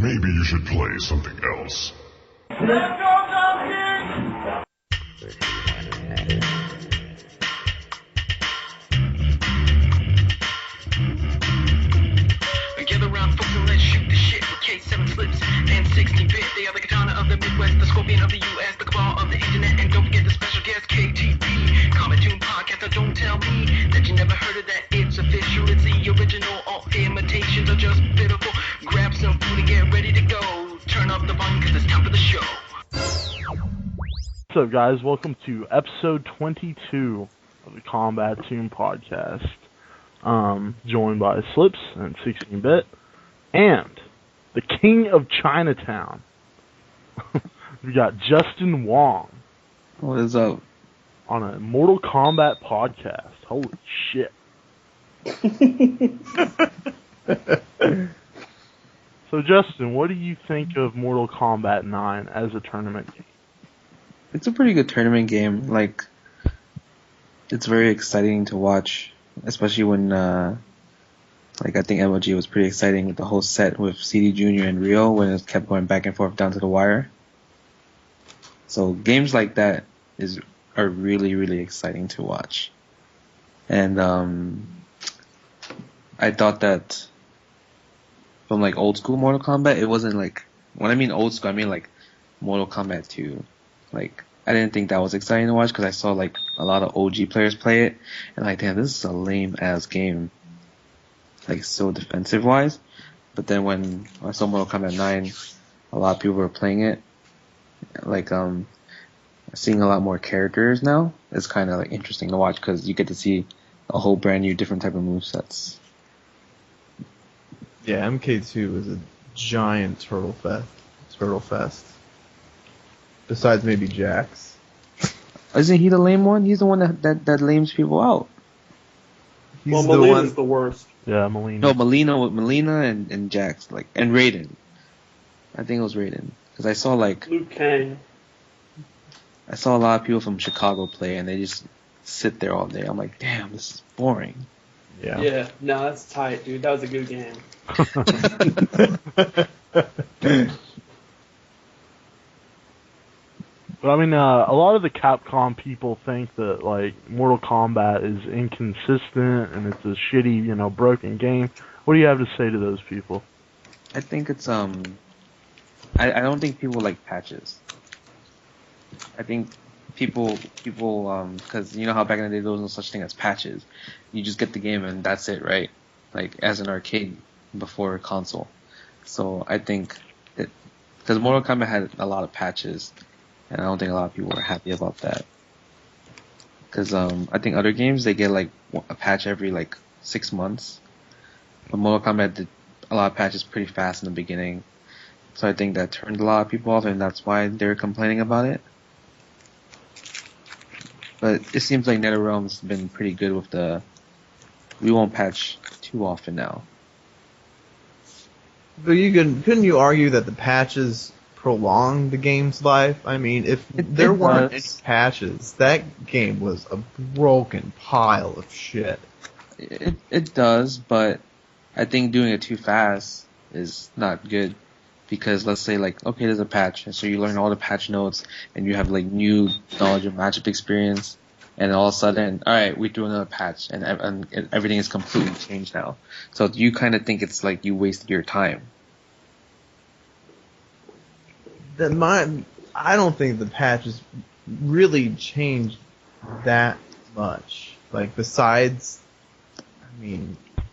maybe you should play something else. Let's go, Donkey! Gather around, folks, and let's shoot the shit with K7 slips and 16-bit. They are the katana of the Midwest, the scorpion of the U.S., the cabal of the internet, and don't forget the special guest, KTP. Comet Tune Podcast, now don't tell me that you never heard of that. It's official, it's the original. All imitations are just pitiful. Grab some food and get ready to go. Turn up the volume, because it's time for the show. What's up, guys? Welcome to episode 22 of the Kombat Tune Podcast. Joined by Slips and 16-bit, and the King of Chinatown. We got Justin Wong. What is up? On a Mortal Kombat podcast. Holy shit. So, Justin, what do you think of Mortal Kombat 9 as a tournament game? It's a pretty good tournament game. Like, it's very exciting to watch. Especially when, I think MLG was pretty exciting with the whole set with CD Jr. and Rio when it kept going back and forth down to the wire. So games like that are really, really exciting to watch. And I thought that from like old school Mortal Kombat, it wasn't like, when I mean old school, I mean like Mortal Kombat 2. Like, I didn't think that was exciting to watch because I saw like a lot of OG players play it, and like, damn, this is a lame ass game, like so defensive wise. But then when I saw Mortal Kombat 9, a lot of people were playing it, like seeing a lot more characters now. It's kind of like interesting to watch because you get to see a whole brand new different type of movesets. Yeah, MK2 is a giant turtle fest. Besides maybe Jax. Isn't he the lame one? He's the one that lames people out. He's well, the Melina's one. the worst. Yeah, Melina. No, Melina and Jax, like, and Raiden. I think it was Raiden because I saw like Liu Kang. I saw a lot of people from Chicago play, and they just sit there all day. I'm like, damn, this is boring. Yeah. Yeah, no, that's tight, dude. That was a good game. But I mean, a lot of the Capcom people think that like Mortal Kombat is inconsistent and it's a shitty, broken game. What do you have to say to those people? I think it's I don't think people like patches. I think people because you know how back in the day there was no such thing as patches. You just get the game and that's it, right? Like as an arcade before console. So I think that because Mortal Kombat had a lot of patches. And I don't think a lot of people were happy about that. Because I think other games, they get like a patch every like 6 months. But Mortal Kombat did a lot of patches pretty fast in the beginning. So I think that turned a lot of people off, and that's why they're complaining about it. But it seems like NetherRealm's been pretty good with we won't patch too often now. But couldn't you argue that the patches prolong the game's life? I mean, if there weren't any patches, that game was a broken pile of shit. It does, but I think doing it too fast is not good. Because let's say like, okay, there's a patch, and so you learn all the patch notes, and you have like new knowledge of matchup experience, and all of a sudden, alright, we threw another patch, and everything is completely changed now. So you kind of think it's like you wasted your time. I don't think the patches really changed that much. Like, besides,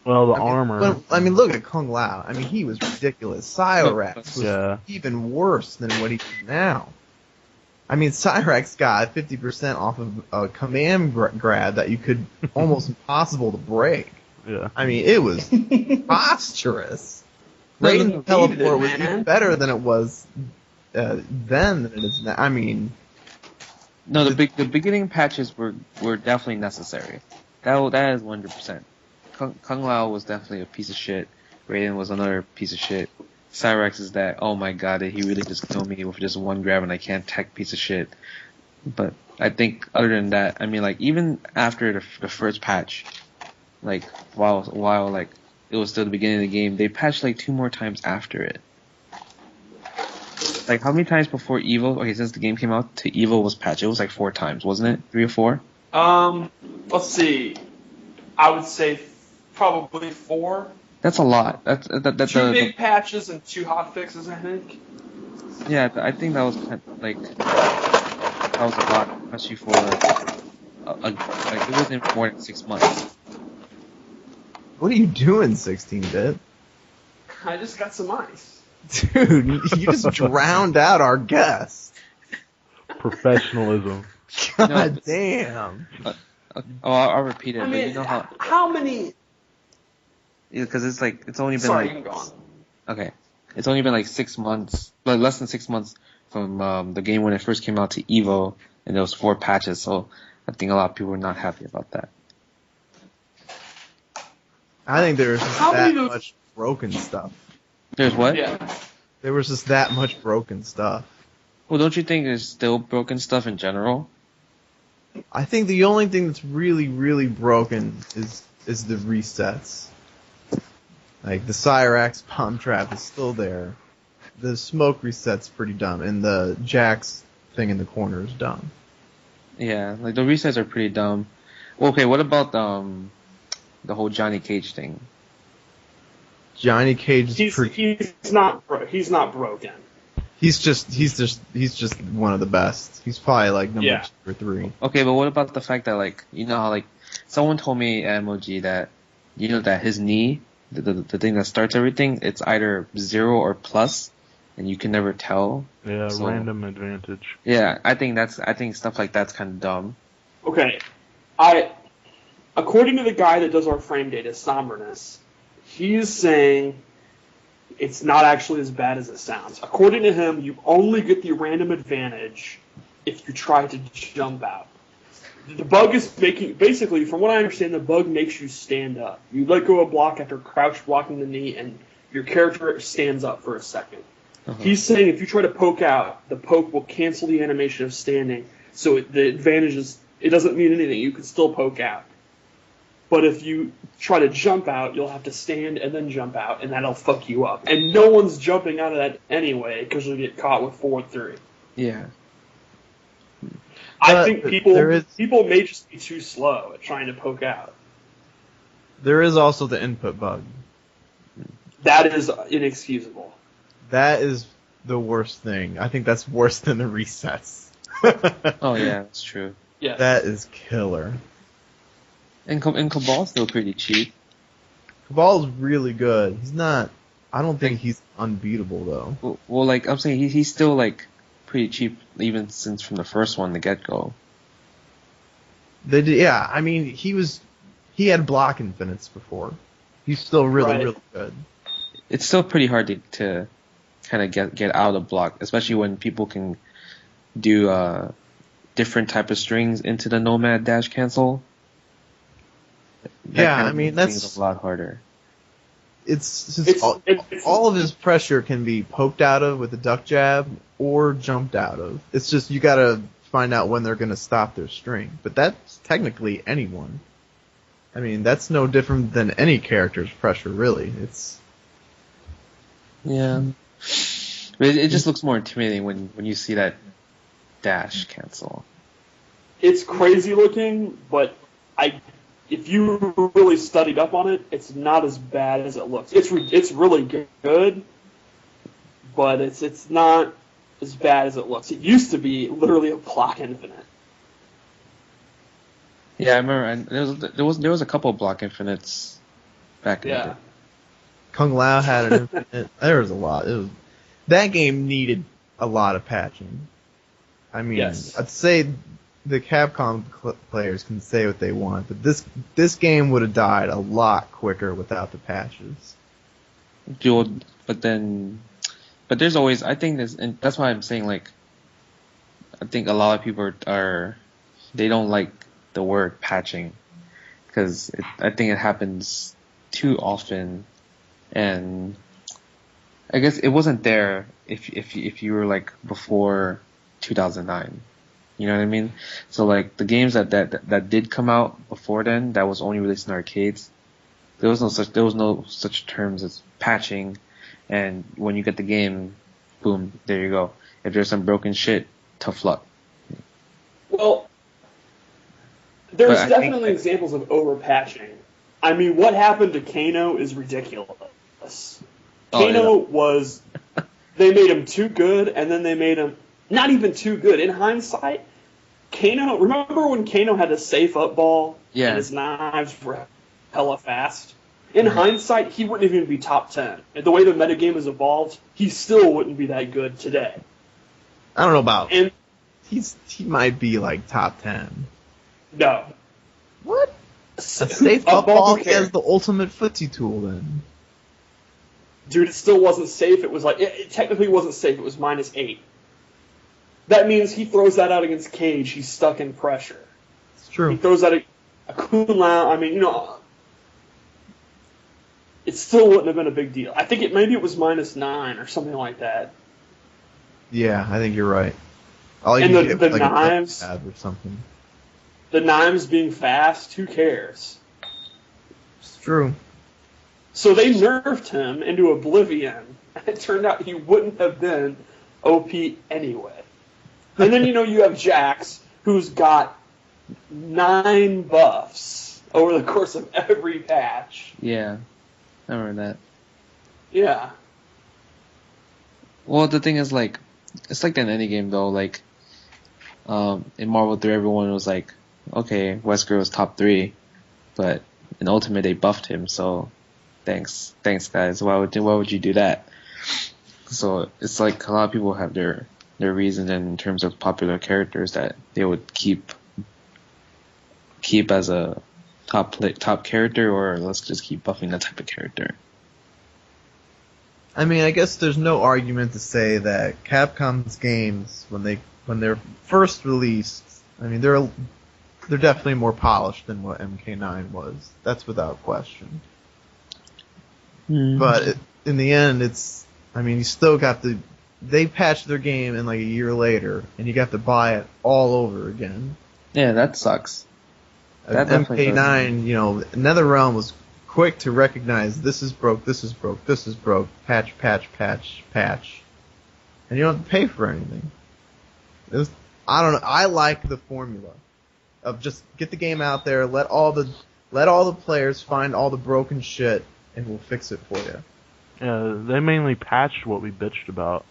armor. Look at Kung Lao. I mean, he was ridiculous. Cyrax was even worse than what he is now. I mean, Cyrax got 50% off of a command grab that you could almost impossible to break. Yeah. I mean, it was preposterous. Raiden teleport was even better than it was then than it is now. I mean, no, the beginning patches were definitely necessary. That is 100%. Kung Lao was definitely a piece of shit. Raiden was another piece of shit. Cyrax is that, oh my god, did he really just kill me with just one grab and I can't tech piece of shit. But I think other than that, I mean, like, even after the first patch, like, while like, it was still the beginning of the game, they patched like 2 more times after it. Like, how many times before Evo? Okay, since the game came out to Evo was patched. It was like 4 times, wasn't it? 3 or 4? Let's see. I would say probably 4. That's a lot. That's 2 big patches and 2 hot fixes, I think. Yeah, I think that was kind of like that was a lot, especially for like it wasn't more than 6 months. What are you doing, 16-bit? I just got some ice. Dude, you just drowned out our guest. Professionalism. God damn. I'll repeat it. I but mean, you know how many? Because it's only been Sorry, like you can go on. okay, it's only been like 6 months, like less than 6 months from the game when it first came out to Evo, and there was 4 patches. So I think a lot of people were not happy about that. I think there was just that much broken stuff. There's what? Yeah. There was just that much broken stuff. Well, don't you think there's still broken stuff in general? I think the only thing that's really, really broken is the resets. Like, the Cyrax bomb trap is still there. The smoke reset's pretty dumb, and the Jax thing in the corner is dumb. Yeah, like the resets are pretty dumb. Well, okay, what about the whole Johnny Cage thing? Johnny Cage is He's not broken. He's just one of the best. He's probably like number 2 or 3. Okay, but what about the fact that like you know how like someone told me at MLG that you know that his knee, the thing that starts everything, it's either 0 or plus, and you can never tell. Yeah, So, random advantage. Yeah, I think stuff like that's kind of dumb. Okay, according to the guy that does our frame data, Somberness, he's saying it's not actually as bad as it sounds. According to him, you only get the random advantage if you try to jump out. The bug is basically, from what I understand, the bug makes you stand up. You let go of a block after crouch blocking the knee, and your character stands up for a second. Uh-huh. He's saying if you try to poke out, the poke will cancel the animation of standing, so the advantage is, it doesn't mean anything. You can still poke out. But if you try to jump out, you'll have to stand and then jump out, and that'll fuck you up. And no one's jumping out of that anyway, because you'll get caught with 4-3. Yeah. I think people may just be too slow at trying to poke out. There is also the input bug. That is inexcusable. That is the worst thing. I think that's worse than the resets. Oh yeah, that's true. Yeah. That is killer. And Cabal's still pretty cheap. Cabal's really good. He's not. I don't think he's unbeatable though. Well, like I'm saying, he's still like pretty cheap even since from the first one, the get go. Yeah, I mean he had block infinites before. He's still really good. It's still pretty hard to kind of get out of block, especially when people can do different type of strings into the Nomad dash cancel. Yeah, I mean that's a lot harder. All of his pressure can be poked out of with a duck jab or jumped out of. It's just you gotta find out when they're gonna stop their string. But that's technically anyone. I mean, that's no different than any character's pressure, really. Yeah. But it just looks more intimidating when you see that dash cancel. It's crazy looking, but if you really studied up on it, it's not as bad as it looks. It's really good, but it's not as bad as it looks. It used to be literally a block infinite. Yeah, I remember. And there was a couple of block infinites back in the day. Kung Lao had an infinite. There was a lot. That game needed a lot of patching. I mean, yes. I'd say the Capcom players can say what they want, but this game would have died a lot quicker without the patches. But there's always, I think and that's why I'm saying, like, I think a lot of people they don't like the word patching, because I think it happens too often, and I guess it wasn't there if you were like before 2009. You know what I mean? So like the games that did come out before then, that was only released in arcades, there was no such terms as patching, and when you get the game boom, there you go. If there's some broken shit, tough luck. Well, there's But I definitely think- examples of overpatching. I mean, what happened to Kano is ridiculous. Oh, Kano was, they made him too good, and then they made him not even too good. In hindsight, Kano, remember when Kano had a safe up ball Yeah. and his knives were hella fast? In hindsight, he wouldn't even be top 10. And the way the metagame has evolved, he still wouldn't be that good today. I don't know about. And He might be like top 10. no. What? A safe Up up ball who cares? is the ultimate footsie tool then. Dude, it still wasn't safe. It was like, it technically wasn't safe. It was -8. That means he throws that out against Cage. He's stuck in pressure. It's He true. throws out a Kun Lao. I mean, you know, it still wouldn't have been a big deal. I think maybe it was -9 or something like that. Yeah, I think you're right. All you And can the get was like knives- a pad or something. The knives being fast, who cares? It's true. So they nerfed him into oblivion, and it turned out he wouldn't have been OP anyway. And then, you know, you have Jax, who's got 9 buffs over the course of every patch. Yeah, I remember that. Yeah. Well, the thing is, like, it's like in any game though. Like, in Marvel 3, everyone was like, okay, Wesker was top 3, but in Ultimate they buffed him. So, thanks guys. Why would you do that? So it's like a lot of people have their reasons in terms of popular characters that they would keep as a top character, or let's just keep buffing that type of character. I mean, I guess there's no argument to say that Capcom's games, when they're first released, I mean, they're definitely more polished than what MK9 was. That's without question. But in the end, I mean, you still got they patched their game in like a year later, and you got to buy it all over again. Yeah, that sucks. That definitely MK9, you know, NetherRealm was quick to recognize this is broke, this is broke, this is broke, patch, and you don't have to pay for anything. I don't know. I like the formula of just get the game out there, let all the players find all the broken shit, and we'll fix it for you. Yeah, they mainly patched what we bitched about.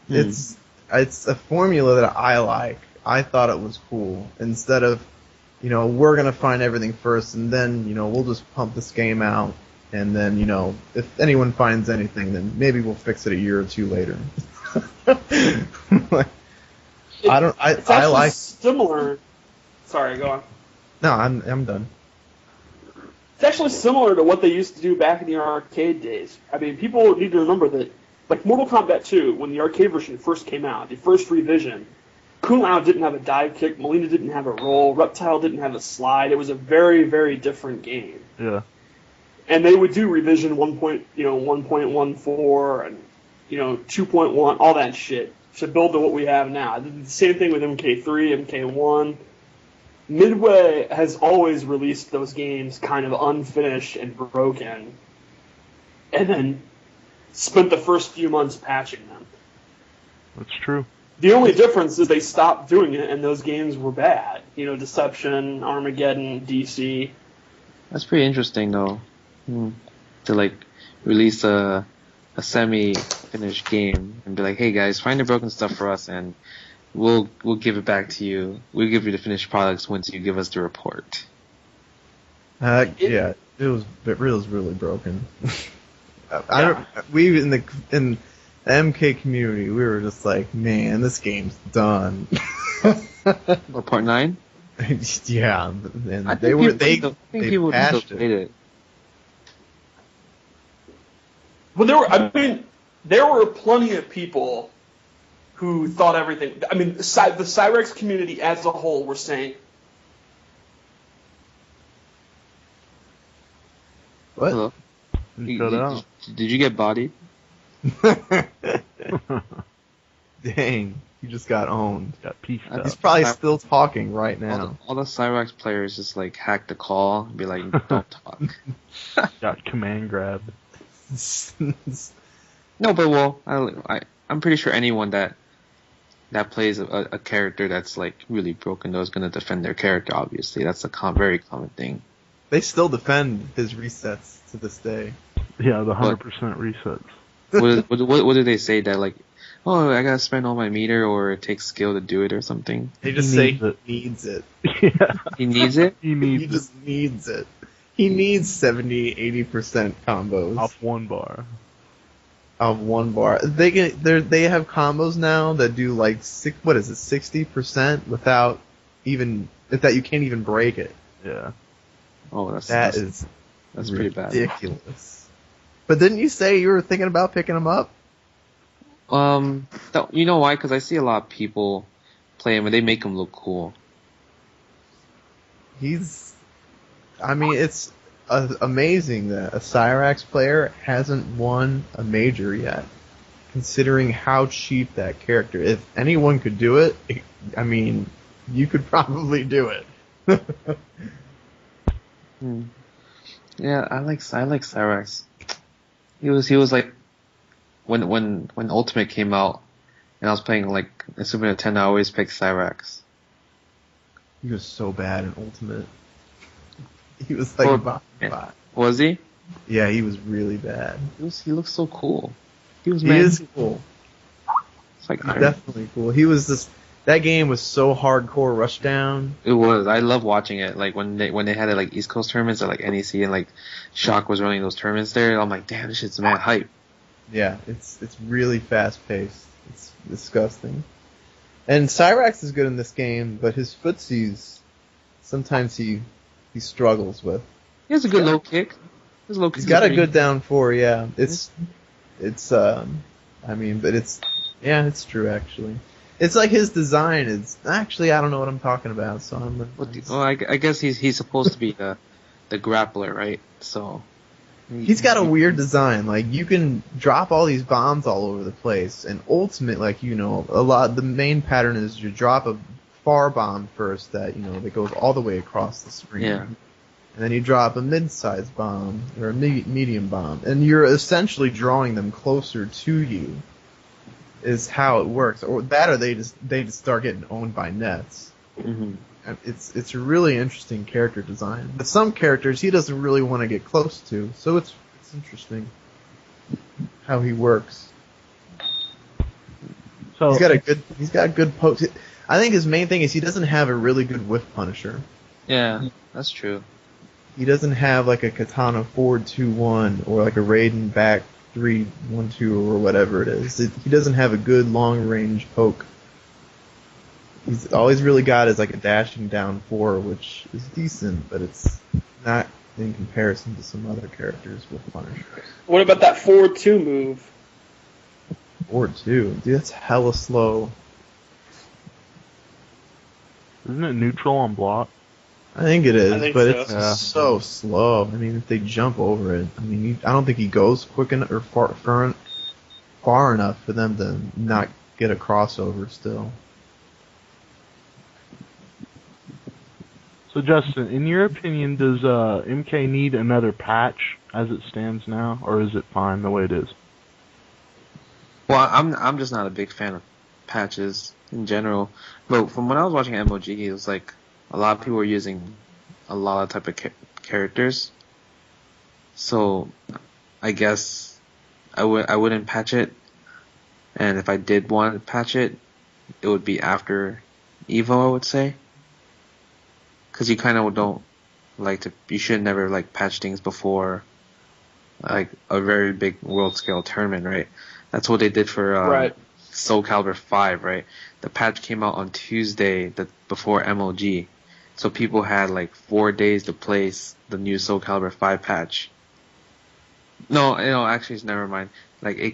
It's a formula that I like. I thought it was cool. Instead of, you know, we're gonna find everything first, and then, you know, we'll just pump this game out, and then, you know, if anyone finds anything, then maybe we'll fix it a year or two later. It's I actually like. similar. Sorry, go on. No, I'm done. It's actually similar to what they used to do back in the arcade days. I mean, people need to remember that, like Mortal Kombat 2, when the arcade version first came out, the first revision, Kung Lao didn't have a dive kick, Molina didn't have a roll, Reptile didn't have a slide. It was a very, very different game. Yeah. And they would do revision 1.14 and 2.1, all that shit to build to what we have now. I did the same thing with MK3, MK1. Midway has always released those games kind of unfinished and broken, and then spent the first few months patching them. That's true. The only difference is they stopped doing it, and those games were bad. You know, Deception, Armageddon, DC. That's pretty interesting though, to like release a semi-finished game and be like, hey guys, find the broken stuff for us and we'll give it back to you. We'll give you the finished products once you give us the report. Yeah, it was really broken. We in the MK community, we were just like, man, this game's done. Or Part 9? Yeah, and I they think people patched still played it. Well, there were plenty of people who thought everything. I mean, the Cyrex community as a whole were saying. What? Hello? You cut out. Did you get bodied? Dang, you just got owned. Got pieced He's up. He's probably still talking right now. All the Cyrax players just like hack the call and be like, don't talk. Got command grabbed. No, but well, I'm pretty sure anyone that plays a character that's like really broken though is gonna defend their character. Obviously, that's a very common thing. They still defend his resets to this day. Yeah, the 100% resets. What do they say that like, oh, I gotta spend all my meter or it takes skill to do it or something? They just say he needs it. Yeah. He needs it? He just needs it. He needs 70-80% combos. Off one bar. Of one bar. They have combos now that do like 60% without that you can't even break it. Yeah. Oh, that's pretty bad. Ridiculous. But didn't you say you were thinking about picking him up? You know why? Because I see a lot of people play him and they make him look cool. It's amazing that a Cyrax player hasn't won a major yet, considering how cheap that character. If anyone could do it, you could probably do it. Yeah, I like Cyrax. He was like when Ultimate came out and I was playing like in Super Nintendo, I always picked Cyrax. He was so bad in Ultimate. He was like bot. Was he? Yeah, he was really bad. He looked so cool. He is cool. It's like definitely cool. He was that game was so hardcore rushdown. It was. I love watching it. Like when they had like East Coast tournaments at like NEC and like Shock was running those tournaments there. I'm like, damn, this shit's mad hype. Yeah, it's really fast paced. It's disgusting. And Cyrax is good in this game, but his footsies sometimes he struggles with. He has a good low kick. He's got a good down four, yeah. It's true actually. It's like his design is actually I don't know what I'm talking about, so I guess he's supposed to be the grappler, right? So he's got a weird design. Like you can drop all these bombs all over the place, and Ultimate, the main pattern is you drop a far bomb first that goes all the way across the screen. Yeah. And then you drop a mid-sized bomb or a medium bomb, and you're essentially drawing them closer to you. Is how it works, or they just start getting owned by nets. Mm-hmm. It's a really interesting character design, but some characters he doesn't really want to get close to, so it's interesting how he works. So he's got a good poke. I think his main thing is he doesn't have a really good whiff punisher. Yeah, that's true. He doesn't have like a katana forward 2-1 or like a Raiden back 3-1-2 or whatever it is. He doesn't have a good long range poke. All he's really got is like a dashing down 4, which is decent, but it's not in comparison to some other characters with punishers. What about that forward 2 move? Forward 2? Dude, that's hella slow. Isn't it neutral on block? I think it is, but so. It's so slow. I mean, if they jump over it, I don't think he goes quick enough or far enough for them to not get a crossover still. So, Justin, in your opinion, does MK need another patch as it stands now, or is it fine the way it is? Well, I'm just not a big fan of patches in general. But from when I was watching MLG, it was like a lot of people were using a lot of type of characters. So I guess I wouldn't patch it. And if I did want to patch it, it would be after Evo, I would say. Because you kind of don't like to. You should never like patch things before like a very big world scale tournament, right? That's what they did for right. Soul Calibur 5, right? The patch came out on Tuesday before MLG. So people had like 4 days to place the new Soul Calibur 5 patch. No, actually, it's never mind. Like they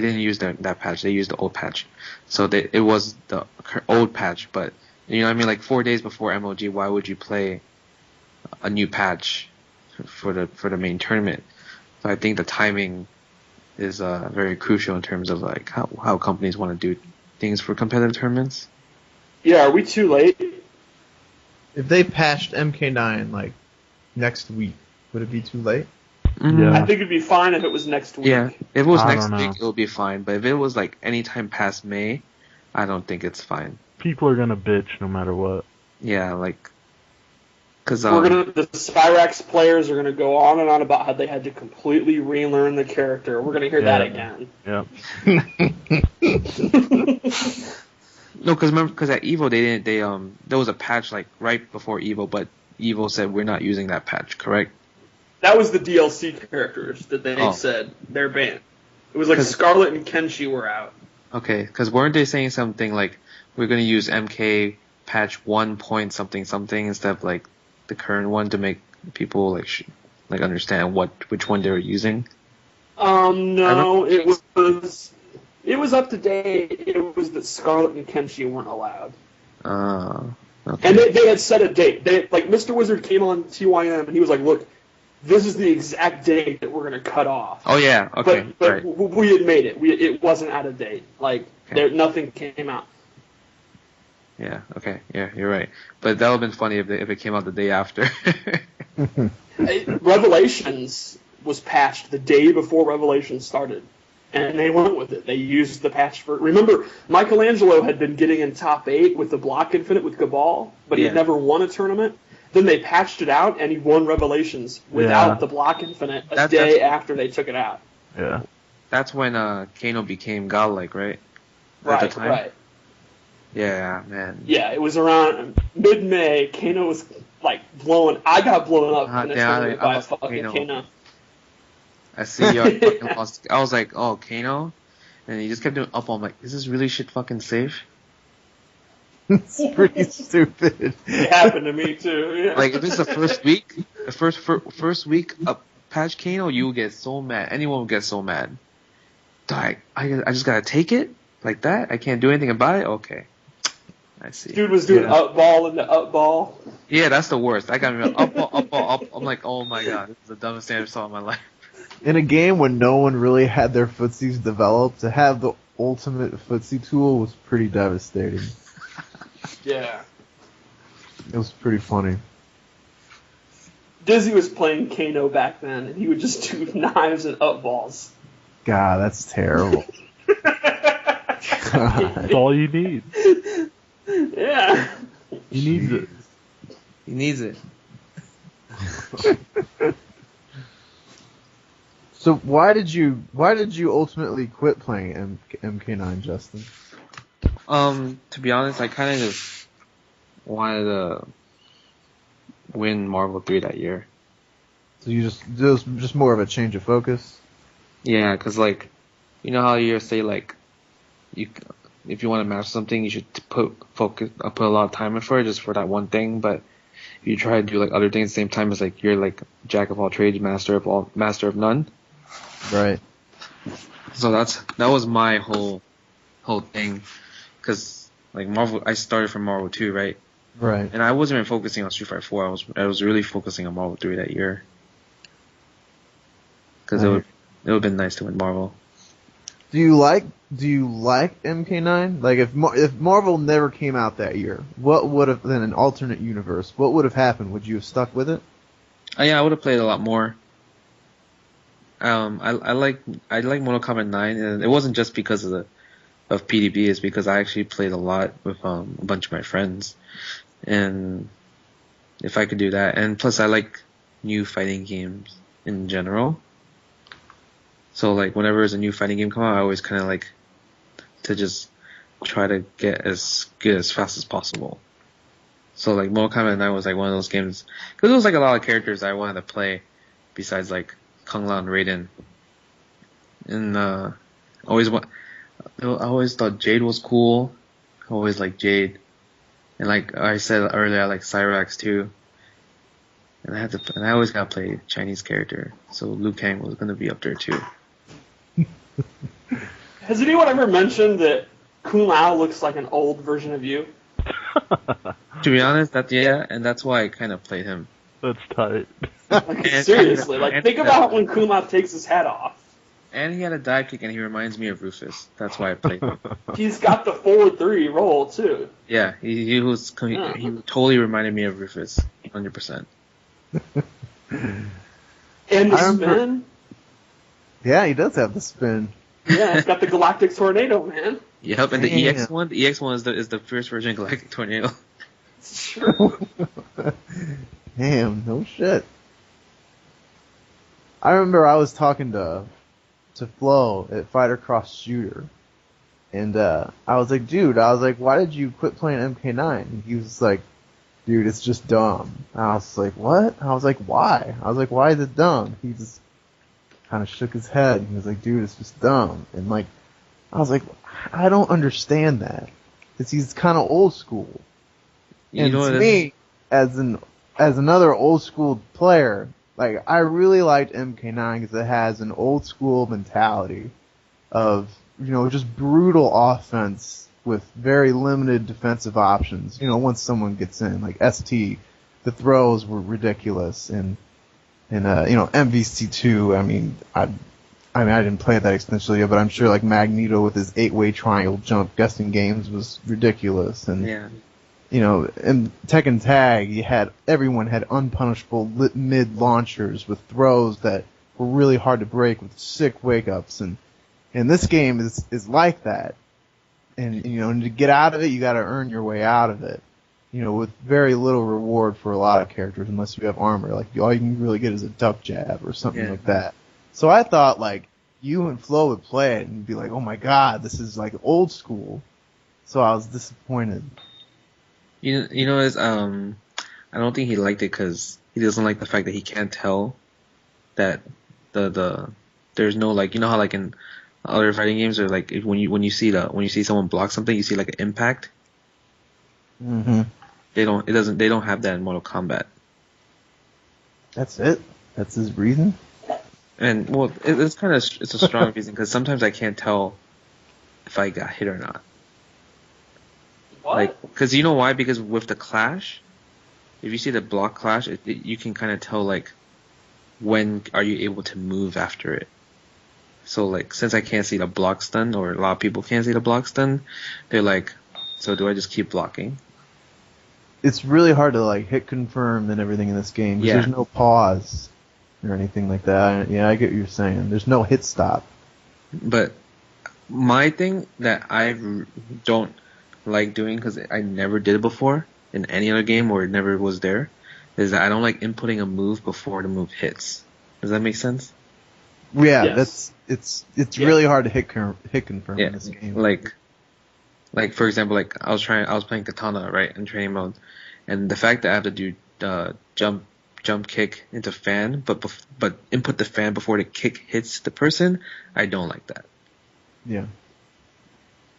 didn't use that patch. They used the old patch. So it was the old patch, but you know what I mean? Like 4 days before MLG, why would you play a new patch for the main tournament? So I think the timing is very crucial in terms of like how companies want to do things for competitive tournaments. Yeah, are we too late? If they patched MK9 like next week, would it be too late? Yeah. I think it'd be fine if it was next week. Yeah, if it was I next don't know. week, it'll be fine. But if it was like any time past May, I don't think it's fine. People are gonna bitch no matter what. Yeah, like, cause The Cyrax players are gonna go on and on about how they had to completely relearn the character. We're gonna hear that again. Yep. no, because at Evo there was a patch like right before Evo, but Evo said we're not using that patch, correct? That was the DLC characters that they said they're banned. It was like Scarlet and Kenshi were out. Okay, because weren't they saying something like we're gonna use MK patch 1 point something something instead of like the current one to make people like understand which one they were using? No, it was up to date. It was that Scarlet and Kenshi weren't allowed. Okay. And they had set a date. Mr. Wizard came on TYM and he was like, "Look, this is the exact date that we're gonna cut off." Oh yeah, okay. But right. we had made it. It wasn't out of date. Nothing came out. Yeah, okay, yeah, you're right. But that would have been funny if it came out the day after. Revelations was patched the day before Revelations started, and they went with it. They used the patch for. Remember, Michelangelo had been getting in top 8 with the Block Infinite with Cabal, but he had never won a tournament. Then they patched it out, and he won Revelations without the Block Infinite a day after they took it out. Yeah. That's when Kano became godlike, right? Right, At the time? right. Yeah, man. Yeah, it was around mid-May. Kano was blowing. I got blown up in a tournament by fucking Kano. I see you fucking lost. I was like, oh, Kano? And he just kept doing up. I'm like, is this really shit fucking safe? It's pretty stupid. It happened to me too. Yeah. Like if it's the first week of patch Kano, you will get so mad. Anyone will get so mad. I just gotta take it like that. I can't do anything about it. Okay, I see. Dude was doing up ball into up ball. Yeah, that's the worst. That got me up ball, up ball, up. I'm like, oh my god, this is the dumbest thing I ever saw in my life. In a game when no one really had their footsies developed, to have the ultimate footsie tool was pretty devastating. Yeah. It was pretty funny. Dizzy was playing Kano back then, and he would just do knives and up balls. God, that's terrible. That's all you need. Yeah. He needs it. He needs it. So why did you ultimately quit playing MK9, Justin? To be honest, I kind of just wanted to win Marvel 3 that year. So it was just more of a change of focus? Yeah, because, you know how you say, if you want to master something, you should put a lot of time in for it just for that one thing, but if you try to do, other things at the same time, it's you're, jack of all trades, master of none. Right. So that was my whole thing, because, Marvel, I started from Marvel 2, right? Right. And I wasn't even focusing on Street Fighter 4, I was really focusing on Marvel 3 that year. Because it would have been nice to win Marvel. Do you like MK9? If Marvel never came out that year, what would have then an alternate universe? What would have happened? Would you have stuck with it? Yeah, I would have played a lot more. I like Mortal Kombat 9, and it wasn't just because of PDB. It's because I actually played a lot with a bunch of my friends, and if I could do that, and plus I like new fighting games in general. So whenever there's a new fighting game come out, I always kind of to just try to get as good as fast as possible. So Mortal Kombat 9 was one of those games, because there was a lot of characters I wanted to play besides Kung Lao and Raiden. And I always thought Jade was cool. I always liked Jade. And I said earlier, I like Cyrax too. And I always gotta play Chinese character. So Liu Kang was gonna be up there too. Has anyone ever mentioned that Kung Lao looks like an old version of you? To be honest, and that's why I kind of played him. That's tight. Seriously, think about when Kung Lao takes his hat off. And he had a dive kick, and he reminds me of Rufus. That's why I played him. He's got the forward 3 roll too. Yeah, he totally reminded me of Rufus, 100%. And the spin. Yeah, he does have the spin. Yeah, he's got the Galactic Tornado, man. Yep, and the EX one is the first version of Galactic Tornado. It's true. Damn, no shit. I remember I was talking to Flo at Fighter Cross Shooter, and I was like, dude, why did you quit playing MK9? And he was like, dude, it's just dumb. And I was like, what? I was like, why? I was like, why is it dumb? He just kind of shook his head. He was like, dude, it's just dumb. And like, I was like, I don't understand that. Because he's kind of old school. And to me, as another old school player, like, I really liked MK9 because it has an old school mentality of, just brutal offense with very limited defensive options. Once someone gets in, like ST, the throws were ridiculous, and MVC2. I didn't play it that extensively, but I'm sure like Magneto with his 8-way triangle jump guessing games was ridiculous, and yeah. In Tekken Tag, everyone had unpunishable mid launchers with throws that were really hard to break with sick wake ups, and this game is like that. And, to get out of it, you gotta earn your way out of it. With very little reward for a lot of characters, unless you have armor. Like, all you can really get is a duck jab or something like that. So I thought, like, you and Flo would play it and be like, oh my god, this is, like, old school. So I was disappointed. I don't think he liked it because he doesn't like the fact that he can't tell that there's no, like, how, like, in other fighting games, or like when you see someone block something, you see like an impact. Mm-hmm. They don't have that in Mortal Kombat. That's it. That's his reason. And well, it's a strong reason because sometimes I can't tell if I got hit or not. What? Like, because you know why? Because with the clash, if you see the block clash, you can kind of tell like when are you able to move after it. So, like, since I can't see the block stun, or a lot of people can't see the block stun, they're like, so do I just keep blocking? It's really hard to, like, hit confirm and everything in this game. Yeah. There's no pause or anything like that. I get what you're saying. There's no hit stop. But my thing that I don't like doing, because I never did it before in any other game or it never was there, is that I don't like inputting a move before the move hits. Does that make sense? Yeah, yes. It's really hard to hit confirm in this game. Like for example, like I was playing Katana, right, in training mode, and the fact that I have to do jump kick into fan, but input the fan before the kick hits the person, I don't like that. Yeah,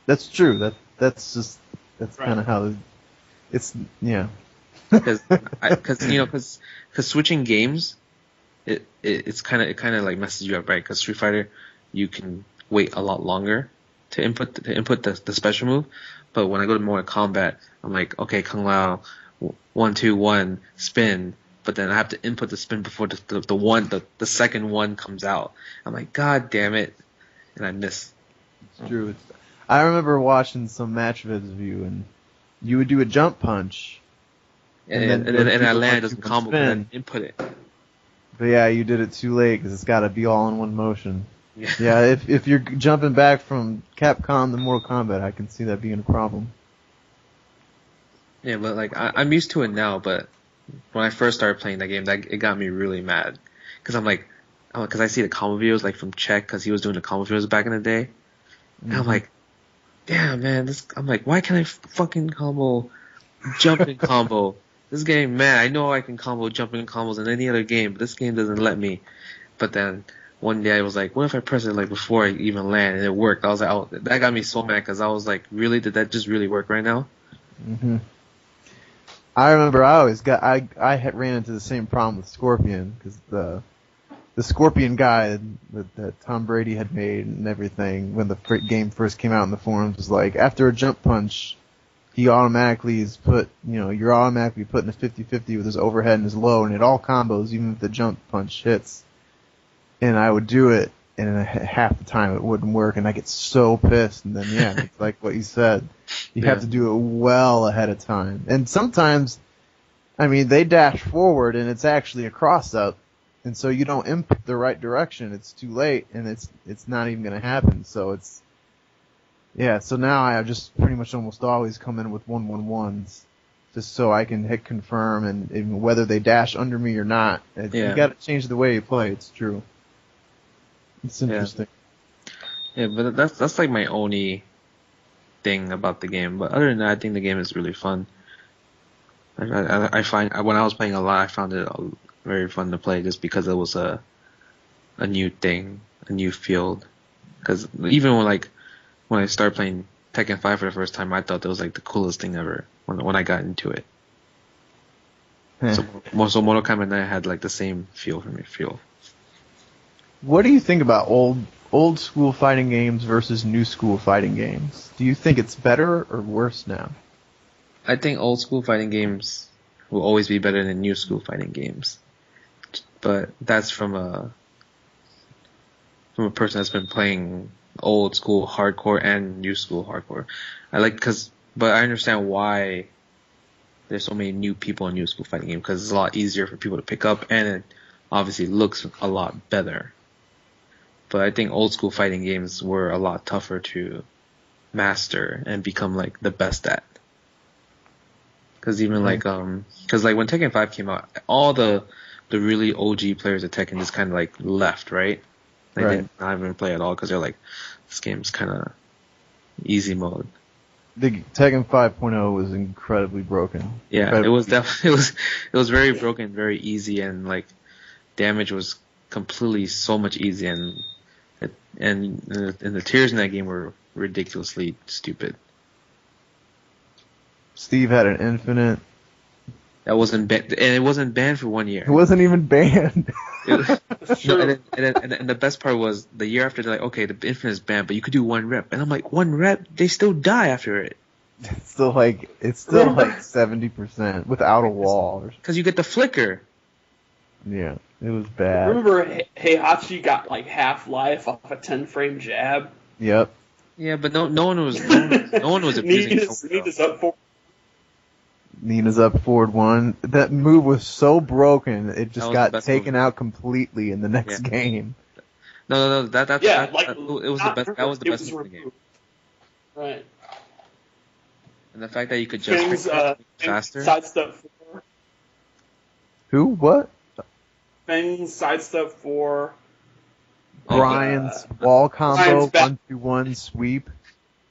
that's true. That's kind of how it's because switching games. It kind of like messes you up, right? Because Street Fighter, you can wait a lot longer to input the special move. But when I go to Mortal Kombat, I'm like, okay, Kung Lao, 1, 2, 1, spin. But then I have to input the spin before the second one comes out. I'm like, god damn it, and I miss. It's true. I remember watching some match vids of you, and you would do a jump punch, and then I land doesn't combo, and then input it. But yeah, you did it too late because it's got to be all in one motion. Yeah, if you're jumping back from Capcom to Mortal Kombat, I can see that being a problem. Yeah, but like I'm used to it now. But when I first started playing that game, it got me really mad because because I see the combo videos like from Czech because he was doing the combo videos back in the day, and I'm like, damn man, I'm like, why can't I fucking combo, jumping combo? This game, man, I know I can combo jumping combos in any other game, but this game doesn't let me. But then one day I was like, what if I press it like before I even land, and it worked? I was like, that got me so mad because I was like, really? Did that just really work right now? Mm-hmm. I remember I had ran into the same problem with Scorpion because the Scorpion guy that Tom Brady had made and everything when the game first came out in the forums was like, after a jump punch, he automatically is you're automatically putting a 50-50 with his overhead and his low, and it all combos even if the jump punch hits. And I would do it, and half the time it wouldn't work, and I get so pissed. And then it's like what you said, you have to do it well ahead of time. And sometimes, they dash forward, and it's actually a cross up, And so you don't input the right direction, it's too late, and it's not even going to happen. So so now I just pretty much almost always come in with 111s, just so I can hit confirm, and whether they dash under me or not, you got to change the way you play. It's true. It's interesting. Yeah, but that's like my only thing about the game. But other than that, I think the game is really fun. I find when I was playing a lot, I found it very fun to play just because it was a new thing, a new field. Because even when I started playing Tekken 5 for the first time, I thought that was like the coolest thing ever when I got into it. So Mortal Kombat 9 had like the same feel for me. What do you think about old school fighting games versus new school fighting games? Do you think it's better or worse now? I think old school fighting games will always be better than new school fighting games. But that's from a person that's been playing old school hardcore and new school hardcore. But I understand why there's so many new people in new school fighting games, because it's a lot easier for people to pick up, and it obviously looks a lot better. But I think old school fighting games were a lot tougher to master and become like the best at. Because even when Tekken 5 came out, all the really OG players of Tekken just kind of like left, right? They didn't even play at all because they're like, this game's kind of easy mode. The Tekken 5.0 was incredibly broken. Yeah, it was definitely it was very broken, very easy, and like damage was completely so much easy, and the tiers in that game were ridiculously stupid. Steve had an infinite. That wasn't banned, and it wasn't banned for 1 year. It wasn't even banned. And the best part was the year after, they're like, okay, the infinite is banned, but you could do 1 rep. And I'm like, 1 rep? They still die after it. It's still like 70% without a wall. Because you get the flicker. Yeah, it was bad. Remember Heihachi got like half life off a 10-frame jab? Yep. Yeah, but no one was abusing Nina's up for. Nina's up forward 1. That move was so broken, it just got taken out completely in the next game. No, it was the best. That was the best move in the game. Right. And the fact that you could just faster. Sidestep 4. Who? What? Feng's sidestep 4. Brian's wall combo, 1-2-1 sweep.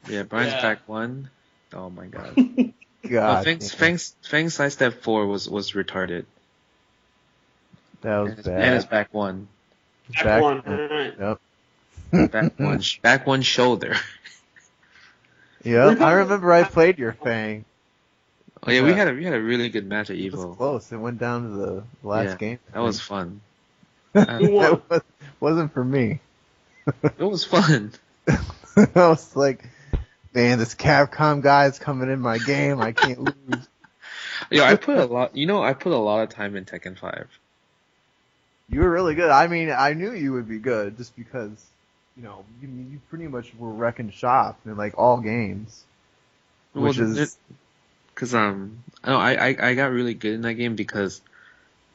Yeah, Brian's back 1. Oh my god. God. Feng's sidestep 4 was retarded. That was bad. And his back 1. Back 1. Yep. Back one shoulder. Yep. I remember I played your Fang. Oh yeah, we had a really good match at Evo. It was close. It went down to the last game. That was fun. That wasn't for me. It was fun. I was like, man, this Capcom guy's coming in my game. I can't lose. Yo, I put a lot of time in Tekken 5. You were really good. I mean, I knew you would be good just because, you pretty much were wrecking shop in like all games. Because I got really good in that game because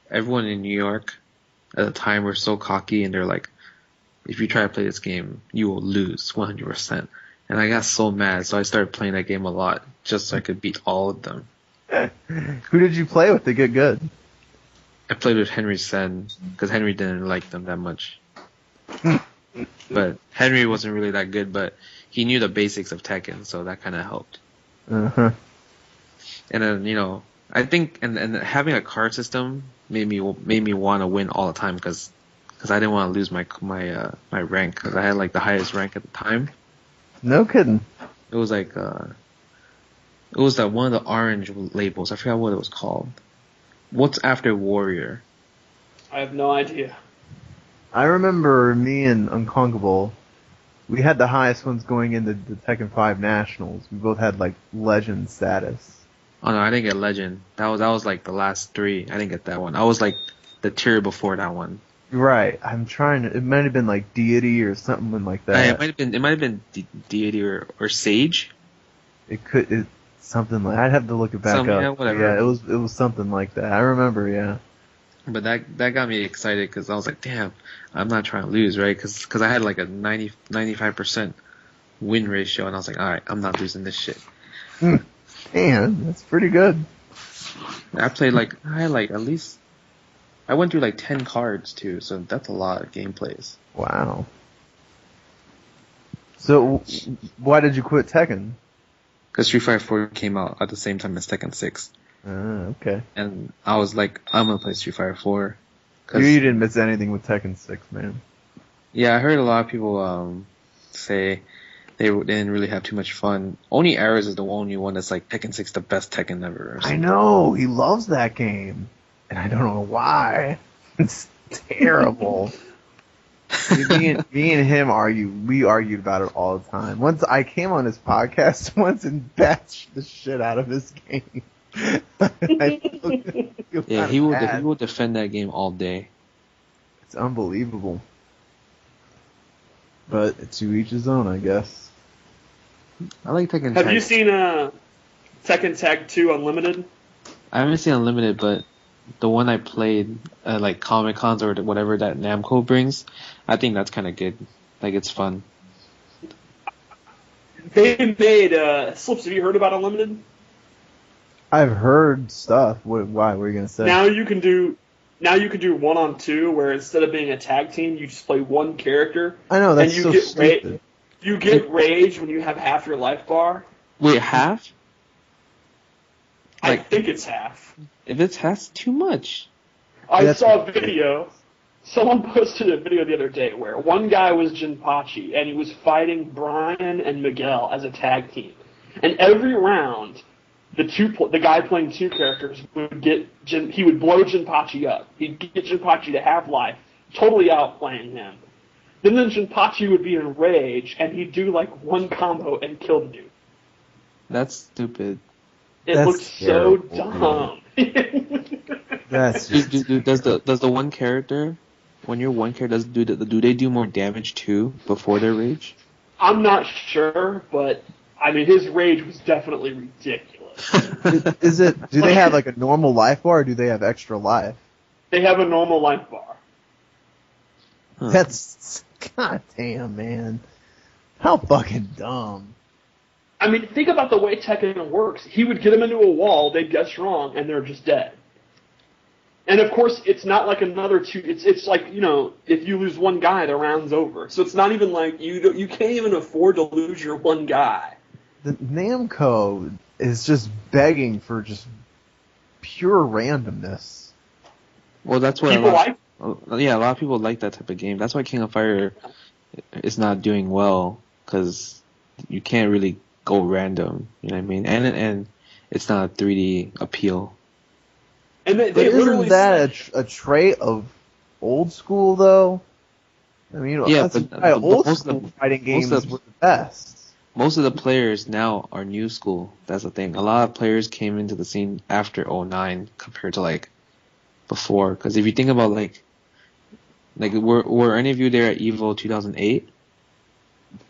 everyone in New York at the time were so cocky, and they're like, if you try to play this game, you will lose 100%. And I got so mad, so I started playing that game a lot just so I could beat all of them. Who did you play with to get good? I played with Henry Sen because Henry didn't like them that much. But Henry wasn't really that good, but he knew the basics of Tekken, so that kind of helped. Uh-huh. And then, I think and having a card system made me want to win all the time because I didn't want to lose my rank, because I had like the highest rank at the time. No kidding. It was like it was that one of the orange labels. I forgot what it was called. What's after Warrior? I have no idea. I remember me and Unconquerable, we had the highest ones going into the Tekken 5 Nationals. We both had like legend status. Oh no, I didn't get legend. That was like the last 3. I didn't get that one. I was like the tier before that one. Right. I'm trying to. It might have been like deity or something like that. It might have been deity or sage. Something like. I'd have to look it back up. Yeah, whatever. Yeah, it was something like that. I remember. Yeah. But that got me excited because I was like, damn, I'm not trying to lose, right? Because I had like a 95% win ratio, and I was like, all right, I'm not losing this shit. Damn, that's pretty good. I had like at least, I went through like 10 cards too, so that's a lot of gameplays. Wow. So, why did you quit Tekken? Because Street Fighter 4 came out at the same time as Tekken 6. Okay. And I was like, I'm gonna play Street Fighter 4. You didn't miss anything with Tekken 6, man. Yeah, I heard a lot of people say they didn't really have too much fun. Only Arrows is the only one that's like Tekken 6 the best Tekken ever. I know, he loves that game. And I don't know why. It's terrible. me and him we argued about it all the time. Once I came on his podcast once and bashed the shit out of his game. Yeah, he will defend that game all day. It's unbelievable. But to each his own, I guess. I like Tekken. Have you seen Tekken Tag 2 Unlimited? I haven't seen Unlimited, but the one I played, like Comic Cons or whatever that Namco brings, I think that's kind of good. Like, it's fun. They made Slips. Have you heard about Unlimited? I've heard stuff. Why? What are you gonna say? Now you can do 1-on-2, where instead of being a tag team, you just play one character. I know, that's and you so get stupid. You get rage when you have half your life bar. Wait, half? I think it's half. If it's half, it's too much. I saw a video. Someone posted a video the other day where one guy was Jinpachi, and he was fighting Brian and Miguel as a tag team. And every round, the guy playing two characters he would blow Jinpachi up. He'd get Jinpachi to half life, totally outplaying him. Then Jinpachi would be in rage, and he'd do like one combo and kill the dude. That's stupid. It looked so dumb. That's just... Does the one character, when you're one character, do they do more damage too before their rage? I'm not sure, but I mean his rage was definitely ridiculous. Do they have like a normal life bar, or do they have extra life? They have a normal life bar. Huh. That's goddamn, man. How fucking dumb. I mean, think about the way Tekken works. He would get them into a wall, they'd guess wrong, and they're just dead. And of course, it's not like another two. It's like, you know, if you lose one guy, the round's over. So it's not even like you can't even afford to lose your one guy. The Namco is just begging for just pure randomness. Well, that's what a lot of people like that type of game. That's why King of Fire is not doing well, because you can't really go random. You know what I mean? And it's not a 3D appeal. And But isn't that a trait of old school, though? I mean, yeah, that's why old school fighting games were the best. Most of the players now are new school. That's the thing. A lot of players came into the scene after 09 compared to like before. Because if you think about like were any of you there at EVO 2008?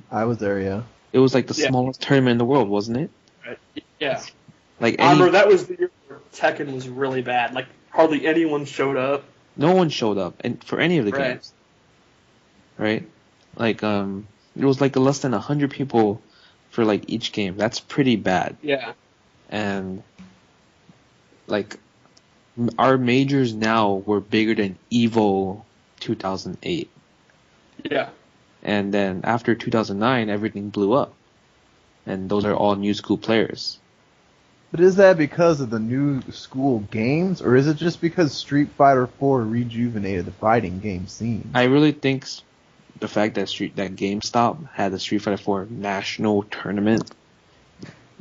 I was there, yeah. It was like the smallest tournament in the world, wasn't it? Right. Yeah. Like I remember that was the year where Tekken was really bad. Like hardly anyone showed up. No one showed up, and for any of the games, right? Like it was like less than 100 people for like each game. That's pretty bad. Yeah. And like our majors now were bigger than EVO 2008. Yeah. And then after 2009, everything blew up, and those are all new school players. But is that because of the new school games, or is it just because Street Fighter 4 rejuvenated the fighting game scene? I really think the fact that GameStop had the Street Fighter 4 national tournament,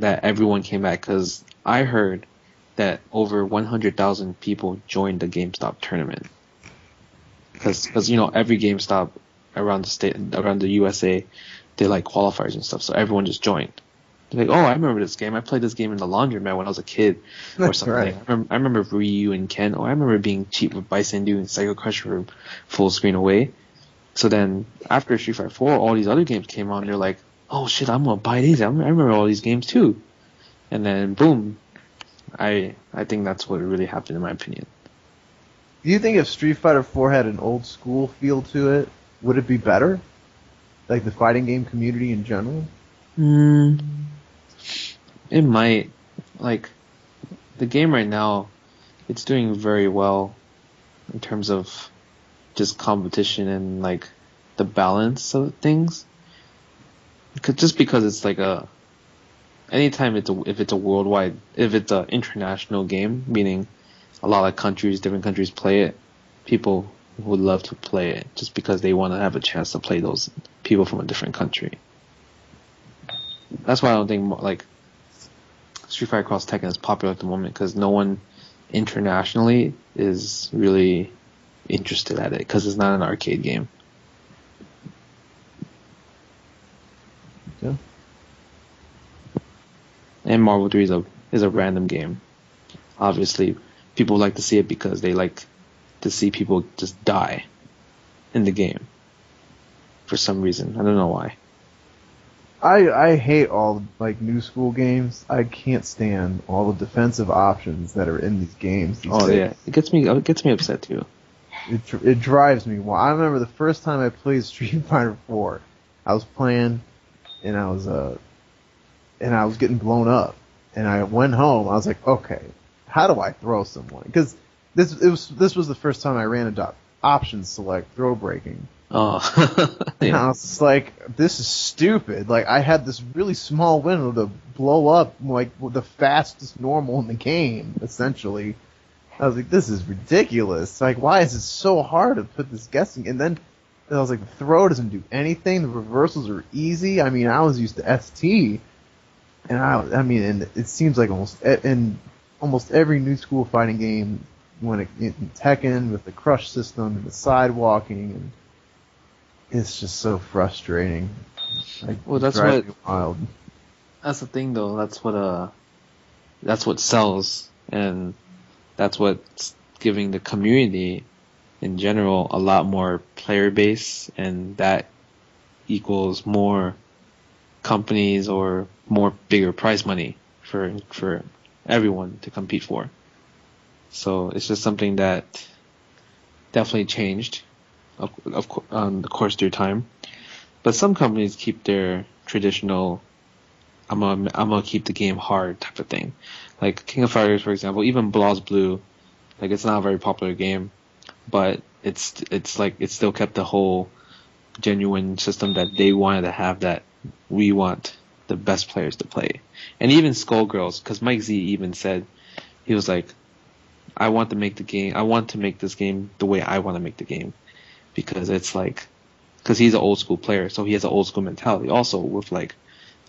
that everyone came back, because I heard that over 100,000 people joined the GameStop tournament. Because you know, every GameStop around the state, around the USA, they like qualifiers and stuff, so everyone just joined. Like, oh, I remember this game. I played this game in the laundromat when I was a kid, or something. Right. I remember Ryu and Ken. Oh, I remember being cheap with Bison doing Psycho Crusher full screen away. So then, after Street Fighter 4, all these other games came on. They're like, oh shit, I'm gonna buy these. I remember all these games too. And then, boom. I think that's what really happened, in my opinion. Do you think if Street Fighter 4 had an old school feel to it, would it be better? Like the fighting game community in general? It might. Like, the game right now, it's doing very well in terms of just competition and like the balance of things. Just because it's like anytime if it's an international game, meaning a lot of different countries play it, people would love to play it just because they want to have a chance to play those people from a different country. That's why I don't think like Street Fighter Cross Tekken is popular at the moment, because no one internationally is really interested at it because it's not an arcade game. Yeah. And Marvel 3 is a random game. Obviously, people like to see it because they like to see people just die in the game for some reason. I don't know why. I hate all like new school games. I can't stand all the defensive options that are in these games. These days. Yeah, it gets me upset too. It drives me wild. I remember the first time I played Street Fighter 4, I was playing and I was getting blown up, and I went home. I was like, okay, how do I throw someone? Because this was the first time I ran into option select throw breaking. Oh, And yeah. I was like, this is stupid. Like, I had this really small window to blow up, like, the fastest normal in the game, essentially. I was like, this is ridiculous. Like, why is it so hard to put this guessing? And then I was like, the throw doesn't do anything. The reversals are easy. I mean, I was used to ST, and and it seems like almost every new school fighting game, in Tekken with the crush system and the sidewalking, and it's just so frustrating. Like, Well, that's it drives what- me wild. That's the thing, though. That's what sells, and that's what's giving the community in general a lot more player base, and that equals more companies or more bigger prize money for everyone to compete for. So it's just something that definitely changed, of course, through time. But some companies keep their traditional, I'm gonna keep the game hard type of thing. Like King of Fighters, for example, even BlazBlue, like it's not a very popular game, but it's like it still kept the whole genuine system that they wanted to have, that we want the best players to play. And even Skullgirls, because Mike Z even said, he was like, I want to make this game the way I want to make the game, because it's like, because he's an old school player, so he has an old school mentality also with like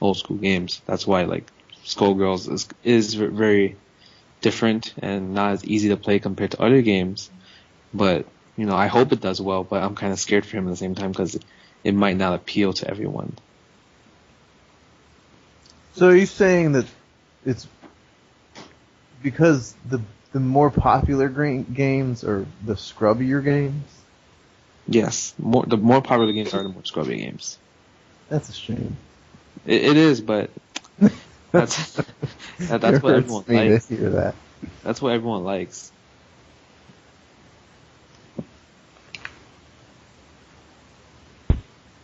old school games. That's why like Skullgirls is very different and not as easy to play compared to other games. But you know, I hope it does well, but I'm kind of scared for him at the same time because it might not appeal to everyone. So are you saying that it's because the more popular games are the scrubbier games? Yes, the more popular games are the more scrubby games. That's a shame. It is, but that's what everyone likes. To hear that. That's what everyone likes.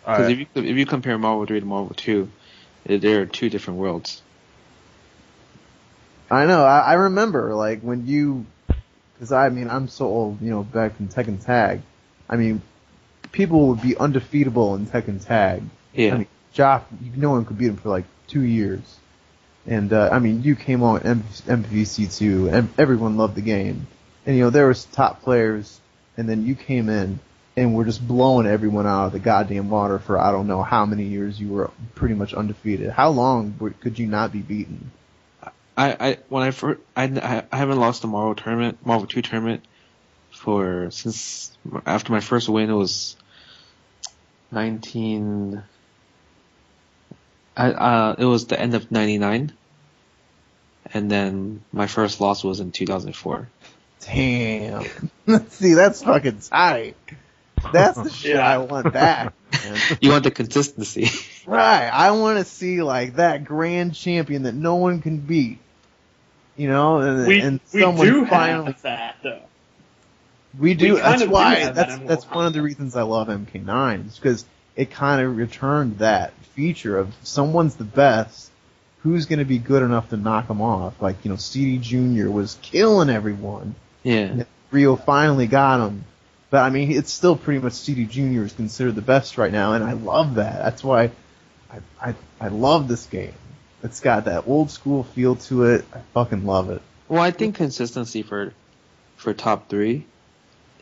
Because if you compare Marvel 3 to Marvel 2, there are two different worlds. I know. I remember like when because I'm so old. Back in Tekken Tag, I mean, people would be undefeatable in Tekken Tag. Yeah. I mean, Joff, no one could beat him for like 2 years. And you came on MVC2, and everyone loved the game. And there was top players, and then you came in and were just blowing everyone out of the goddamn water for I don't know how many years. You were pretty much undefeated. How long could you not be beaten? I haven't lost a Marvel 2 tournament since after my first win. It was 19. It was the end of 99, and then my first loss was in 2004. Damn. See, that's fucking tight. That's the shit I want back, man. You want the consistency. Right. I want to see like that grand champion that no one can beat. And We someone do finally. have that though. We do. We kind That's of do why. have that in That's Mortal one of the Kombat. reasons I love MK9. Is because it kind of returned that feature of someone's the best. Who's going to be good enough to knock them off? Like, CD Jr. was killing everyone. Yeah. Rio finally got him. But, I mean, it's still pretty much CD Jr. is considered the best right now, and I love that. That's why I love this game. It's got that old school feel to it. I fucking love it. Well, I think consistency for top 3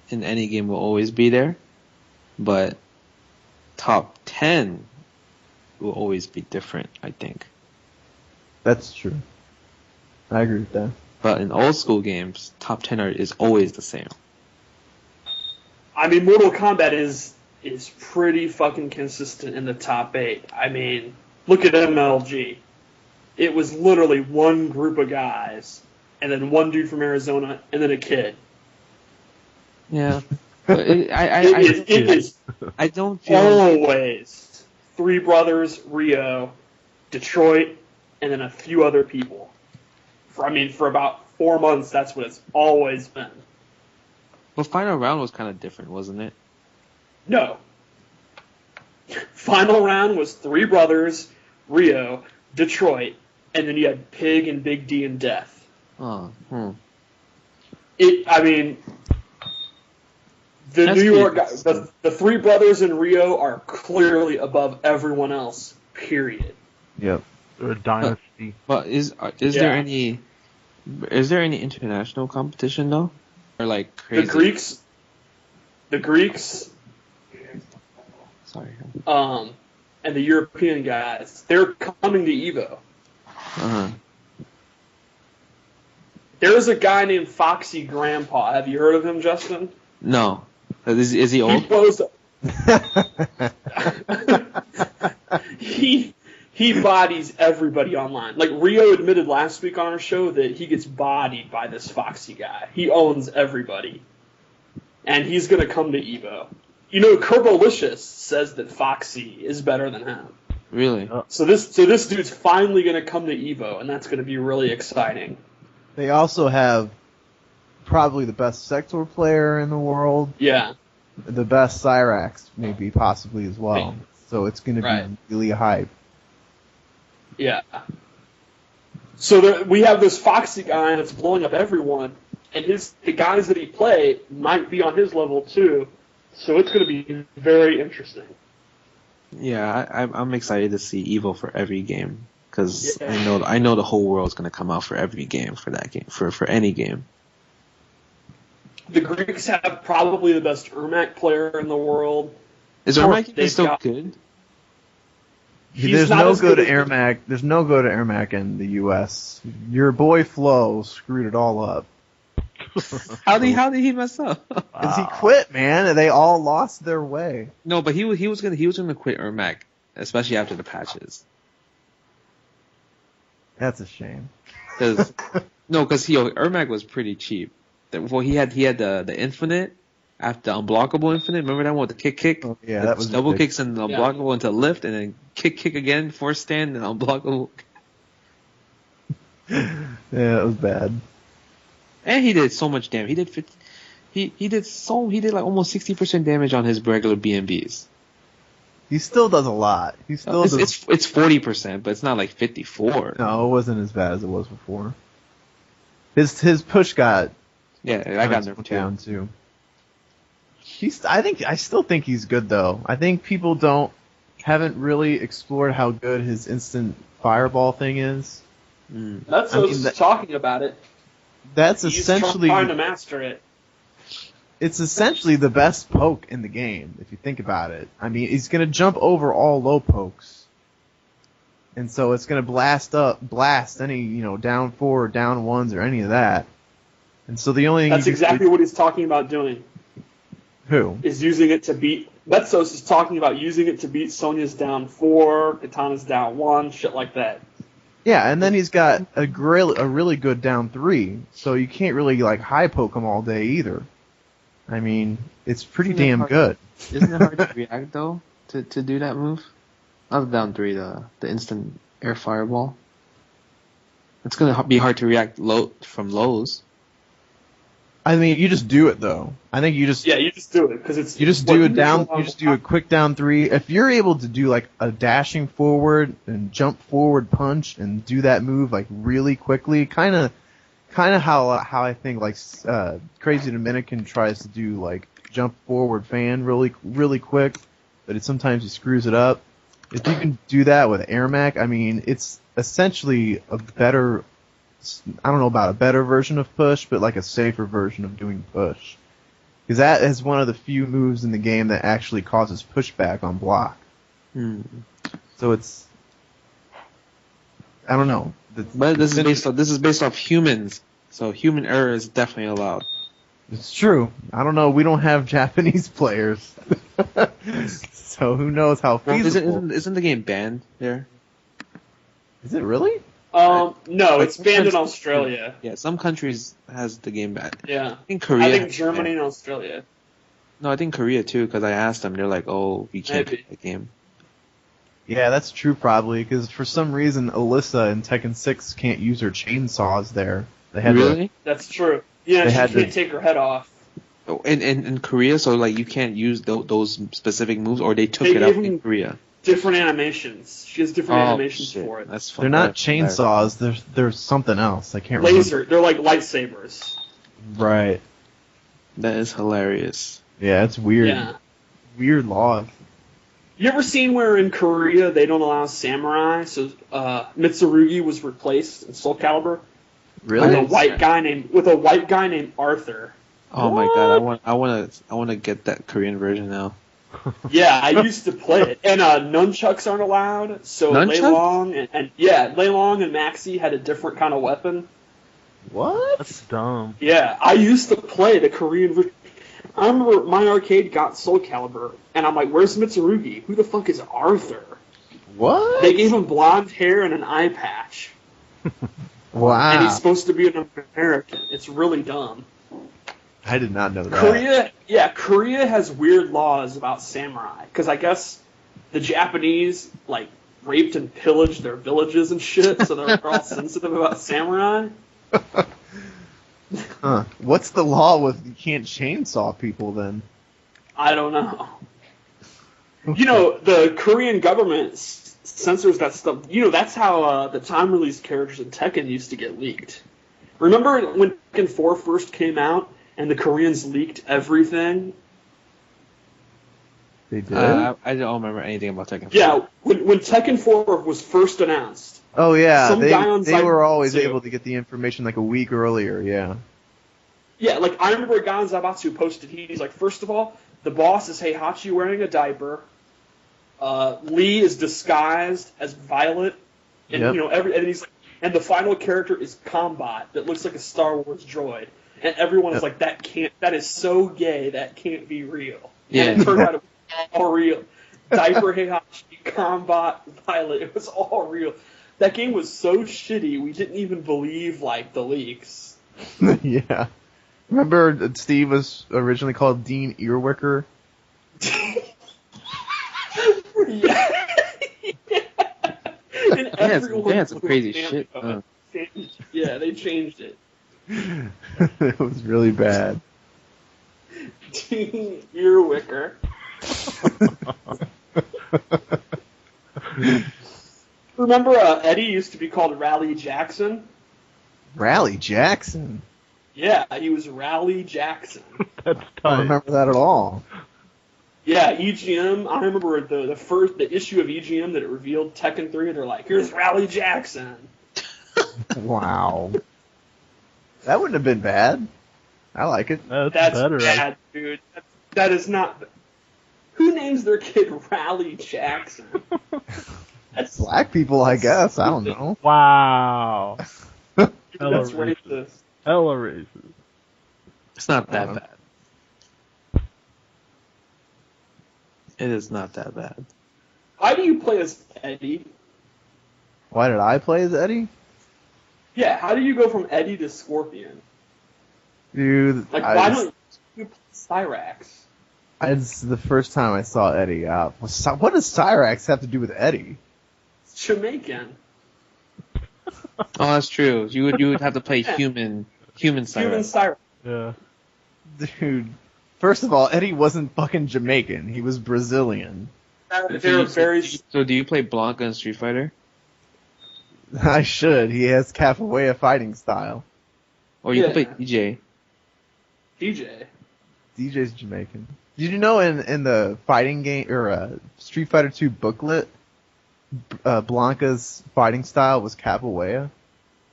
in any game will always be there, but top 10 will always be different, I think. That's true. I agree with that. But in old school games, top 10 is always the same. I mean, Mortal Kombat is pretty fucking consistent in the top 8. I mean, look at MLG. It was literally one group of guys, and then one dude from Arizona, and then a kid. Yeah. But It is I don't feel... always 3 brothers, Rio, Detroit, and then a few other people. For about 4 months, that's what it's always been. But Final Round was kind of different, wasn't it? No. Final round was 3 brothers, Rio, Detroit, and then you had Pig and Big D and Death. Oh, The That's New York pretty guys, the 3 brothers in Rio are clearly above everyone else, period. Yep. They're a dynasty. But is there any international competition though? Or like crazy? The Greeks, Sorry. and the European guys, they're coming to EVO. Uh-huh. There's a guy named Foxy Grandpa. Have you heard of him, Justin? No. Is he He old? blows he bodies everybody online. Like Rio admitted last week on our show that he gets bodied by this Foxy guy. He owns everybody. And he's going to come to EVO. Kerbolicious says that Foxy is better than him. Really? So this dude's finally going to come to EVO, and that's going to be really exciting. They also have probably the best Sector player in the world. Yeah. The best Cyrax, maybe, possibly as well. So it's going to Right. be really hype. Yeah. So we have this Foxy guy that's blowing up everyone, and the guys that he play might be on his level too. So it's going to be very interesting. Yeah, I'm excited to see Evo for every game because Yeah. I know the whole world's gonna come out for every game for that game for any game. The Greeks have probably the best Ermac player in the world. Is Ermac They've still got- good? He's not as good as- Ermac. There's no go to Ermac in the U.S. Your boy Flo screwed it all up. How did he mess up? Because he quit, man, and they all lost their way. No, but he was gonna quit Ermac, especially after the patches. That's a shame. Because Ermac was pretty cheap. Well, he had the infinite after the unblockable infinite. Remember that one with the kick? Oh, yeah, The that was double big. kicks and the unblockable into lift, and then kick again, force stand, and unblockable. Yeah, it was bad. And he did so much damage. He did like almost 60% damage on his regular BMBs. He still does a lot. He still does. It's 40%, but it's not like 54. No, it wasn't as bad as it was before. His push got I got nerfed down too. too. I still think he's good though. I think people haven't really explored how good his instant fireball thing is. That's I mean, what's talking about it. That's He's essentially trying to master it. it's essentially the best poke in the game if you think about it. I mean, he's gonna jump over all low pokes, and so it's gonna blast any down 4 or down 1s or any of that. And so the only thing That's exactly what he's talking about doing. who Is using it to beat. Betsos is talking about using it to beat Sonya's down 4, Katana's down 1, shit like that. Yeah, and then he's got a really good down 3, so you can't really high poke him all day either. I mean, it's pretty Isn't it damn hard- good. Isn't it hard to react though to do that move? Not the down 3, the instant air fireball. It's gonna be hard to react from lows. I mean, you just do it though. I think you just you just do it because it's you just do it down. You just do a quick down 3. If you're able to do like a dashing forward and jump forward punch and do that move like really quickly, kind of how I think like Crazy Dominican tries to do like jump forward fan really quick, but sometimes he screws it up. If you can do that with Ermac, I mean, it's essentially a better. I don't know about a better version of push, but like a safer version of doing push. Because that is one of the few moves in the game that actually causes pushback on block. So it's, I don't know. But this is based off humans, so human error is definitely allowed. It's true. I don't know. We don't have Japanese players, so who knows how feasible. Isn't the game banned there? Is it really? No, it's banned in Australia. Yeah, some countries has the game banned. Yeah, I think Korea. I think Germany and Australia. No, I think Korea too, because I asked them. They're like, "Oh, we can't play the game." Yeah, that's true probably, because for some reason Alyssa in Tekken 6 can't use her chainsaws there. They had really? That's true. Yeah, she can't take her head off. Oh, in Korea, so like you can't use those specific moves, or they took it out in Korea. Different animations. She has different animations for it. That's they're not chainsaws. They're something else. I can't remember. Laser. They're like lightsabers. Right. That is hilarious. Yeah, it's weird. Yeah. Weird laws. You ever seen where in Korea they don't allow samurai? So Mitsurugi was replaced in Soul Calibur. Really? With a white guy named Arthur. Oh my god! I want to get that Korean version now. Yeah, I used to play it, and nunchucks aren't allowed. So Lei Long and Lei Long and Maxi had a different kind of weapon. What? That's dumb. Yeah, I used to play the Korean version. I remember my arcade got Soul Calibur, and I'm like, "Where's Mitsurugi? Who the fuck is Arthur?" What? They gave him blonde hair and an eye patch. Wow. And he's supposed to be an American. It's really dumb. I did not know that. Korea has weird laws about samurai, because I guess the Japanese like raped and pillaged their villages and shit, so they're all sensitive about samurai. Huh. What's the law with you can't chainsaw people then? I don't know. You know, the Korean government censors that stuff. You know, that's how the time release characters in Tekken used to get leaked. Remember when Tekken 4 first came out and the Koreans leaked everything? They did? I don't remember anything about Tekken 4. Yeah, when Tekken 4 was first announced. Oh yeah, they were always able to get the information like a week earlier, yeah. Yeah, like I remember a guy on Zaibatsu posted, he's like, first of all, the boss is Heihachi wearing a diaper. Lee is disguised as Violet, and you know and he's like, and the final character is Kombat that looks like a Star Wars droid, and everyone is like, that is so gay, that can't be real. Yeah. And it turned out it was all real. Diaper Heihachi, Kombat, Violet, it was all real. That game was so shitty, we didn't even believe like the leaks. Yeah. Remember Steve was originally called Dean Earwicker? Yeah. And everyone they had some crazy shit. Yeah, they changed it. It was really bad. Dean Earwicker. Remember Eddie used to be called Rally Jackson? Rally Jackson? Yeah, he was Rally Jackson. That's tight. I don't remember that at all. Yeah, EGM. I remember the issue of EGM that it revealed Tekken 3. They're like, "Here's Rally Jackson." Wow. That wouldn't have been bad. I like it. That's better, bad, dude. That is not. Who names their kid Rally Jackson? That's Black people, I guess. I don't know. Wow. That's racist. Hella racist. It's not that bad. It is not that bad. Why do you play as Eddie? Why did I play as Eddie? Yeah, how do you go from Eddie to Scorpion? Dude, Like, why don't you play Cyrax? It's the first time I saw Eddie. What does Cyrax have to do with Eddie? It's Jamaican. Oh, that's true. You would have to play human Human Cyrax. Cyrax. Yeah. Dude, first of all, Eddie wasn't fucking Jamaican. He was Brazilian. They're very. So do you play Blanca in Street Fighter? I should. He has capoeira fighting style. Or you Yeah. can play DJ. DJ. DJ's Jamaican. Did you know in the fighting game or Street Fighter 2 booklet, Blanca's fighting style was capoeira?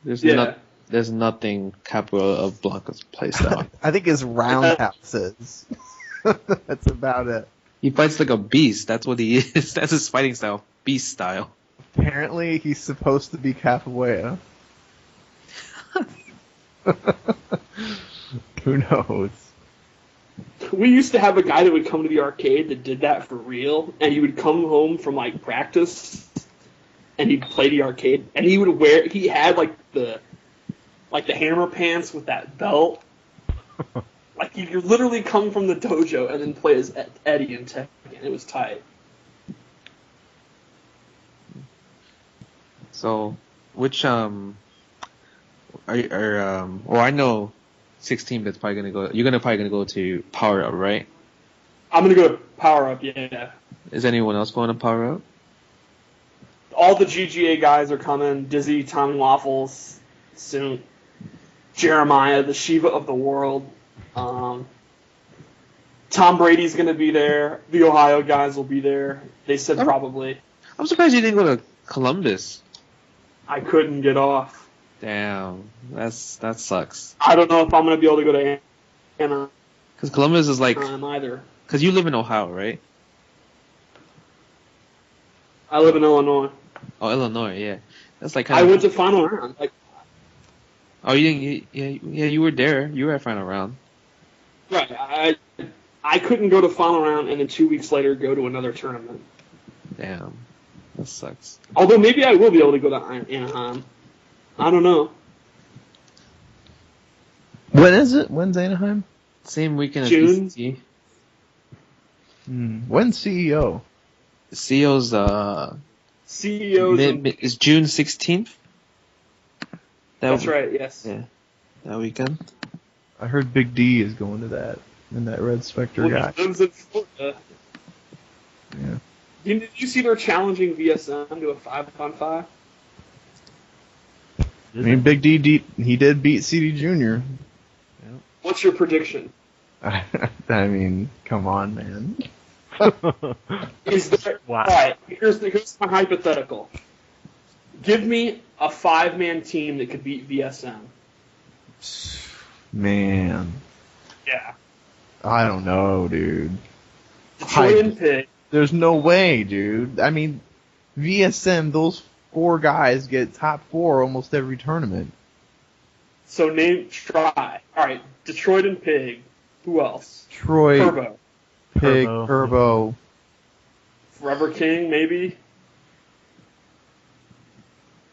There's nothing capoeira of Blanca's playstyle. I think his roundhouse is. That's about it. He fights like a beast. That's what he is. That's his fighting style. Beast style. Apparently, he's supposed to be capoeira. Who knows? We used to have a guy that would come to the arcade that did that for real, and he would come home from like practice, and he'd play the arcade, and he had like the hammer pants with that belt. Like you could literally come from the dojo and then play as Eddie in Tekken. It was tight. So, which well, I know 16-bit's probably gonna go. You're probably gonna go to Power Up, right? I'm gonna go to Power Up. Yeah. Is anyone else going to Power Up? All the GGA guys are coming. Dizzy, Tommy Waffles, soon. Jeremiah, the Shiva of the world. Tom Brady's gonna be there. The Ohio guys will be there. They said probably. I'm surprised you didn't go to Columbus. I couldn't get off. Damn, that sucks. I don't know if I'm gonna be able to go to Anaheim Because Columbus is like, either. because you live in Ohio, right? I live in Illinois. Oh, Illinois, yeah. That's like I went to final round. Like, oh, you didn't? Yeah, you were there. You were at final round. right. I couldn't go to final round and then 2 weeks later go to another tournament. Damn, that sucks. Although maybe I will be able to go to Anaheim. I don't know. When is it? When's Anaheim? Same weekend as June. BCT. When's CEO? CEO's CEOs. is June 16th. That's right. Yes. Yeah, that weekend. I heard Big D is going to that, and that Red Spectre Well, guy. he lives in Florida. Yeah. Did you see they're challenging VSM to a 5-on-5? I mean, Big D, he did beat CD Jr. What's your prediction? I mean, come on, man. Is there, Wow. All right, here's my hypothetical. Give me a 5-man team that could beat VSM. Man, Yeah. I don't know, dude. Detroit and Pig. There's no way, dude. I mean, VSM, those 4 guys get top 4 almost every tournament. So try. All right, Detroit and Pig. Who else? Troy, Turbo. Pig, Turbo. Turbo. Forever King, maybe.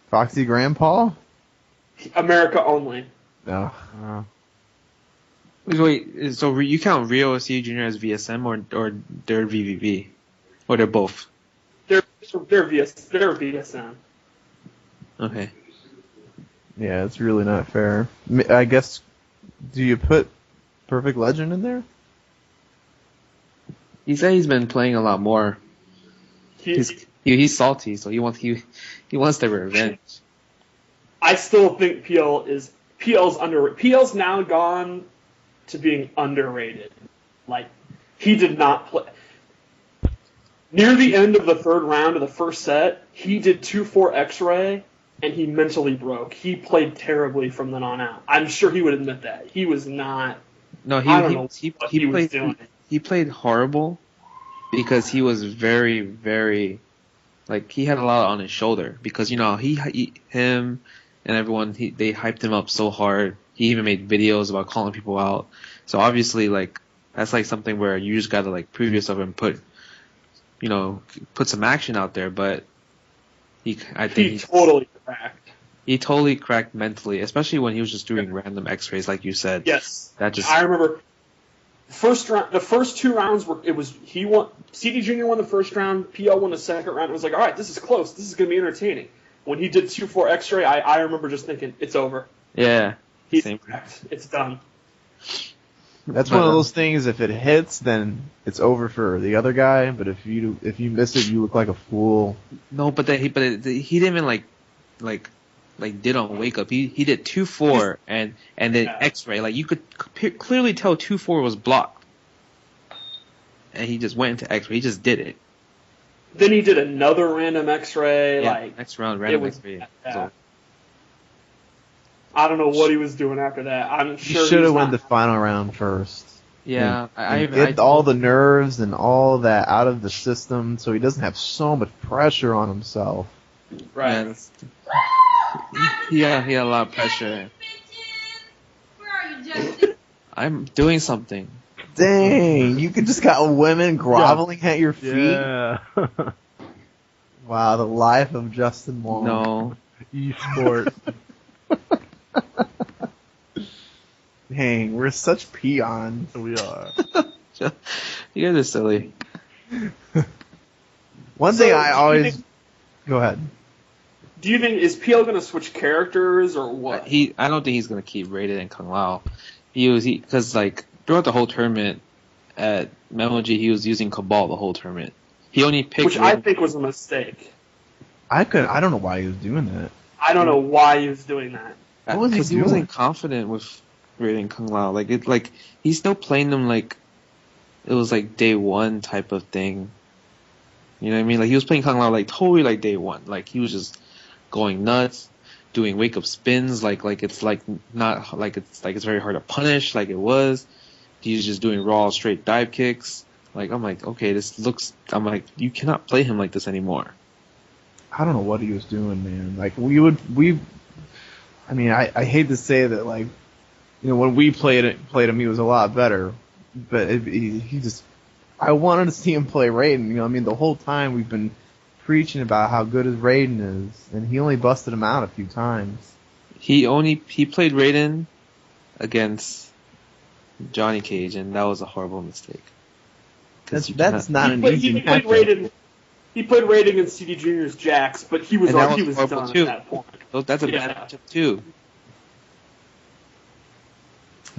Foxy Grandpa? America only. No. Wait, so you count Rio C Jr. as VSM or they're VVV? Or they're both? They're VSM. Okay. Yeah, it's really not fair. I guess, do you put Perfect Legend in there? He said he's been playing a lot more. He's salty, so he wants the revenge. I still think PL's underrated. PL's now gone to being underrated. Like, he did not play. Near the end of the 3rd round of the first set, he did 2-4 X-ray, and he mentally broke. He played terribly from then on out. I'm sure he would admit that. He was not... No, I don't know what he was doing. He played horrible because he was very, very... Like, he had a lot on his shoulder because, you know, him and everyone, they hyped him up so hard. He even made videos about calling people out. So obviously, like, that's like something where you just gotta like prove yourself and put some action out there. But I think he totally cracked. He totally cracked mentally, especially when he was just doing random X-rays, like you said. Yes, that just. I remember. The first 2 rounds he won. CD Jr. won the first round. PL won the second round. It was like, all right, this is close. This is gonna be entertaining. When he did 2-4 X-ray, I remember just thinking, it's over. Yeah. He's cracked. It's done. That's one of those things. If it hits, then it's over for the other guy. But if you miss it, you look like a fool. No, but he didn't even like did on wake up. He did 2-4 and then X-ray. Like you could clearly tell 2-4 was blocked, and he just went into X-ray. He just did it. Then he did another random X-ray. Yeah, like next round random X-ray. So. I don't know what he was doing after that. I'm sure he should have went the final round first. Yeah, I get all the nerves and all that out of the system, so he doesn't have so much pressure on himself. Right. Yeah, he had a lot of pressure. Where are you, Justin? I'm doing something. Dang, you just got women groveling at your feet? Yeah. Wow, the life of Justin Wong. No. Esport. Dang, we're such peons. We are. You guys are silly. One thing I always... Go ahead. Do you think, is PL going to switch characters or what? I don't think he's going to keep Raiden and Kung Lao. Because like throughout the whole tournament at MLG, he was using Cabal the whole tournament. He only picked Which I think was a mistake. I don't know why he was doing that. I don't know why he was doing that. What was he Because he doing? wasn't confident with Raiden and Kung Lao. Like he's still playing them like it was like day one type of thing. You know what I mean? Like he was playing Kung Lao like totally like day one. Like he was just going nuts, doing wake up spins like it's like not like it's very hard to punish like it was. He's just doing raw straight dive kicks. Like I'm like, okay, I'm like, you cannot play him like this anymore. I don't know what he was doing, man. Like I hate to say that, like, you know, when we played him, he was a lot better. But I wanted to see him play Raiden. You know, I mean, the whole time we've been preaching about how good his Raiden is, and he only busted him out a few times. He played Raiden against Johnny Cage, and that was a horrible mistake. That's not an easy matchup. He played Raiden against CD Junior's Jax, but he was done too. at that point. That's a bad matchup too.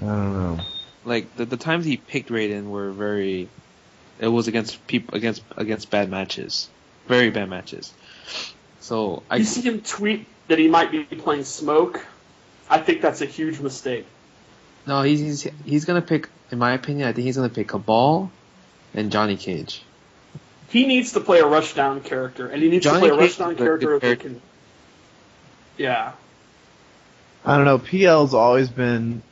I don't know. Like the times he picked Raiden were very. It was against bad matches, very bad matches. So you see him tweet that he might be playing Smoke. I think that's a huge mistake. No, he's gonna pick. In my opinion, I think he's gonna pick Cabal and Johnny Cage. He needs to play a rushdown character, and he needs to play a rushdown character that can. Yeah. I don't know. PL's always been.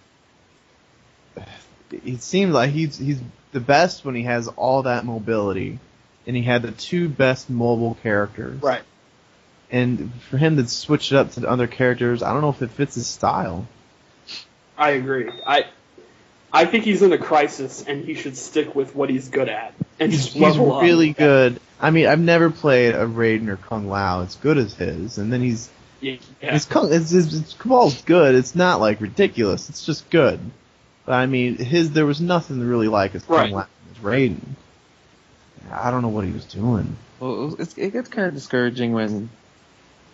It seems like he's the best when he has all that mobility, and he had the two best mobile characters. Right. And for him to switch it up to the other characters, I don't know if it fits his style. I agree. I think he's in a crisis, and he should stick with what he's good at. And He's level really up. good. I mean, I've never played a Raiden or Kung Lao as good as his, and then his Cabal's good. It's not like ridiculous. It's just good. But I mean, there was nothing really like his Kung Lao and his Raiden. I don't know what he was doing. Well, it gets kind of discouraging when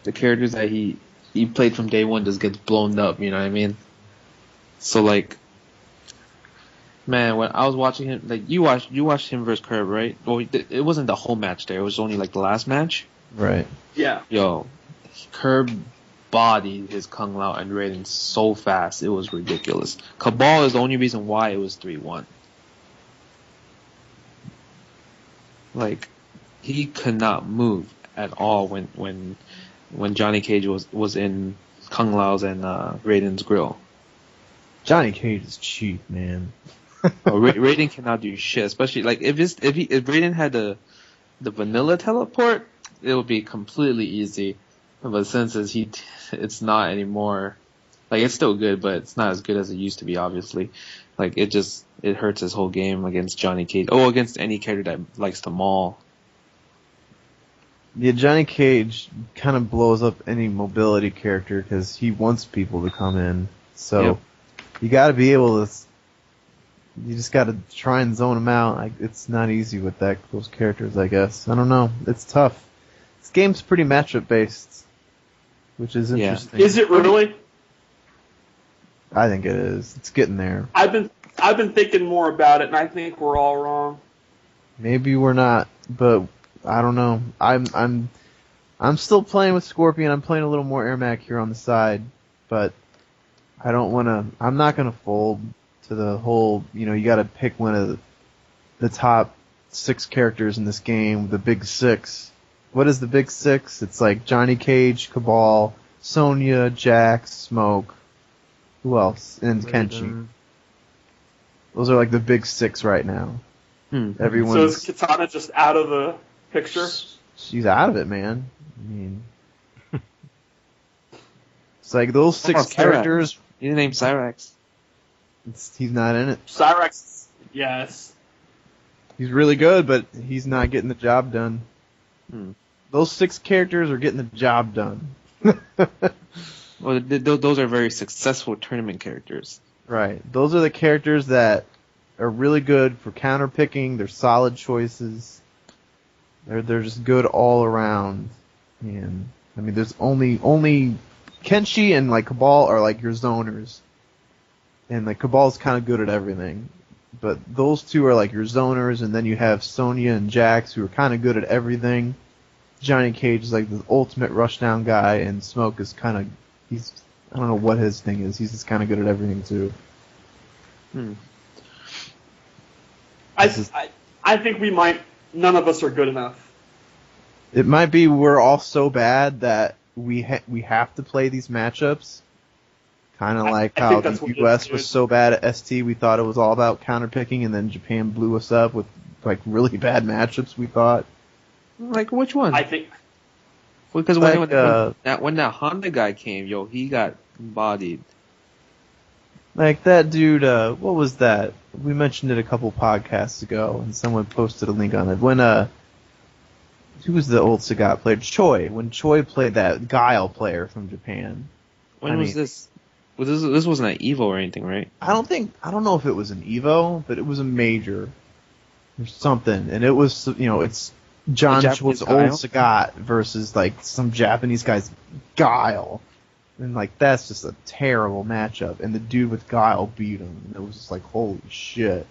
the characters that he played from day one just gets blown up. You know what I mean? So like. Man, when I was watching him, like you watched him versus Curb, right? Well, it wasn't the whole match there. It was only like the last match. Right. Yeah. Yo, Curb bodied his Kung Lao and Raiden so fast, it was ridiculous. Cabal is the only reason why it was 3-1. Like, he could not move at all when Johnny Cage was in Kung Lao's and Raiden's grill. Johnny Cage is cheap, man. Raiden cannot do shit, especially like if Raiden had the vanilla teleport, it would be completely easy. But since it's not anymore, like it's still good, but it's not as good as it used to be. Obviously, like it hurts his whole game against Johnny Cage. Oh, against any character that likes to maul. Yeah, Johnny Cage kind of blows up any mobility character because he wants people to come in. So. Yep. You gotta be able to. You just gotta try and zone them out. Like, it's not easy with those characters, I guess. I don't know. It's tough. This game's pretty matchup based, which is interesting. Is it really? I think it is. It's getting there. I've been I've been thinking more about it, and I think we're all wrong. Maybe we're not, but I don't know. I'm still playing with Scorpion. I'm playing a little more Ermac here on the side, but I don't want to. I'm not going to fold to the whole. You got to pick one of the top 6 characters in this game. The big 6. What is the big 6? It's like Johnny Cage, Cabal, Sonya, Jax, Smoke. Who else? And Kenshi. Those are like the big 6 right now. Everyone's. So is Katana just out of the picture? She's out of it, man. I mean, it's like those 6 characters. You named Cyrax. He's not in it. Cyrax, yes. He's really good, but he's not getting the job done. Those 6 characters are getting the job done. Well, those are very successful tournament characters. Right. Those are the characters that are really good for counter picking. They're solid choices. They're just good all around. And I mean, there's only Kenshi and like Cabal are like your zoners, and like Cabal's kind of good at everything. But those 2 are like your zoners, and then you have Sonya and Jax who are kind of good at everything. Johnny Cage is like the ultimate rushdown guy, and Smoke is kind of I don't know what his thing is. He's just kind of good at everything too. I think we might. None of us are good enough. It might be we're all so bad that we have to play these matchups. Kind of like how the US was so bad at ST, we thought it was all about counterpicking, and then Japan blew us up with like really bad matchups. We thought. Like which one? I think because when that Honda guy came, he got bodied. Like that dude. What was that? We mentioned it a couple podcasts ago, and someone posted a link on it. When who was the old Sagat player? Choi. When Choi played that Guile player from Japan. When was this? Well, this wasn't an Evo or anything, right? I don't know if it was an Evo, but it was a major or something, and it was it's John Choi's old Sagat versus like some Japanese guy's Guile, and like that's just a terrible matchup, and the dude with Guile beat him, and it was just like holy shit.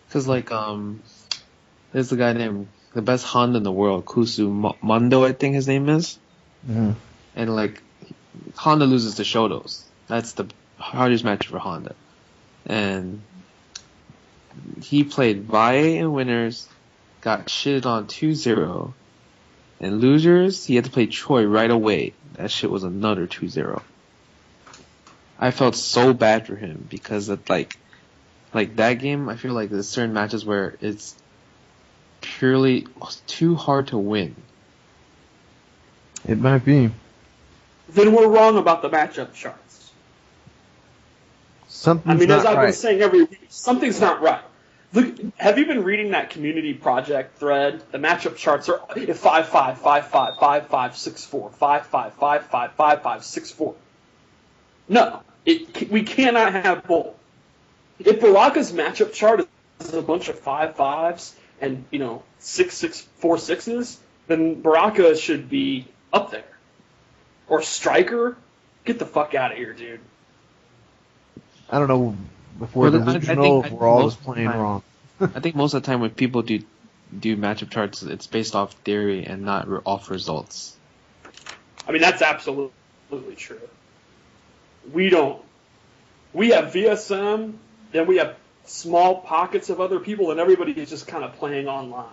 Because like there's the guy named the best Honda in the world, Kusu Mondo, I think his name is, and like Honda loses to Shotos. That's the hardest match for Honda. And he played Valle in winners, got shitted on 2-0. And losers, he had to play Choi right away. That shit was another 2-0. I felt so bad for him because of like that game, I feel like there's certain matches where it's purely too hard to win. It might be. Then we're wrong about the matchup charts. Something's as I've right. been saying every week, something's not right. Look, have you been reading that community project thread? The matchup charts are 5-5, 5-5, 5-5, 6-4, 5-5, 5-5, 5-5, 6-4. No, we cannot have both. If Baraka's matchup chart is a bunch of 5-5s and 6-6, 4-6s, then Baraka should be up there. Or Striker, get the fuck out of here, dude. I don't know if we're delusional, if we're all just playing wrong. I think most of the time when people do matchup charts, it's based off theory and not off results. I mean, that's absolutely true. We have VSM, then we have small pockets of other people, and everybody is just kind of playing online.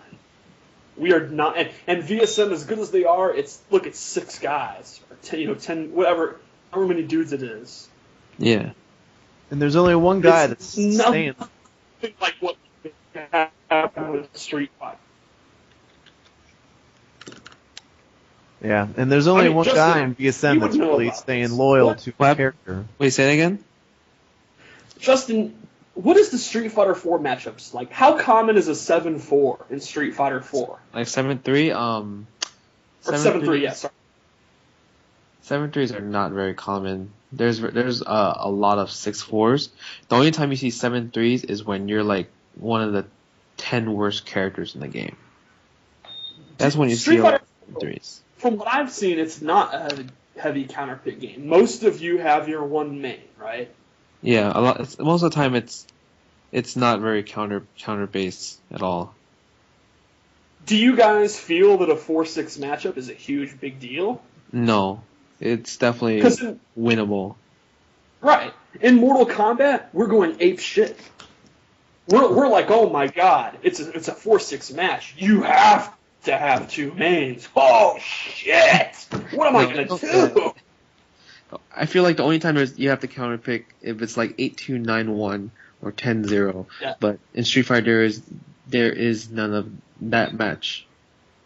We are not, and VSM, as good as they are, it's 6 guys, or 10, whatever, however many dudes it is. Yeah. And there's only one guy that's staying. Like what happened with Street Fighter. Yeah, and there's only one guy in VSM that's really staying loyal to the character. Wait, say that again? Justin, what is the Street Fighter 4 matchups like? How common is a 7-4 in Street Fighter 4? Like 7-3? Or 7-3, yeah, sorry. 7-3s are not very common. There's a lot of 6-4s. The only time you see 7-3s is when you're like one of the 10 worst characters in the game. That's when you see a lot of 7-3s. From what I've seen, it's not a heavy counterpick game. Most of you have your one main, right? Yeah, most of the time it's it's not very counter based at all. Do you guys feel that a 4-6 matchup is a huge big deal? No, it's definitely winnable. Right. In Mortal Kombat, we're going ape shit. We're like, oh my god, it's a 4-6 match. You have to have two mains. Oh shit! What am I gonna do? I feel like the only time you have to counterpick if it's like 8-2, 9-1, or 10-0. Yeah. But in Street Fighter there is none of that match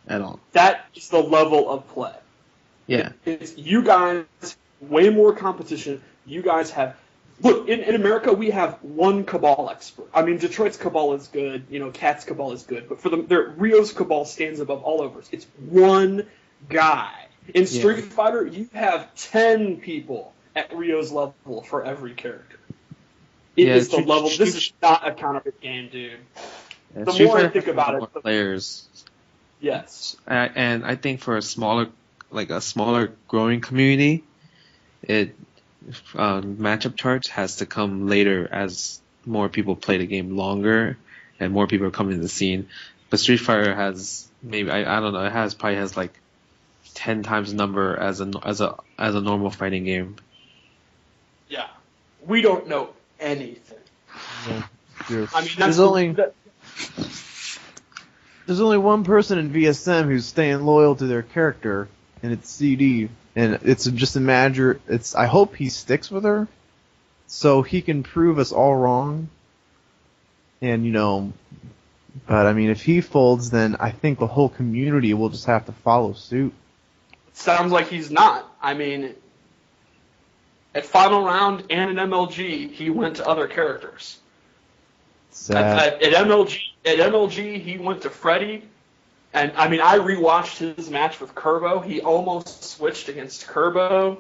at all. That is the level of play. Yeah. It's you guys, way more competition. You guys have... Look, in America, we have one Cabal expert. I mean, Detroit's Cabal is good. Cat's Cabal is good. But for Rio's Cabal stands above all others. It's one guy. In Street Fighter, you have 10 people at Rio's level for every character. It is the level. This is not a counterfeit game, dude. Yeah, the more I think about it, players. Yes. And I think for a smaller growing community, matchup charts has to come later as more people play the game longer and more people are coming to the scene. But Street Fighter has maybe I don't know, probably has like 10 times the number as a normal fighting game. Yeah. We don't know anything. Yeah, I mean, there's only one person in VSM who's staying loyal to their character, and it's CD. And it's just a matter. I hope he sticks with her, so he can prove us all wrong. And but I mean, if he folds, then I think the whole community will just have to follow suit. Sounds like he's not. I mean, at Final Round and in MLG, he went to other characters. Sad. At MLG, he went to Freddy. And, I mean, I rewatched his match with Kerbo. He almost switched against Kerbo.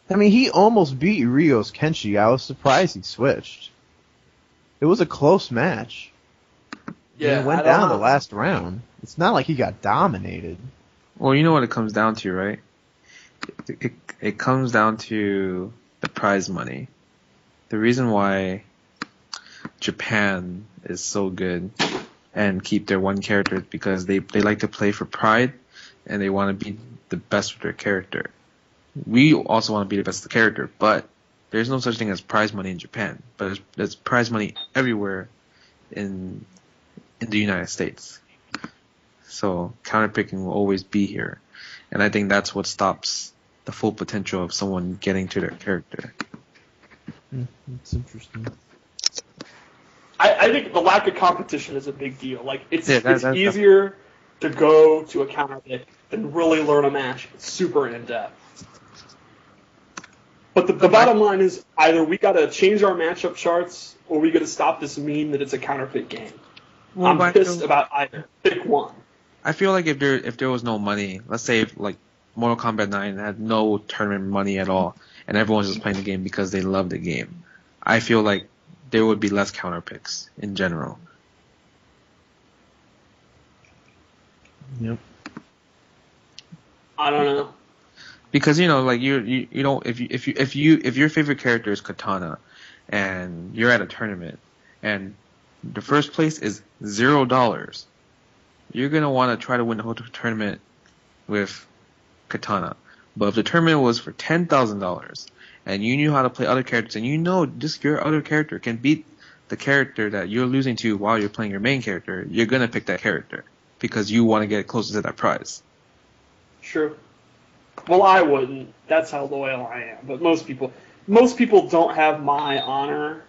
I mean, he almost beat Ryo's Kenshi. I was surprised he switched. It was a close match. Yeah, it went down the last round. It's not like he got dominated. Well, you know what it comes down to, right? It comes down to the prize money. The reason why Japan is so good and keep their one character because they like to play for pride and they want to be the best with their character. We also want to be the best with the character, but there's no such thing as prize money in Japan. But there's prize money everywhere in the United States. So counterpicking will always be here. And I think that's what stops the full potential of someone getting to their character. That's interesting. I think the lack of competition is a big deal. Like it's easier to go to a counterpick than really learn a match. It's super in depth. But the bottom line is either we got to change our matchup charts or we got to stop this meme that it's a counterpick game. Well, I'm pissed about either. Pick one. I feel like if there was no money, let's say if, like Mortal Kombat 9 had no tournament money at all, and everyone's just playing the game because they love the game, I feel like there would be less counterpicks in general. Yep. I don't know. Because like you don't if your favorite character is Katana, and you're at a tournament, and the first place is $0, you're gonna want to try to win the whole tournament with Katana. But if the tournament was for $10,000, and you knew how to play other characters, and your other character can beat the character that you're losing to while you're playing your main character, you're gonna pick that character because you want to get closer to that prize. True. Well, I wouldn't. That's how loyal I am. But most people don't have my honor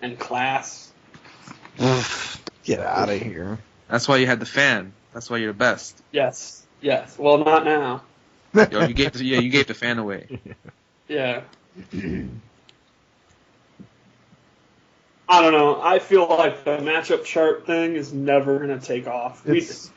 and class. Get out of here. That's why you had the fan. That's why you're the best. Yes. Well, not now. Yo, you gave the fan away. Yeah. I don't know. I feel like the matchup chart thing is never going to take off. It's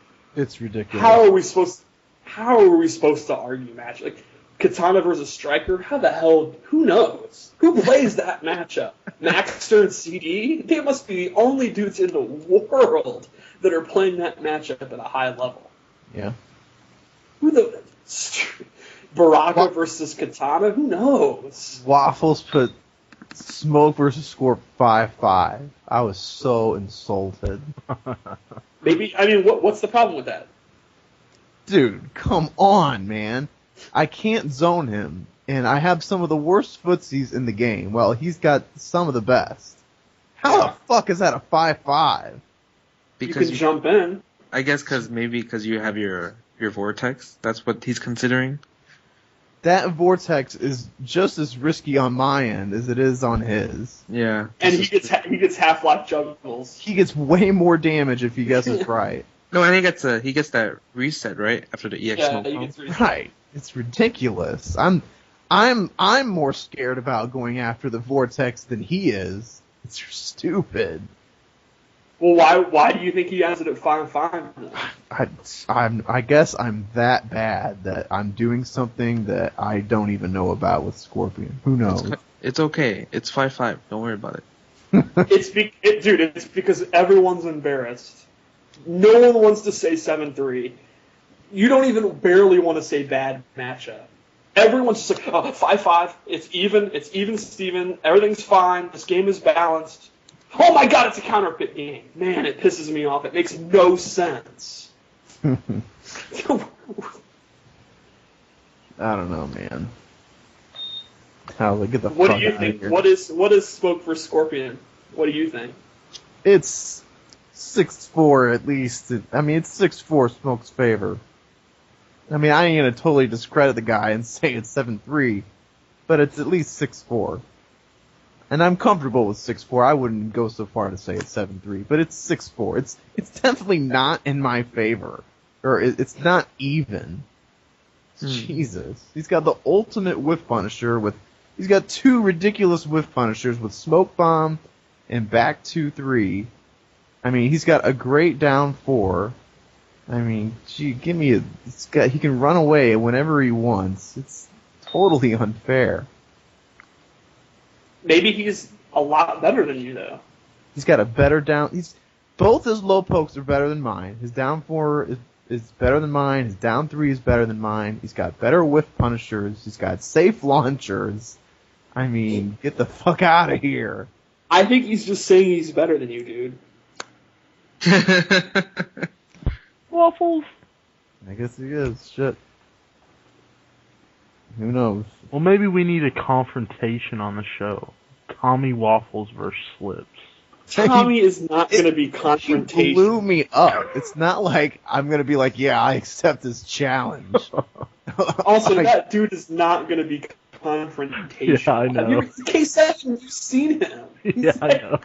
ridiculous. How are we supposed to argue match? Like Katana versus Striker? How the hell? Who knows? Who plays that matchup? Maxter and CD? They must be the only dudes in the world that are playing that matchup at a high level. Yeah. Who the Baraka versus Katana? Who knows? Waffles put Smoke versus Scorp 5-5. I was so insulted. What's the problem with that? Dude, come on, man. I can't zone him, and I have some of the worst footsies in the game. Well, he's got some of the best. How the fuck is that a 5-5? Because you can jump in. I guess because you have your vortex. That's what he's considering. That vortex is just as risky on my end as it is on his. Yeah. And he gets half-life juggles. He gets way more damage if he guesses right. No, and he gets that reset right after the EX smoke. He gets reset. Right. It's ridiculous. I'm more scared about going after the vortex than he is. It's stupid. Well, why do you think he has it at 5-5? I guess I'm that bad that I'm doing something that I don't even know about with Scorpion. Who knows? It's okay. It's 5-5. Don't worry about it. It's because everyone's embarrassed. No one wants to say 7-3. You don't even barely want to say bad matchup. Everyone's just like, 5-5. It's even, Steven. Everything's fine. This game is balanced. Oh my god, it's a counterpit game. Man, it pisses me off. It makes no sense. I don't know, man. Get the what fuck do you out think? of here. What is Smoke for Scorpion? What do you think? It's 6-4 at least. It's 6-4 Smoke's favor. I ain't gonna totally discredit the guy and say it's 7-3, but it's at least 6-4. And I'm comfortable with 6-4. I wouldn't go so far to say it's 7-3, but it's 6-4. It's definitely not in my favor. Or it's not even. Jesus. He's got the ultimate whiff punisher he's got two ridiculous whiff punishers with Smoke Bomb and back 2-3. He's got a great down 4. He can run away whenever he wants. It's totally unfair. Maybe he's a lot better than you, though. He's got a better down. Both his low pokes are better than mine. His down 4 is better than mine. His down 3 is better than mine. He's got better whiff punishers. He's got safe launchers. Get the fuck out of here. I think he's just saying he's better than you, dude. Waffles. I guess he is. Shit. Who knows? Well, maybe we need a confrontation on the show. Tommy Waffles versus Slips. Tommy is not going to be confrontation. He blew me up. It's not like I'm going to be like, yeah, I accept this challenge. Also, that dude is not going to be confrontation. Yeah, I know. K7, you've seen him. Yeah, I know.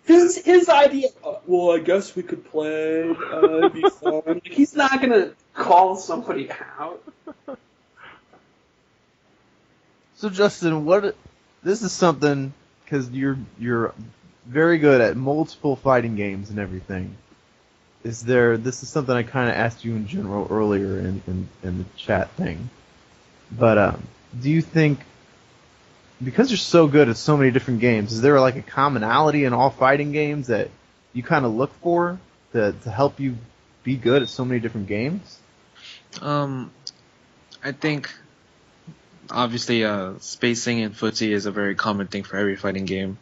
His idea, well, I guess we could play, it'd be fun. He's not going to call somebody out. So, Justin, this is something, because you're very good at multiple fighting games and everything. This is something I kind of asked you in general earlier in the chat thing. But, do you think, because you're so good at so many different games, is there like a commonality in all fighting games that you kind of look for to help you be good at so many different games? I think obviously spacing in footsie is a very common thing for every fighting game.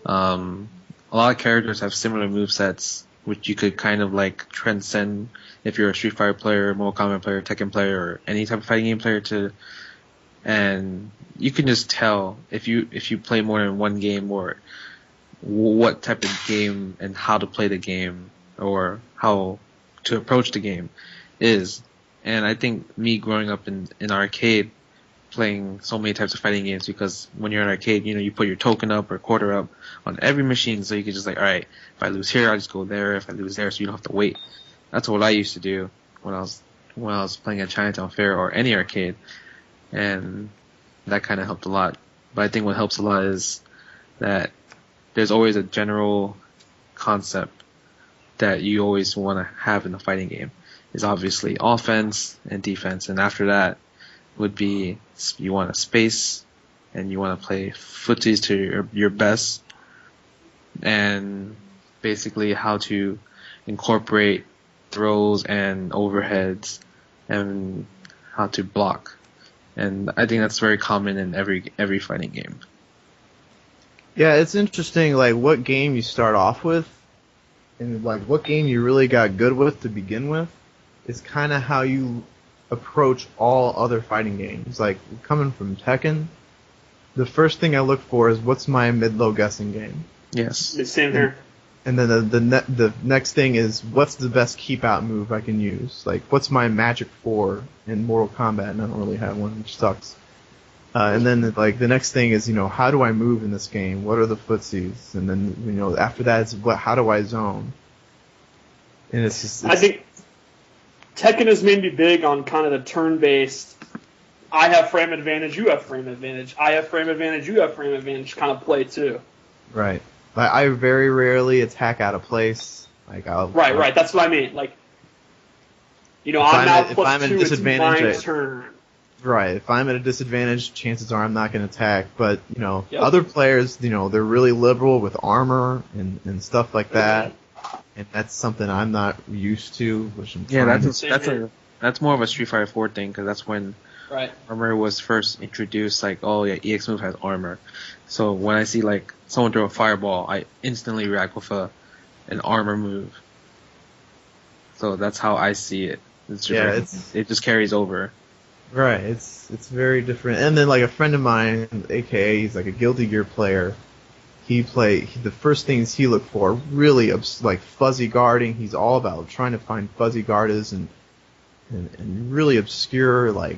A lot of characters have similar movesets, which you could kind of like transcend if you're a Street Fighter player, Mortal Kombat player, Tekken player, or any type of fighting game player and you can just tell if you play more than one game or what type of game and how to play the game or how to approach the game is. And I think me growing up in arcade playing so many types of fighting games, because when you're in arcade, you put your token up or quarter up on every machine, so you can just like, alright, if I lose here, I'll just go there. If I lose there, so you don't have to wait. That's what I used to do when I was playing at Chinatown Fair or any arcade. And that kind of helped a lot. But I think what helps a lot is that there's always a general concept that you always want to have in a fighting game. Is obviously offense and defense. And after that would be you want to space and you want to play footsies to your best. And basically how to incorporate throws and overheads and how to block. And I think that's very common in every fighting game. Yeah, it's interesting, like, what game you start off with, and, like, what game you really got good with to begin with, is kind of how you approach all other fighting games. Like, coming from Tekken, the first thing I look for is what's my mid-low guessing game? Yes. Same here. And then the next thing is what's the best keep-out move I can use? Like, what's my Magic 4 in Mortal Kombat? And I don't really have one, which sucks. And then, like, the next thing is, how do I move in this game? What are the footsies? And then, after that, it's how do I zone? And it's just... I think Tekken has made me big on kind of the turn-based, I have frame advantage, you have frame advantage, I have frame advantage, you have frame advantage kind of play, too. Right. Like, I very rarely attack out of place. Like, Right, that's what I mean. Like, I'm now plus 2, it's my turn. Right. If I'm at a disadvantage, chances are I'm not going to attack. But, other players, they're really liberal with armor and stuff like that. And that's something I'm not used to, which I'm that's more of a Street Fighter 4 thing, because that's when armor was first introduced. Like, oh yeah, EX move has armor. So when I see like someone throw a fireball, I instantly react with an armor move. So that's how I see it. It just carries over. Right, it's very different. And then, like, a friend of mine, aka he's like a Guilty Gear player, the first things he looked for, really, like, fuzzy guarding. He's all about trying to find fuzzy guardas and really obscure, like,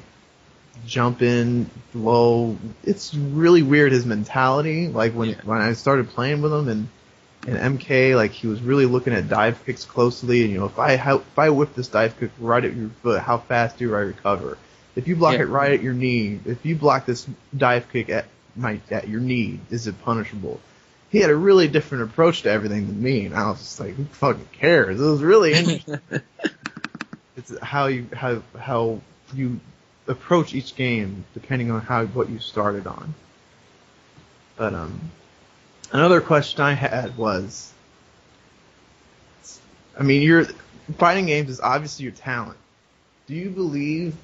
jump in, low. It's really weird, his mentality. Like, when I started playing with him and MK, like, he was really looking at dive kicks closely, and, if I whip this dive kick right at your foot, how fast do I recover? If you block it right at your knee, if you block this dive kick at your knee, is it punishable? He had a really different approach to everything than me, and I was just like, who fucking cares? It was really interesting. It's how you approach each game depending on what you started on. But another question I had was, your fighting games is obviously your talent. Do you believe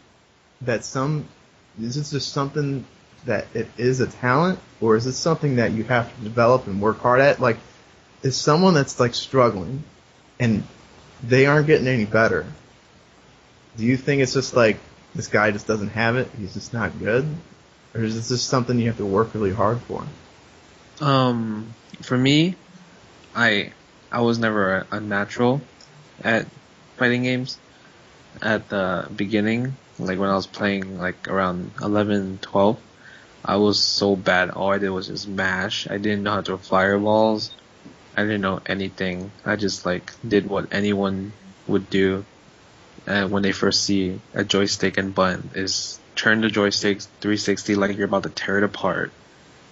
that is this just something that it is a talent, or is it something that you have to develop and work hard at? Like, is someone that's, like, struggling and they aren't getting any better, do you think it's just like this guy just doesn't have it, he's just not good, or is this just something you have to work really hard for? For me, I was never a natural at fighting games at the beginning. Like, when I was playing, like, around 11, 12, I was so bad. All I did was just mash. I didn't know how to throw fireballs. I didn't know anything. I just, like, did what anyone would do when they first see a joystick and button, is turn the joysticks 360 like you're about to tear it apart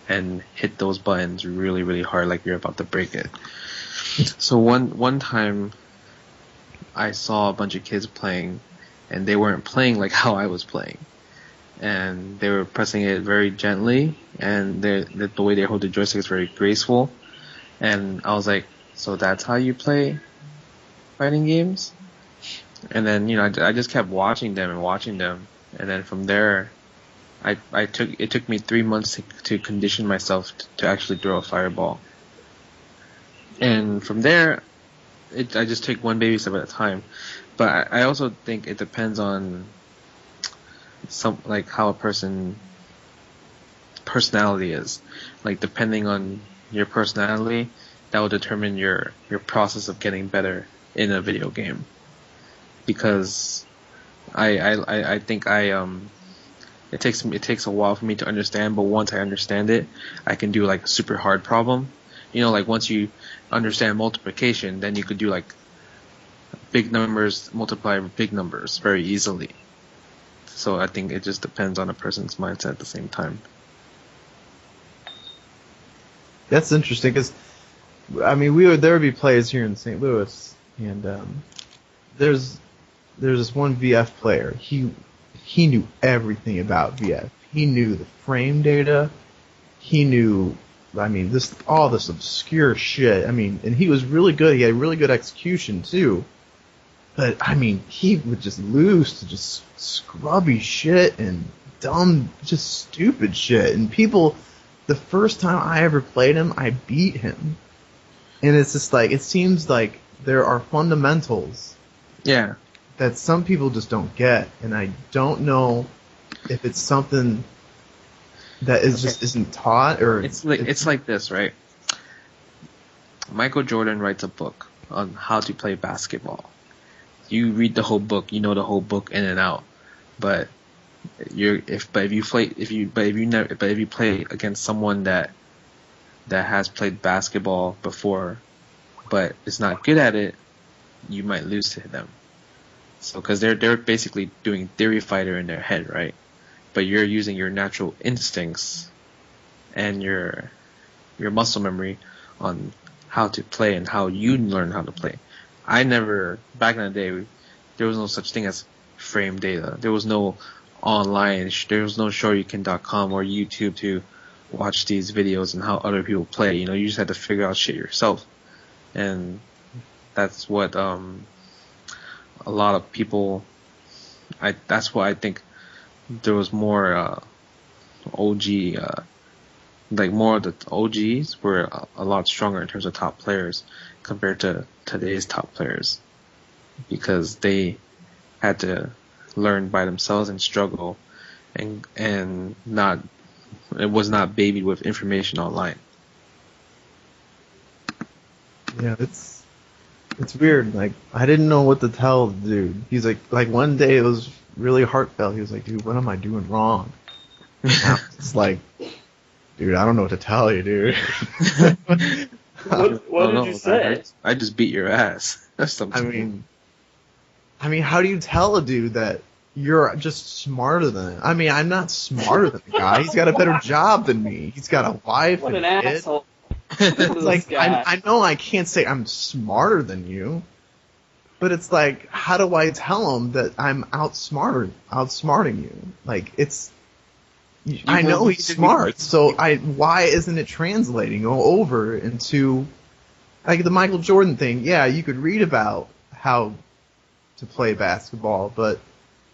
and hit those buttons really, really hard like you're about to break it. So one time I saw a bunch of kids playing, and they weren't playing like how I was playing. And they were pressing it very gently, and the way they hold the joystick is very graceful. And I was like, so that's how you play fighting games? And then, I just kept watching them. And then from there, it took me 3 months to condition myself to actually throw a fireball. And from there, I just take one baby step at a time. But I also think it depends on how a person's personality is. Like, depending on your personality, that will determine your process of getting better in a video game. Because I think it takes a while for me to understand, but once I understand it, I can do, like, a super hard problem. Like, once you understand multiplication, then you could do, like, big numbers multiply big numbers very easily. So I think it just depends on a person's mindset at the same time. That's interesting, because there would be players here in St. Louis, and there's this one VF player. He knew everything about VF. He knew the frame data. He knew, all this obscure shit. And he was really good. He had really good execution too. But, he would just lose to just scrubby shit and dumb, just stupid shit. And people, the first time I ever played him, I beat him. And it's just like, it seems like there are fundamentals that some people just don't get. And I don't know if it's something that is just isn't taught, or it's like this, right? Michael Jordan writes a book on how to play basketball. You read the whole book, you know the whole book in and out. But if you play against someone that has played basketball before, but is not good at it, you might lose to them. So, because they're basically doing theory fighter in their head, right? But you're using your natural instincts and your muscle memory on how to play and how you learn how to play. Back in the day, there was no such thing as frame data. There was no online, there was no shoryuken.com or YouTube to watch these videos and how other people play. You know, you just had to figure out shit yourself. And that's what a lot of people, that's why I think there was more OG, like more of the OGs were a lot stronger in terms of top players compared to today's top players, because they had to learn by themselves and struggle, and not, it was not babied with information online. Yeah, it's weird. Like, I didn't know what to tell the dude. He's like one day it was really heartfelt. He was like, dude, what am I doing wrong? It's like, dude, I don't know what to tell you, dude. What did you say? I just beat your ass. That's something. I mean, how do you tell a dude that you're just smarter than him? I mean, I'm not smarter than the guy. He's got a better job than me. He's got a wife What and an kid. asshole. It's like, I know I can't say I'm smarter than you, but it's like, how do I tell him that I'm outsmarting you? Like, I know he's smart, so why isn't it translating over into, like, the Michael Jordan thing? Yeah, you could read about how to play basketball, but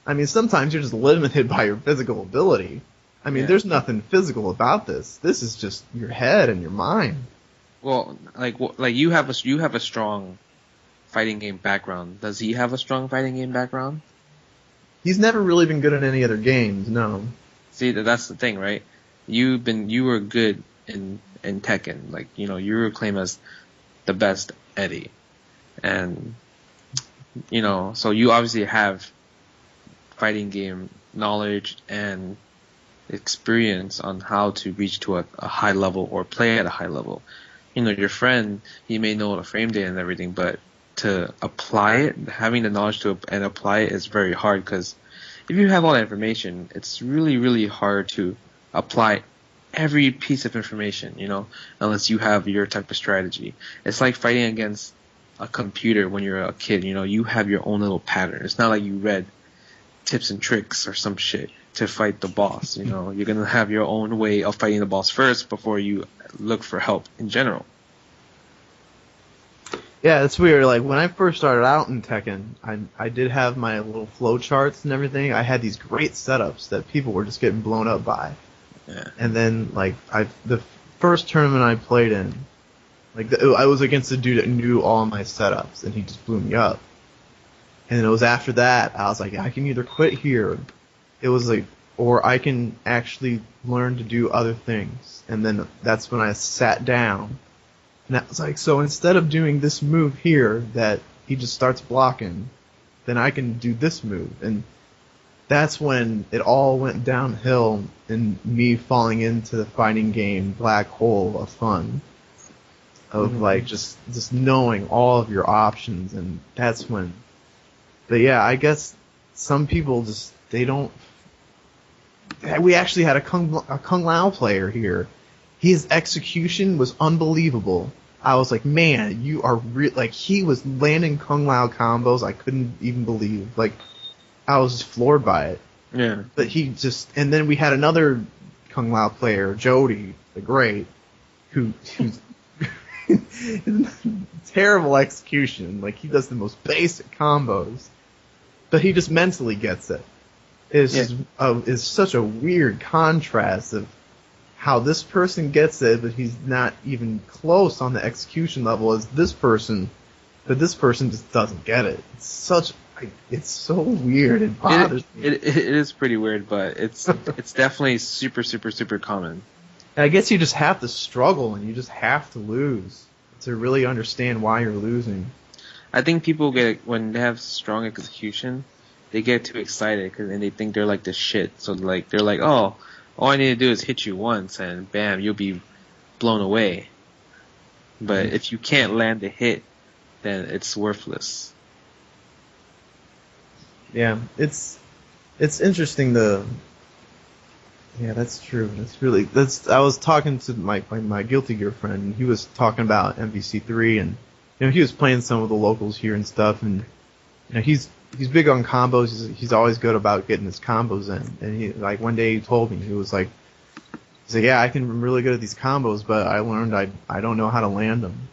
I mean, sometimes you're just limited by your physical ability. I mean, there's nothing physical about this. This is just your head and your mind. Well, like you have a strong fighting game background. Does he have a strong fighting game background? He's never really been good at any other games, no. See, that's the thing, right? You were good in Tekken. Like, you know, you were claimed as the best Eddie. And, you know, so you obviously have fighting game knowledge and experience on how to reach to a high level or play at a high level. You know, your friend, he may know the frame data and everything, but to apply it, having the knowledge and apply it is very hard, because if you have all that information, it's really, really hard to apply every piece of information, you know, unless you have your type of strategy. It's like fighting against a computer when you're a kid, you know, you have your own little pattern. It's not like you read tips and tricks or some shit to fight the boss, you know. You're gonna have your own way of fighting the boss first before you look for help in general. Yeah, it's weird. Like, when I first started out in Tekken, I did have my little flow charts and everything. I had these great setups that people were just getting blown up by. Yeah. And then, like, the first tournament I played in, like, I was against a dude that knew all my setups, and he just blew me up. And then it was after that, I was like, I can either quit here, it was like, or I can actually learn to do other things. And then that's when I sat down. And I was like, so instead of doing this move here that he just starts blocking, then I can do this move. And that's when it all went downhill and me falling into the fighting game black hole of fun. Of like just knowing all of your options, and that's when. But yeah, I guess some people just, they don't. We actually had a Kung Lao player here. His execution was unbelievable. I was like, man, you are like, he was landing Kung Lao combos I couldn't even believe. Like, I was just floored by it. Yeah. But he just, and then we had another Kung Lao player, Jody the Great, who's terrible execution. Like, he does the most basic combos, but he just mentally gets it. is such a weird contrast of how this person gets it, but he's not even close on the execution level as this person, but this person just doesn't get it. It's so weird. It bothers me. It is pretty weird, but it's definitely super, super, super common. And I guess you just have to struggle and you just have to lose to really understand why you're losing. I think people when they have strong execution, they get too excited and they think they're like the shit. So like they're like, oh, all I need to do is hit you once and bam, you'll be blown away. But if you can't land the hit, then it's worthless. Yeah, it's interesting yeah, that's true. I was talking to my Guilty Gear friend, and he was talking about MVC3, and he was playing some of the locals here and stuff, and he's big on combos. He's always good about getting his combos in. And he one day he told me he was like, yeah, I'm really good at these combos, but I learned I don't know how to land them,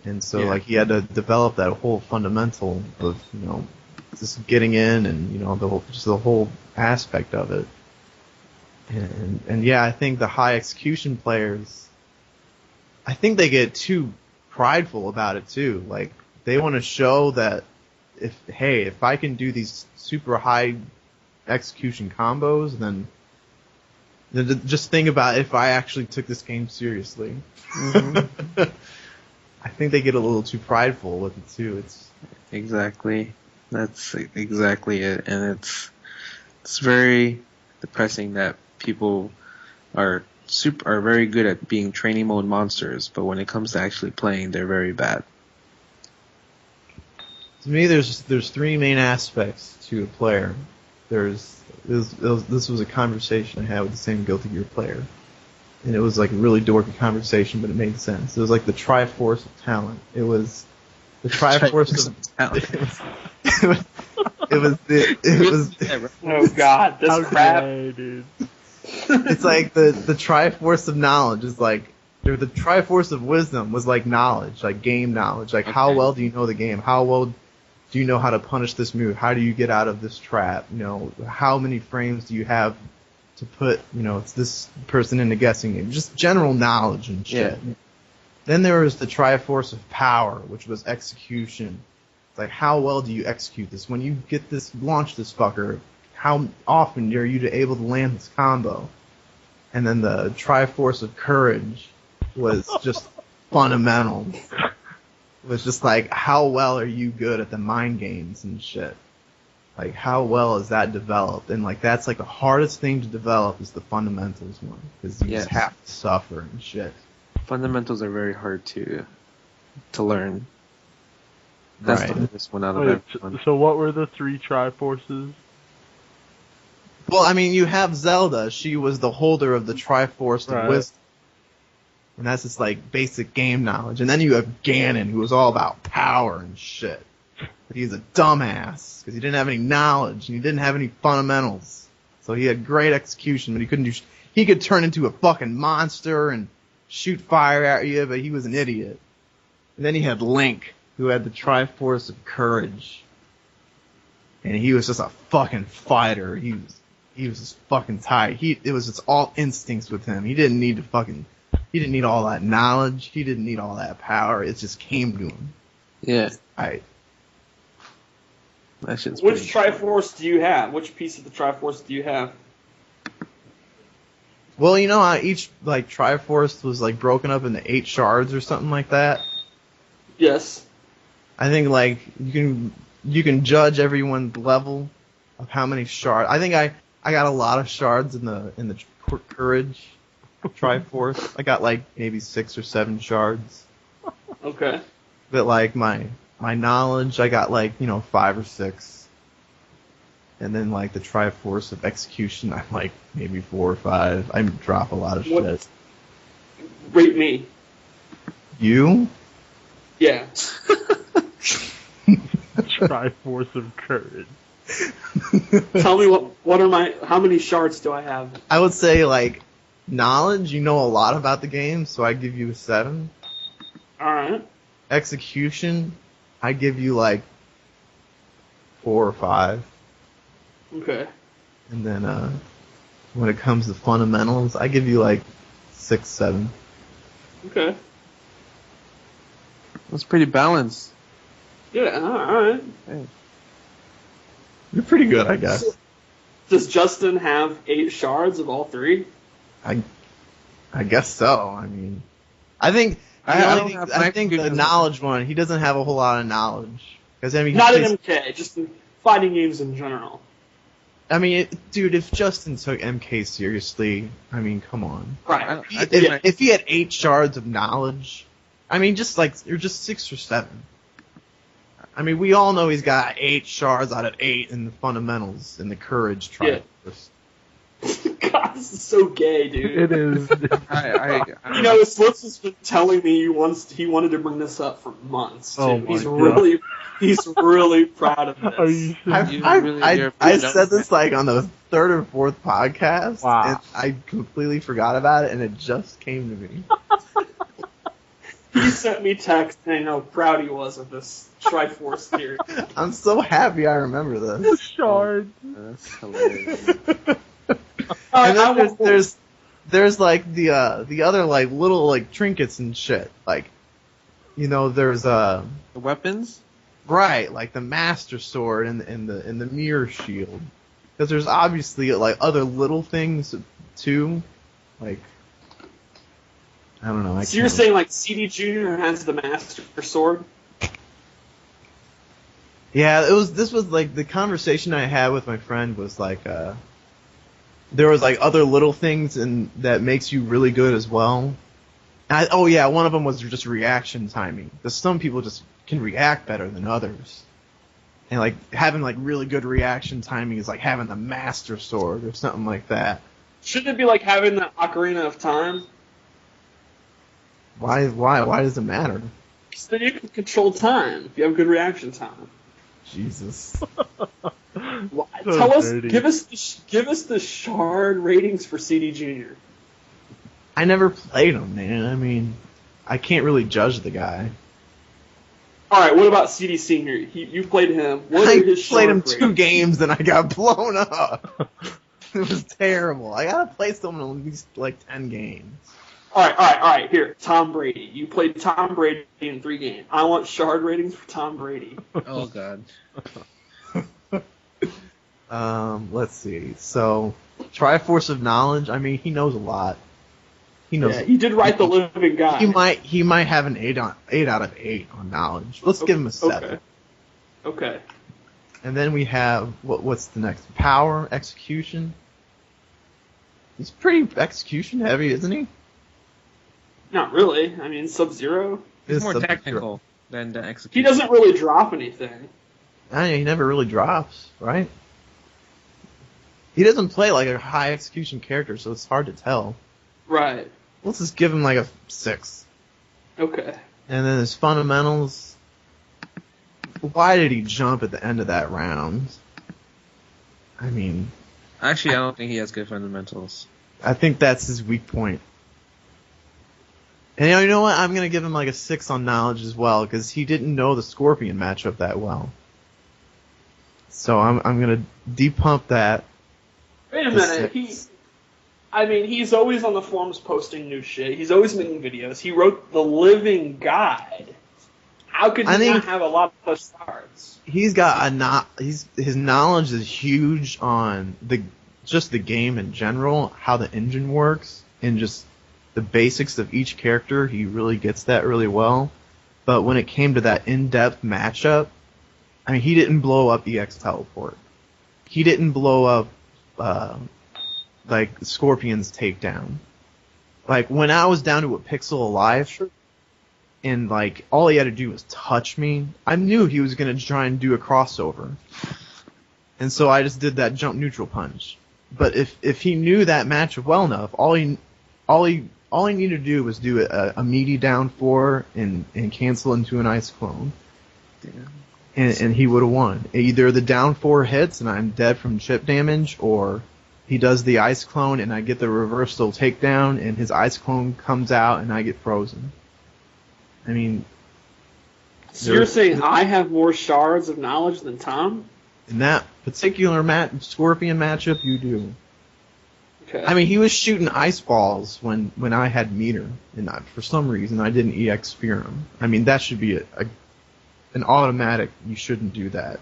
and so he had to develop that whole fundamental of just getting in and the whole aspect of it. And yeah, I think the high execution players, I think they get too prideful about it too. Like they want to show that if I can do these super high execution combos, then just think about if I actually took this game seriously. Mm-hmm. I think they get a little too prideful with it too. Exactly. That's exactly it, and it's very depressing that people are very good at being training mode monsters, but when it comes to actually playing, they're very bad. To me, there's three main aspects to a player. This was a conversation I had with the same Guilty Gear player, and it was like a really dorky conversation, but it made sense. It was like the Triforce of talent. It was the Triforce of talent. It was. Oh God, this crap, dude. It's like the Triforce of knowledge is like, or the Triforce of wisdom was like knowledge, like game knowledge. Like how well do you know the game? How well do you know how to punish this move? How do you get out of this trap? How many frames do you have to put it's this person in the guessing game? Just general knowledge and shit. Yeah. Then there was the Triforce of power, which was execution. Like, how well do you execute this? When you get this, launch this fucker, how often are you able to land this combo? And then the Triforce of courage was just fundamental. It was just like, how well are you good at the mind games and shit? Like, how well is that developed? And like, that's like the hardest thing to develop is the fundamentals one, because you just have to suffer and shit. Fundamentals are very hard to learn. That's the hardest one out of everyone. So what were the three Triforces? Well, I mean, you have Zelda. She was the holder of the Triforce of Wisdom. And that's just like basic game knowledge. And then you have Ganon, who was all about power and shit. But he's a dumbass, because he didn't have any knowledge, and he didn't have any fundamentals. So he had great execution, but he couldn't he could turn into a fucking monster and shoot fire at you, but he was an idiot. And then you had Link, who had the Triforce of courage. And he was just a fucking fighter. He was just fucking tight. It was just all instincts with him. He didn't need all that knowledge. He didn't need all that power. It just came to him. Yeah. Right. Which Triforce do you have? Which piece of the Triforce do you have? Well, each like Triforce was like broken up into 8 shards or something like that. Yes. I think like you can judge everyone's level of how many shards. I think I got a lot of shards in the courage Triforce. I got like maybe 6 or 7 shards. Okay. But like my knowledge, I got like 5 or 6. And then like the Triforce of execution, I'm like maybe 4 or 5. I drop a lot of shit. Rate me. You? Yeah. Triforce of courage. Tell me how many shards do I have? I would say like knowledge, you know a lot about the game, so I give you a 7. Alright. Execution, I give you like 4 or 5. Okay. And then when it comes to fundamentals, I give you like 6, 7. Okay. That's pretty balanced. Yeah, alright. Hey. You're pretty good, I guess. Does Justin have 8 shards of all 3? I guess so. I mean, I think I think the knowledge one, he doesn't have a whole lot of knowledge. Because I mean, not in MK, just in fighting games in general. I mean, dude, if Justin took MK seriously, I mean, come on. Right. If he had 8 shards of knowledge, I mean, just like you're just 6 or 7. I mean, we all know he's got 8 shards out of 8 in the fundamentals in the courage Triforce. God, this is so gay, dude. It is. You know, Slips has been telling me he wanted to bring this up for months. Too. Oh my He's really proud of this. Are you serious? I said this like on the 3rd or 4th podcast, wow. and I completely forgot about it, and it just came to me. He sent me text saying how proud he was of this Triforce theory. I'm so happy I remember this. Shard. That's hilarious. And then there's like the other like little like trinkets and shit. Like, you know, there's The weapons? right, like the Master Sword and the Mirror Shield. Because there's obviously like other little things too, like I don't know. So you're saying like CD Junior has the Master Sword? Yeah, this was like the conversation I had with my friend was like there was like other little things and that makes you really good as well. Oh yeah, one of them was just reaction timing. Because some people just can react better than others. And like having like really good reaction timing is like having the Master Sword or something like that. Shouldn't it be like having the Ocarina of Time? Why does it matter? Because then you can control time if you have good reaction time. Jesus. Well, So tell us, dirty. give us the shard ratings for CD Junior. I never played him, man. I mean, I can't really judge the guy. All right, what about CD Senior? You played him. What I are his played him shard 2 ratings? games and I got blown up. It was terrible. I gotta play someone at least like 10 games. All right. Here, Tom Brady. You played Tom Brady in 3 games. I want shard ratings for Tom Brady. Oh, God. Let's see. So, Triforce of Knowledge. I mean, he knows a lot. He knows. Yeah, he did write The Living God. He might have an 8 out of 8 on knowledge. Let's give him a 7. Okay. And then we have what's the next? Power, execution. He's pretty execution heavy, isn't he? Not really. I mean, Sub-Zero. It's more Sub-Zero. technical than the execution. He doesn't really drop anything. He never really drops, right? He doesn't play like a high execution character, so it's hard to tell. Right. Let's just give him like a 6. Okay. And then his fundamentals. Why did he jump at the end of that round? I mean, Actually, I don't think he has good fundamentals. I think that's his weak point. And you know what? I'm gonna give him like a 6 on knowledge as well, because he didn't know the Scorpion matchup that well. So I'm gonna depump that. Wait a The minute. 6. He's always on the forums posting new shit. He's always making videos. He wrote The Living Guide. How could he not have a lot of shards? He's got his knowledge is huge on just the game in general, how the engine works, and just the basics of each character. He really gets that really well. But when it came to that in-depth matchup, I mean, he didn't blow up EX Teleport. He didn't blow up like Scorpion's takedown. Like when I was down to a pixel alive, and like all he had to do was touch me, I knew he was gonna try and do a crossover. And so I just did that jump neutral punch. But if he knew that matchup well enough, all he needed to do was do a meaty down 4 and cancel into an ice clone. And he would have won. Either the down 4 hits and I'm dead from chip damage, or he does the ice clone and I get the reversal takedown and his ice clone comes out and I get frozen. I mean... So you're saying I have more shards of knowledge than Tom? In that particular Scorpion matchup, you do. Okay. I mean, he was shooting ice balls when I had meter, and for some reason I didn't EX spear him. I mean, that should be an automatic. You shouldn't do that.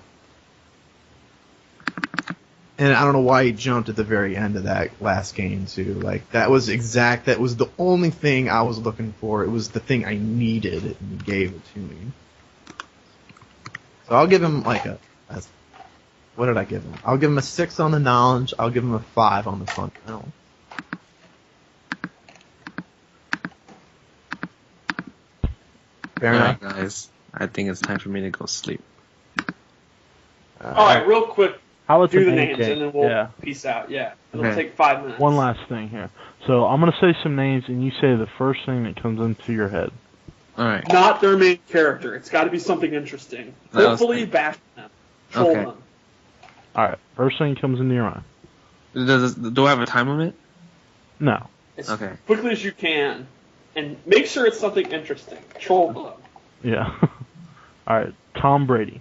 And I don't know why he jumped at the very end of that last game too. Like that was the only thing I was looking for. It was the thing I needed, and he gave it to me. So I'll give him like what did I give him? I'll give him a 6 on the knowledge. I'll give him a 5 on the fundamental. Fair enough. Alright, guys. I think it's time for me to go sleep. All right, real quick. How about Do the name names, game? and then we'll Yeah. peace out. Yeah. It'll Okay. take 5 minutes. One last thing here. So I'm gonna say some names, and you say the first thing that comes into your head. Alright. Not their main character. It's got to be something interesting. That was Hopefully, good. bash them. Troll Okay. them. All right. First thing comes into your mind. Do I have a time limit? No. As Okay. quickly as you can. And make sure it's something interesting. Troll them. Yeah. All right. Tom Brady.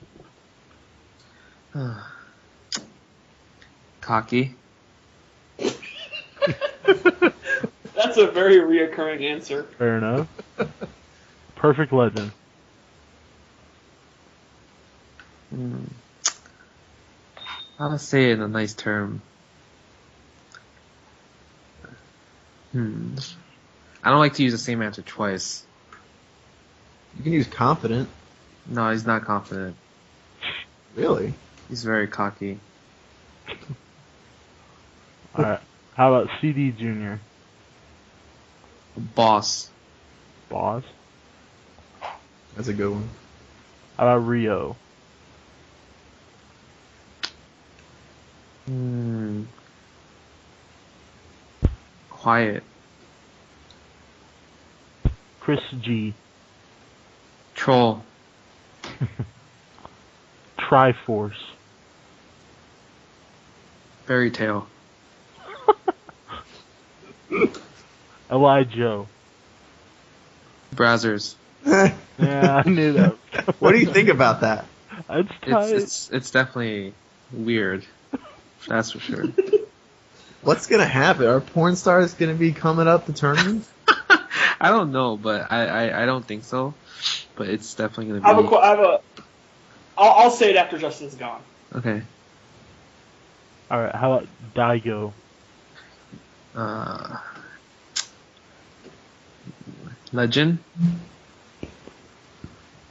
Cocky. That's a very reoccurring answer. Fair enough. Perfect legend. How to say it in a nice term? I don't like to use the same answer twice. You can use confident. No, he's not confident. Really? He's very cocky. All right. How about CD Junior? Boss. Boss. That's a good one. How about Rio? Quiet. Chris G. Troll. Triforce. Fairy tale. Elijah. Brazzers. Yeah, I knew that. What do you think about that? It's tight. It's definitely weird. That's for sure. What's gonna happen? Are porn stars gonna be coming up the tournament? I don't know, but I don't think so. But it's definitely gonna be. I'll say it after Justin's gone. Okay. All right. How about Daigo? Legend.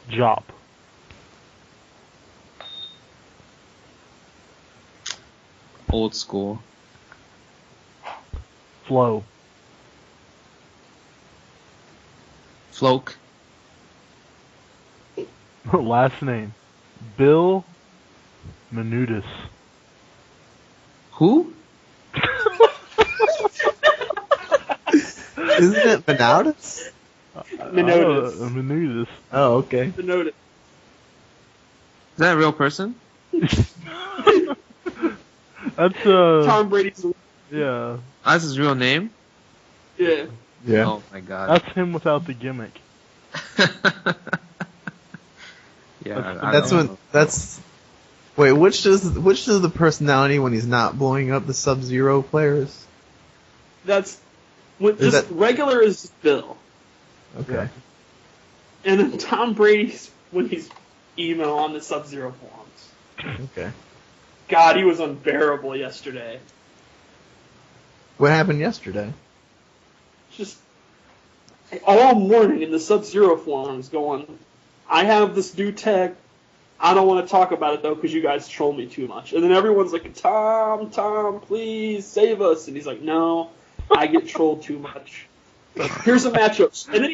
Jop. Old school. Flo. Floke. Last name. Bill Menudis. Who? Isn't it Menudis? Menudis. Menudis. Oh, okay. Menudis. Is that a real person? That's Tom Brady's. yeah. That's his real name? Yeah. Yeah. Oh my god. That's him without the gimmick. Yeah. Wait, which is the personality when he's not blowing up the Sub-Zero players? That's regular is Bill, Okay. and then Tom Brady's when he's emo on the Sub-Zero forums. Okay. God, he was unbearable yesterday. What happened yesterday? Just all morning in the Sub-Zero forums going, I have this new tech. I don't want to talk about it, though, because you guys troll me too much. And then everyone's like, Tom, please save us. And he's like, no, I get trolled too much. Here's a matchup. And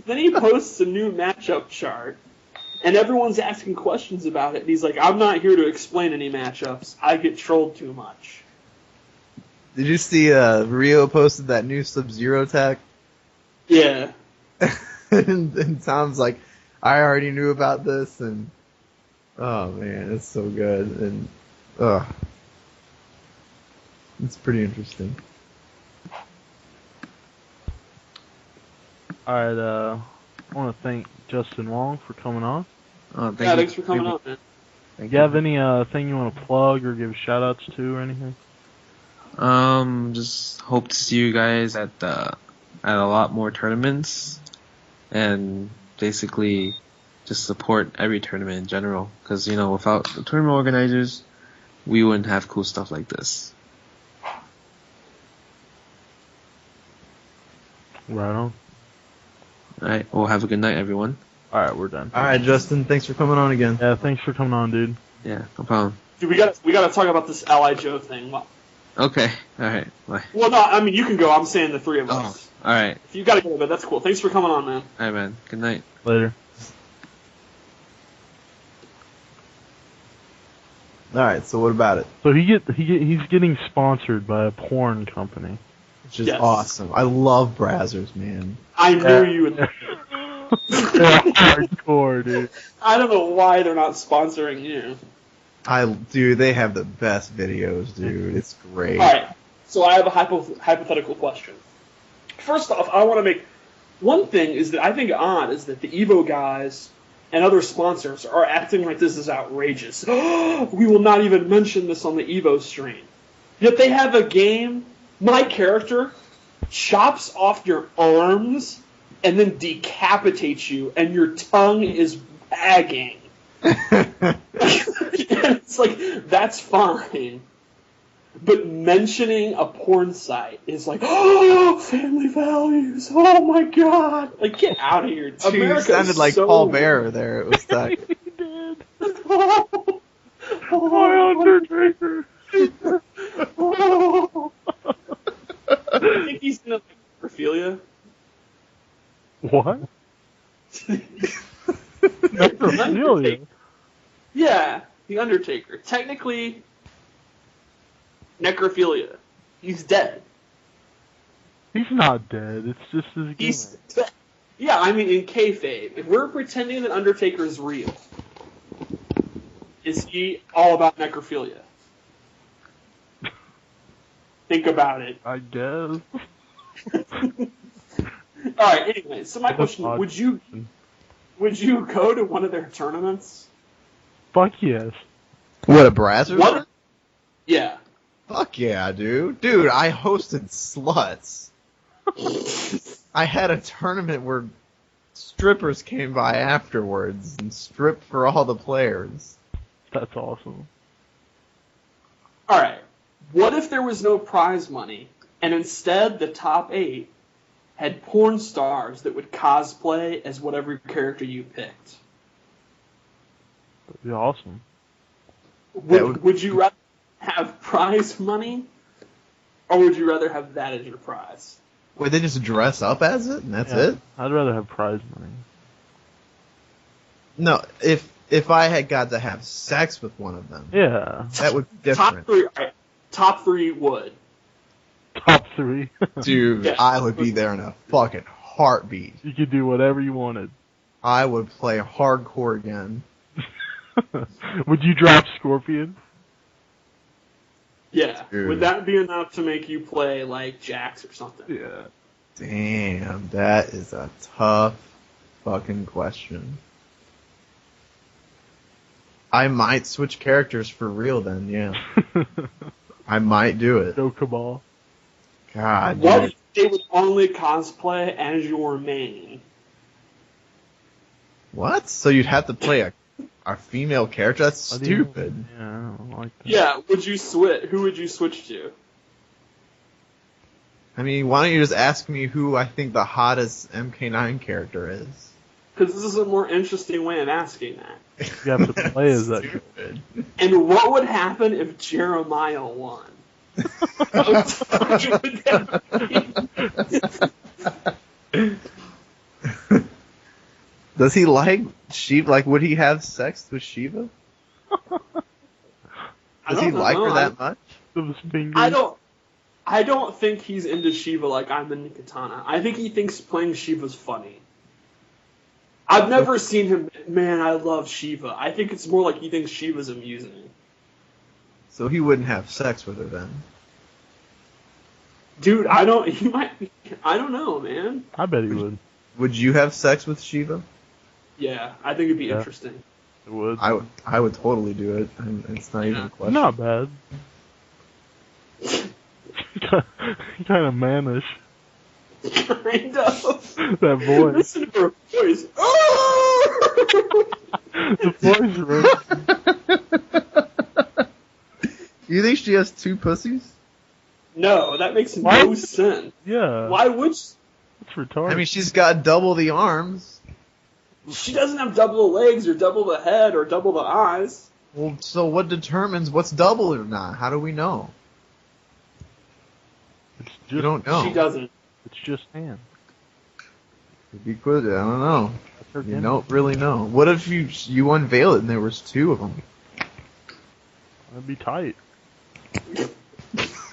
then he posts a new matchup chart. And everyone's asking questions about it. And he's like, I'm not here to explain any matchups. I get trolled too much. Did you see Rio posted that new Sub-Zero tech? Yeah. and Tom's like, I already knew about this, and oh man, it's so good, and it's pretty interesting. Alright, I want to thank Justin Wong for coming on. Oh, Thanks for coming on, man. Do you have any thing you want to plug or give shout outs to or anything? Just hope to see you guys at a lot more tournaments, and basically just support every tournament in general. Because without the tournament organizers, we wouldn't have cool stuff like this. Right on. All right. Well, have a good night, everyone. All right, we're done. All right, Justin, thanks for coming on again. Yeah, thanks for coming on, dude. Yeah, no problem. Dude, we gotta talk about this Ally Joe thing. Okay. All right. Bye. Well, no, I mean you can go. I'm saying the three of us. All right. If you gotta go to bed, that's cool. Thanks for coming on, man. All right, man. Good night. Later. All right, so what about it? So he's getting sponsored by a porn company. Which is Yes. awesome. I love Brazzers, man. I knew you would. They're hardcore, dude. I don't know why they're not sponsoring you. Dude, they have the best videos, dude. It's great. Alright, so I have a hypothetical question. First off, I want to make one thing is that I think odd is that the Evo guys and other sponsors are acting like this is outrageous. We will not even mention this on the Evo stream. Yet they have a game, my character chops off your arms and then decapitates you and your tongue is wagging. And it's like, that's fine. But mentioning a porn site is like, oh, family values, oh my god. Like, get out of here. Dude, America you sounded is like so Paul Bearer there. It was tight. He did. Oh, My Undertaker. I think he's gonna like necrophilia. What? Necrophilia? Yeah, the Undertaker. Technically, necrophilia. He's dead. He's not dead. It's just his gimmick. He's dead. Yeah, I mean, in kayfabe, if we're pretending that Undertaker is real, is he all about necrophilia? Think about it. I guess. Alright, anyway, so my question, would you go to one of their tournaments? Fuck yes. What, a Brazzers? What? Yeah. Fuck yeah, dude. Dude, I hosted sluts. I had a tournament where strippers came by afterwards and stripped for all the players. That's awesome. Alright, what if there was no prize money, and instead the top 8 had porn stars that would cosplay as whatever character you picked? That'd be awesome. Would you rather have prize money, or would you rather have that as your prize? Wait, they just dress up as it and that's Yeah, it? I'd rather have prize money. No, if I had got to have sex with one of them, Yeah. that would be different. Top three would. Top 3. Dude, Yeah. I would be there in a fucking heartbeat. You could do whatever you wanted. I would play hardcore again. Would you drop Scorpion? Yeah. Dude. Would that be enough to make you play like Jax or something? Yeah. Damn, that is a tough fucking question. I might switch characters for real then, yeah. I might do it. Go Cabal. God, What dude. if they would only cosplay as your main? What? So you'd have to play a female character? That's What do you- stupid. Yeah, I don't like that. Yeah, would you switch? Who would you switch to? I mean, why don't you just ask me who I think the hottest MK9 character is? Because this is a more interesting way of asking that. You have to play as that. Stupid. And what would happen if Jeremiah won? Does he like Shiva? Like, would he have sex with Shiva? Does he like her that much? Those fingers. I don't think he's into Shiva like I'm into Katana. I think he thinks playing Shiva's funny. I've never seen him, man, I love Shiva. I think it's more like he thinks Shiva's amusing. So he wouldn't have sex with her then. Dude, he might be, I don't know, man. I bet he would. Would you have sex with Shiva? Yeah, I think it'd be Yeah. interesting. It would. I would totally do it. It's not even a question. Not bad. Kind of mannish. Kind of. That voice. Listen to her voice. The voice, right? You think she has 2 pussies? No, that makes no sense. Yeah. Why would she? It's retarded. I mean, she's got double the arms. She doesn't have double the legs or double the head or double the eyes. Well, so what determines what's double or not? How do we know? it's just, You don't know. She doesn't. It's just hand. Could be good. I don't know. That's her You gimmick. don't really know. What if you unveil it and there was 2 of them? That'd be tight.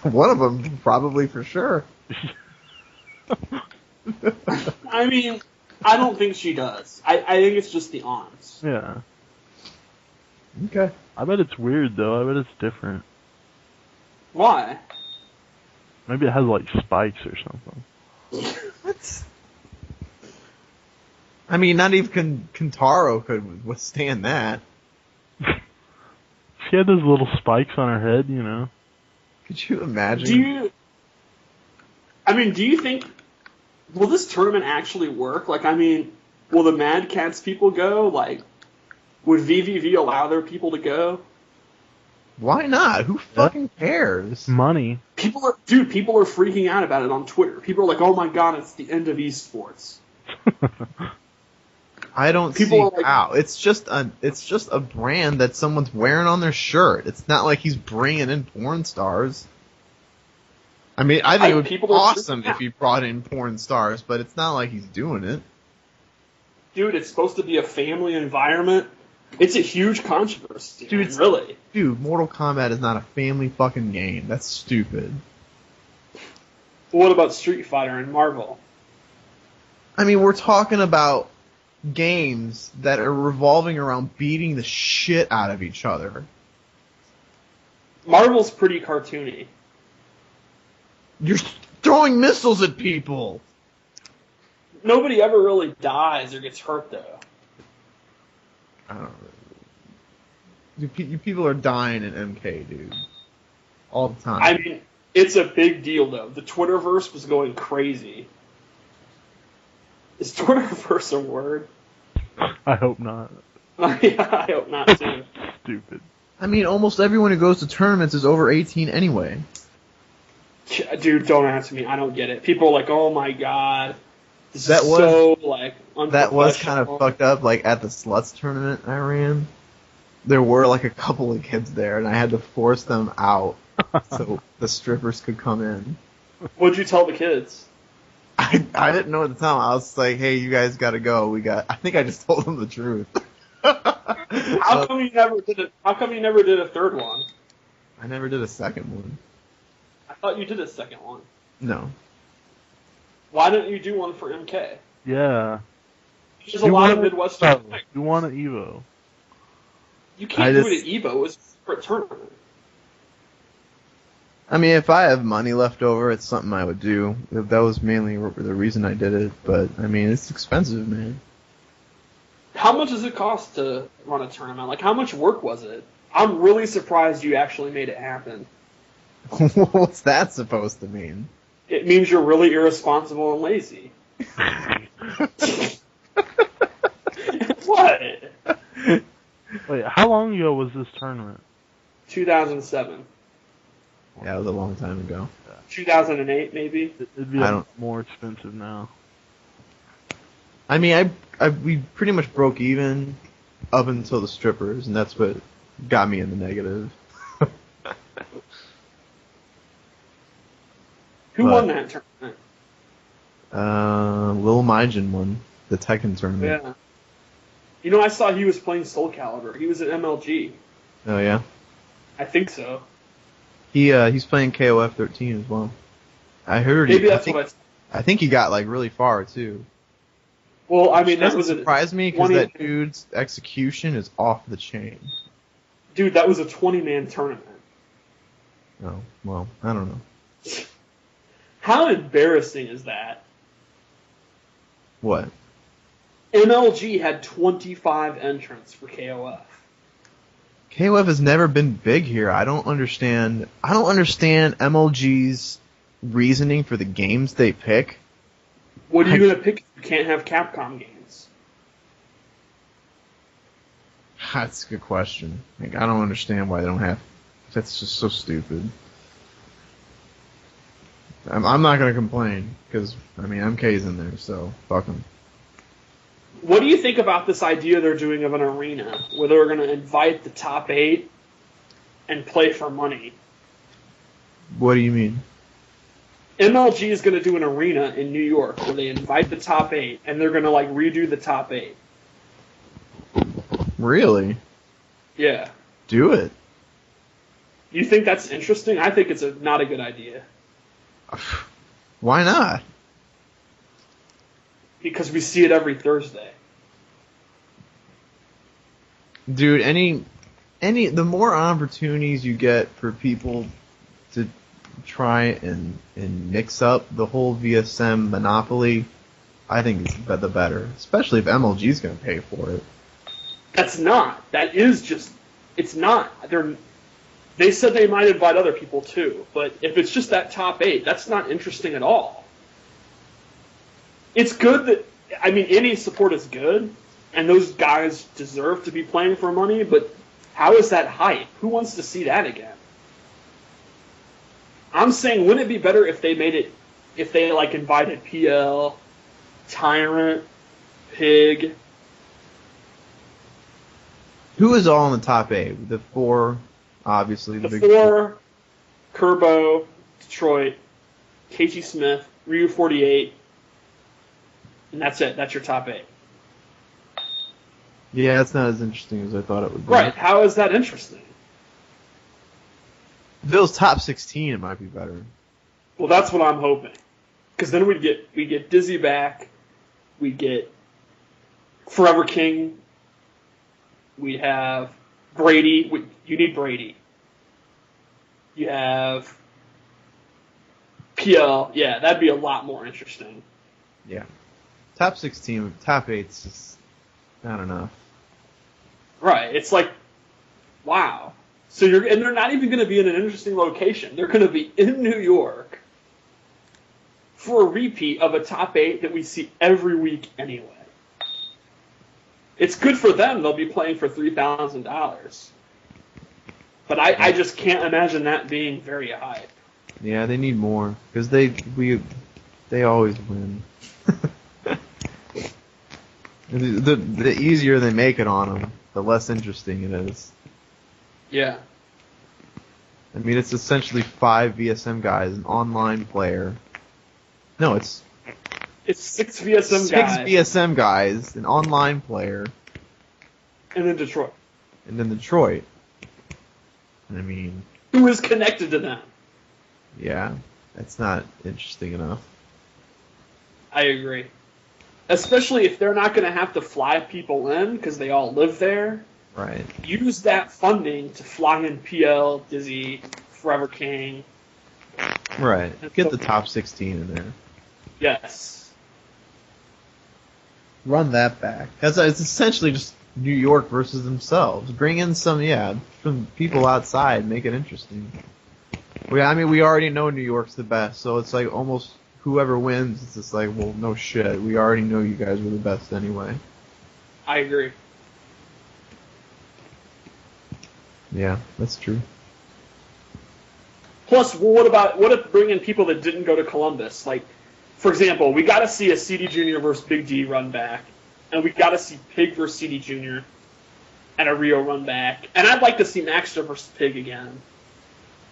One of them, probably for sure. I mean, I don't think she does. I think it's just the arms. Yeah. Okay. I bet it's weird, though. I bet it's different. Why? Maybe it has, like, spikes or something. What? I mean, not even Kentaro could withstand that. She had those little spikes on her head, you know. Could you imagine? Do you think, will this tournament actually work? Like, I mean, will the Mad Cats people go? Like, would VVV allow their people to go? Why not? Who fucking cares? Money. People are freaking out about it on Twitter. People are like, oh my god, it's the end of esports. I don't People see are like- how. It's just a brand that someone's wearing on their shirt. It's not like he's bringing in porn stars. I mean, I think it would be people are awesome freaking out. if he brought in porn stars, but it's not like he's doing it. Dude, it's supposed to be a family environment. It's a huge controversy. Dude, man, it's- really. Dude, Mortal Kombat is not a family fucking game. That's stupid. What about Street Fighter and Marvel? I mean, we're talking about games that are revolving around beating the shit out of each other. Marvel's pretty cartoony. You're throwing missiles at people! Nobody ever really dies or gets hurt, though. I don't know. Dude, people are dying in MK, dude. All the time. I mean, it's a big deal, though. The Twitterverse was going crazy. Is Twitterverse a word? I hope not. Yeah, I hope not, too. Stupid. I mean, almost everyone who goes to tournaments is over 18 anyway. Dude, don't ask me. I don't get it. People are like, oh my god. This That is was- so, like, That was kind of unprofessional. fucked up, like, at the Sluts tournament I ran. There were, like, a couple of kids there, and I had to force them out so the strippers could come in. What'd you tell the kids? I didn't know at the time. I was like, hey, you guys gotta go. I think I just told them the truth. How come you never did it? How come you never did a third one? I never did a second one. I thought you did a second one. No. Why didn't you do one for MK? Yeah. There's a lot of Midwestern. You want an Evo. You can't do it at Evo. It's for a tournament. I mean, if I have money left over, it's something I would do. That was mainly the reason I did it. But, I mean, it's expensive, man. How much does it cost to run a tournament? Like, how much work was it? I'm really surprised you actually made it happen. What's that supposed to mean? It means you're really irresponsible and lazy. What? Wait, how long ago was this tournament? 2007. Yeah, it was a long time ago. 2008, maybe? It'd be I don't- more expensive now. I mean, we pretty much broke even up until the strippers, and that's what got me in the negative. Who won that tournament? Lil Mijin won the Tekken tournament. Yeah. You know, I saw he was playing Soul Calibur. He was at MLG. Oh yeah. I think so. He's playing KOF 13 as well. I heard. Maybe I that's think, what I think he got like really far too. Well, I mean, that Doesn't was a surprise me because 20 that dude's execution is off the chain. dude. That was a 20-man tournament. Oh well, I don't know. How embarrassing is that? What? MLG had 25 entrants for KOF. KOF has never been big here. I don't understand MLG's reasoning for the games they pick. What are you going to pick if you can't have Capcom games? That's a good question. Like, I don't understand why they don't have. That's just so stupid. I'm not going to complain, because, MK's in there, so fuck them. What do you think about this idea they're doing of an arena, where they're going to invite the top 8 and play for money? What do you mean? MLG is going to do an arena in New York where they invite the top 8, and they're going to, redo the top 8. Really? Yeah. Do it. You think that's interesting? I think it's not a good idea. Why not? Because we see it every Thursday. Dude, the more opportunities you get for people to try and mix up the whole VSM monopoly, I think it's the better. Especially if MLG's going to pay for it. That's not. That is just. It's not. They said they might invite other people too, but if it's just that top 8, that's not interesting at all. It's good that, any support is good, and those guys deserve to be playing for money, but how is that hype? Who wants to see that again? I'm saying, wouldn't it be better if they invited PL, Tyrant, Pig? Who is all in the top 8? The 4, obviously. The big 4, Kerbo, Detroit, KG Smith, Ryu 48, and that's it. That's your top 8. Yeah, it's not as interesting as I thought it would be. Right. How is that interesting? If it was top 16, it might be better. Well, that's what I'm hoping. Because then we get Dizzy back, we get Forever King, we have Brady. You need Brady. You have PL. Yeah, that'd be a lot more interesting. Yeah. Top 16, top 8's just not enough. Right. It's like, wow. So and they're not even going to be in an interesting location. They're going to be in New York for a repeat of a top 8 that we see every week anyway. It's good for them. They'll be playing for $3,000. But I just can't imagine that being very high. Yeah, they need more because they always win. the easier they make it on them, the less interesting it is. Yeah. It's essentially 5 VSM guys, an online player. No, it's 6 VSM guys. 6 VSM guys, an online player. And then Detroit. Who is connected to them? Yeah, that's not interesting enough. I agree. Especially if they're not going to have to fly people in because they all live there. Right. Use that funding to fly in PL, Dizzy, Forever King. Right. Get the top 16 in there. Yes. Run that back. It's essentially just New York versus themselves. Bring in some people outside, make it interesting. We already know New York's the best, so it's like almost whoever wins, it's just like, well, no shit. We already know you guys were the best anyway. I agree. Yeah, that's true. Plus, what if bringing people that didn't go to Columbus? Like, for example, we got to see a CD Jr. versus Big D run back, and we got to see Pig versus CD Jr. and a Rio run back, and I'd like to see Maxter versus Pig again.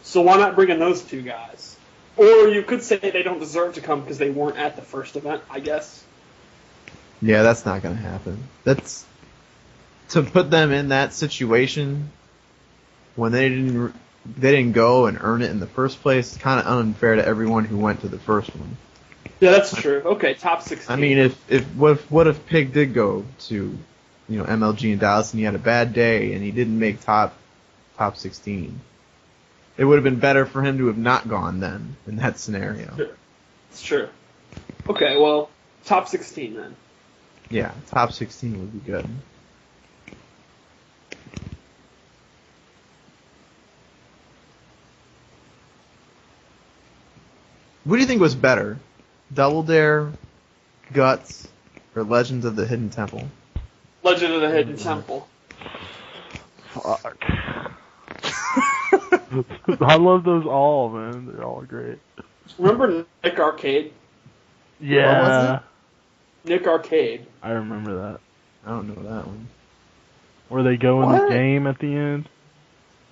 So why not bring in those 2 guys? Or you could say they don't deserve to come because they weren't at the first event, I guess. Yeah, that's not going to happen. That's to put them in that situation when they didn't go and earn it in the first place. It's kind of unfair to everyone who went to the first one. Yeah, that's true. Okay, top 16. What if Pig did go to, MLG in Dallas and he had a bad day and he didn't make top 16? It would have been better for him to have not gone then in that scenario. It's true. Okay, well, top 16 then. Yeah, top 16 would be good. What do you think was better? Double Dare, Guts, or Legends of the Hidden Temple? Legend of the Hidden Temple. Fuck. I love those all, man. They're all great. Remember Nick Arcade? Yeah. What was Nick Arcade. I remember that. I don't know that one. Where they go in What? the game at the end.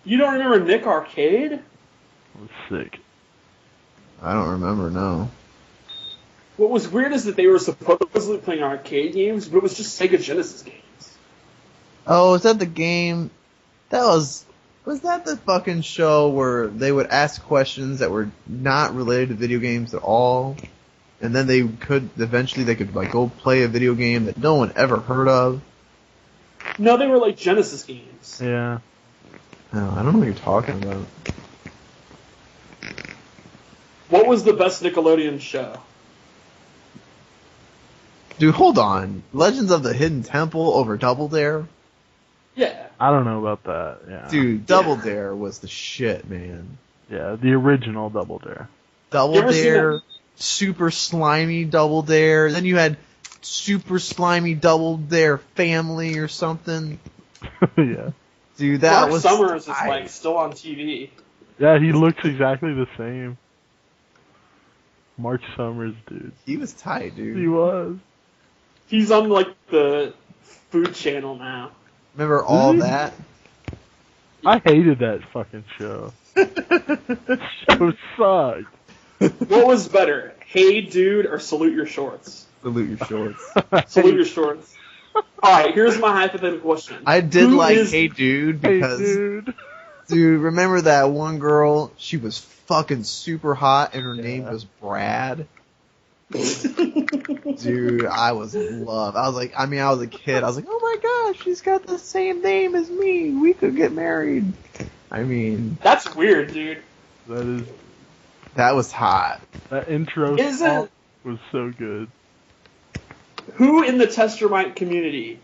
You don't remember Nick Arcade? It was sick. I don't remember, no. What was weird is that they were supposedly playing arcade games, but it was just Sega Genesis games. Oh, is that the game? Was that the fucking show where they would ask questions that were not related to video games at all? And then they could like go play a video game that no one ever heard of? No, they were like Genesis games. Yeah. No, I don't know what you're talking about. What was the best Nickelodeon show? Dude, hold on. Legends of the Hidden Temple over Double Dare? Yeah. I don't know about that. Yeah. Dude, Double Dare was the shit, man. Yeah, the original Double Dare. Double You ever seen Dare, that? Super Slimy Double Dare, then you had Super Slimy Double Dare Family or something. Yeah. Dude, that Mark was Summers is tight. like still on TV. Yeah, he looks exactly the same. Mark Summers, dude. He was tight, dude. He was. He's on like the Food Channel now. Remember all Really? that? I hated that fucking show. Show sucked. What was better, Hey Dude or Salute Your Shorts? Salute your shorts. Salute Your Shorts. Alright, here's my hypothetical question. I did Who like is- Hey Dude Hey, because, dude. dude, remember that one girl? She was fucking super hot and her name Yeah. was Brad. Dude, I was in love. I was a kid. I was like, oh my gosh, she's got the same name as me. We could get married. I mean, That's weird, dude. that was hot. That intro Isn't- song was so good. Who in the Testermite community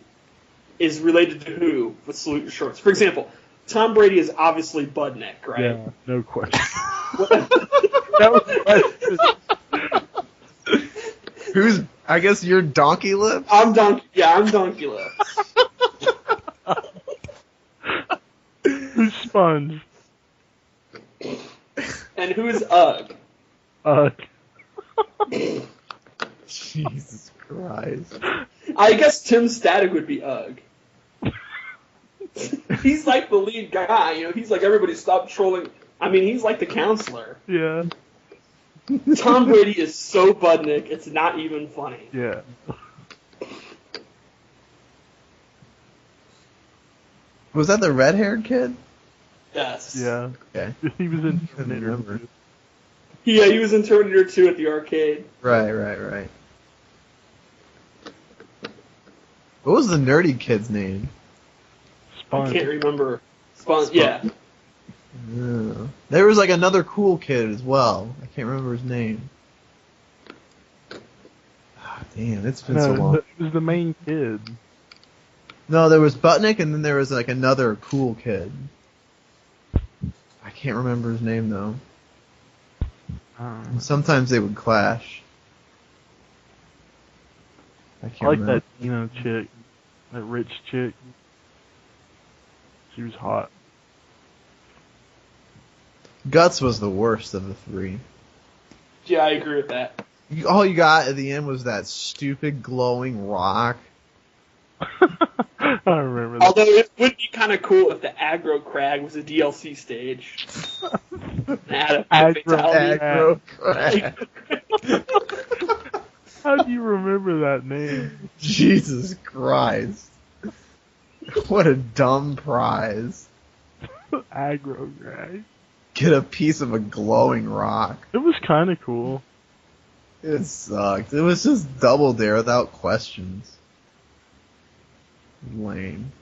is related to who with Salute Your Shorts? For example, Tom Brady is obviously Budnick, right? Yeah, no question. That was I guess you're Donkey Lips? I'm Donkey Lips. who's Sponge? And who's Ugg? Jesus Christ. I guess Tim Static would be Ugg. He's like the lead guy, you know, he's like everybody stop trolling. I mean, he's like the counselor. Yeah, Tom Brady is so Budnick, it's not even funny. yeah. Was that the red-haired kid? Yes. Okay. He was in I Terminator. remember. Yeah, he was in Terminator 2 at the arcade. Right. What was the nerdy kid's name? I Sponge. can't remember. Yeah. Yeah. There was like another cool kid as well. I can't remember his name. Ah, damn, it's been so No, long. it was the main kid. No, there was Butnick and then there was like another cool kid. I can't remember his name though. Sometimes they would clash. I I can't like remember. that Dino chick, that rich chick. She was hot. Guts was the worst of the three. Yeah, I agree with that. All you got at the end was that stupid glowing rock. I remember that. Although it would be kind of cool if the aggro crag was a DLC stage. Aggro Aggro crap. How do you remember that name? Jesus Christ. What a dumb prize. Aggro guy. Get a piece of a glowing rock. It was kind of cool. It sucked. It was just Double Dare without questions. Lame.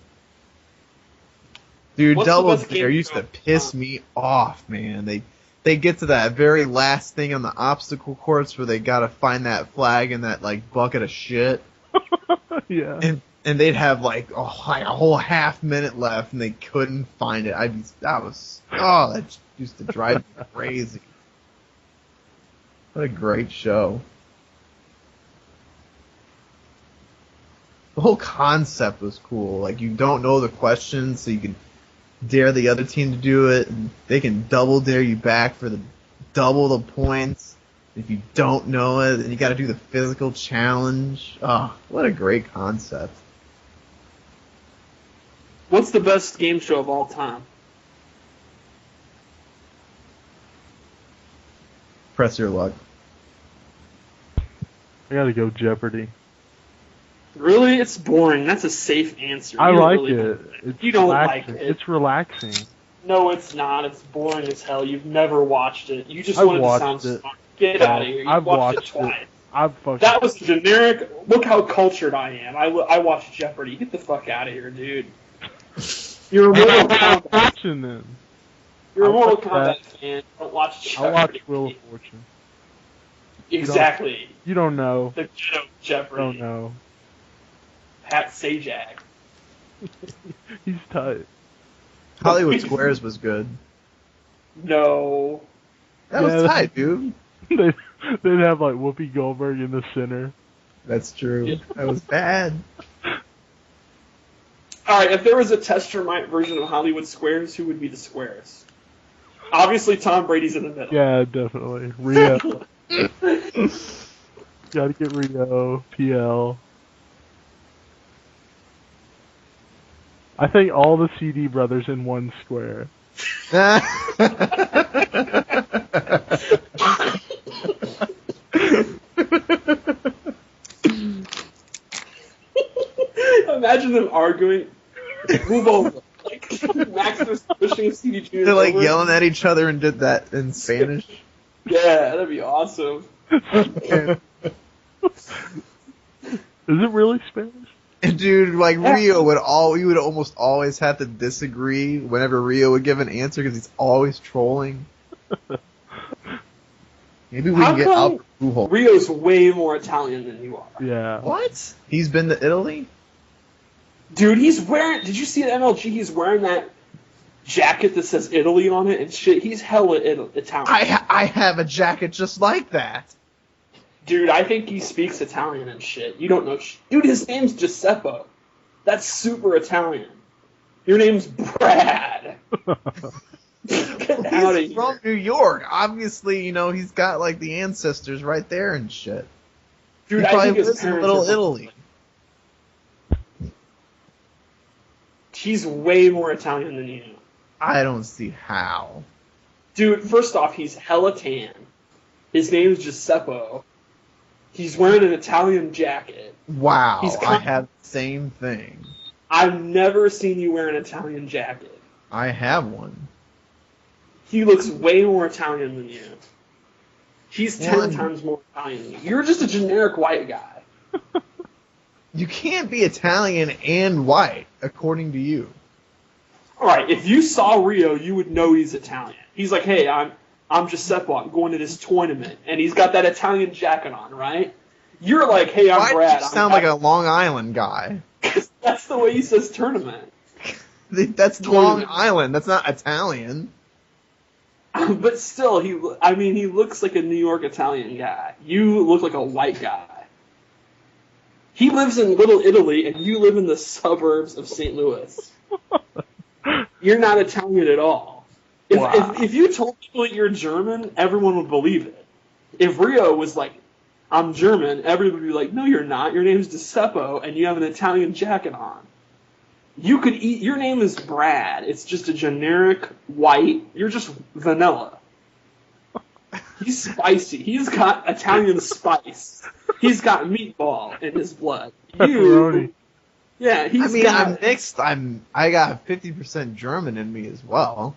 Dude, What's the Double best Dare game used to going piss on? me off, man. They get to that very last thing on the obstacle course where they gotta find that flag in that like bucket of shit. Yeah. And they'd have like a whole half minute left, and they couldn't find it. That used to drive me crazy. What a great show. The whole concept was cool. Like, you don't know the questions, so you can dare the other team to do it, and they can double dare you back for double the points. If you don't know it, then you gotta do the physical challenge. Oh, what a great concept. What's the best game show of all time? Press your luck. I gotta go Jeopardy. Really? It's boring. That's a safe answer. I You don't like really it. You don't like it. It's relaxing. No, it's not. It's boring as hell. You've never watched it. You just I've wanted to watched sound it. smart. Get out of here. You I've watched watched it twice. It. That was generic. Look how cultured I am. I watched Jeopardy. Get the fuck out of here, dude. You're a Mortal Kombat. Watching them. You're a I Mortal watched Kombat that. fan. Don't watch I Jeopardy. watched Wheel of Fortune. Exactly. You don't know. The ghetto Jeopardy. Don't know. Pat Sajak. He's tight. Hollywood Squares was good. No. That was tight, dude. They'd have like Whoopi Goldberg in the center. That's true. That was bad. Alright, if there was a Testermite version of Hollywood Squares, who would be the squares? Obviously, Tom Brady's in the middle. Yeah, definitely. Rio. Gotta get Rio, PL. I think all the CD brothers in one square. Imagine them arguing. Move over. Like, Max is pushing CD Junior. They're like over. yelling at each other and did that in Spanish. Yeah, that'd be awesome. Is it really Spanish? And dude, like Rio we would almost always have to disagree whenever Rio would give an answer because he's always trolling. Maybe we can get out Pujol. Rio's way more Italian than you are. Yeah. What? He's been to Italy? Dude, he's wearing. Did you see at MLG? He's wearing that jacket that says Italy on it and shit. He's hella Italian. I have a jacket just like that. Dude, I think he speaks Italian and shit. You don't know. Dude, his name's Giuseppe. That's super Italian. Your name's Brad. Get out of He's here. from New York. Obviously, he's got like the ancestors right there and shit. Dude, he I probably think his lives in parents Little are- Italy. He's way more Italian than you. I don't see how. Dude, first off, he's hella tan. His name's Giuseppe. He's wearing an Italian jacket. Wow, He's I have the same thing. I've never seen you wear an Italian jacket. I have one. He looks way more Italian than you. He's 10 One. times more Italian than you. You're just a generic white guy. You can't be Italian and white, according to you. Alright, if you saw Rio, you would know he's Italian. He's like, hey, I'm Giuseppe, I'm going to this tournament. And he's got that Italian jacket on, right? You're like, hey, I'm Why Brad. do you sound like a Long Island guy? That's the way he says tournament. That's Long Island. That's not Italian. But still, he looks like a New York Italian guy. You look like a white guy. He lives in Little Italy, and you live in the suburbs of St. Louis. You're not Italian at all. If you told people that you're German, everyone would believe it. If Rio was like, I'm German, everyone would be like, no, you're not. Your name's Giuseppe, and you have an Italian jacket on. You could eat. Your name is Brad. It's just a generic white. You're just vanilla. He's spicy. He's got Italian spice. He's got meatball in his blood. Pepperoni. Yeah, I'm mixed. I got 50% German in me as well.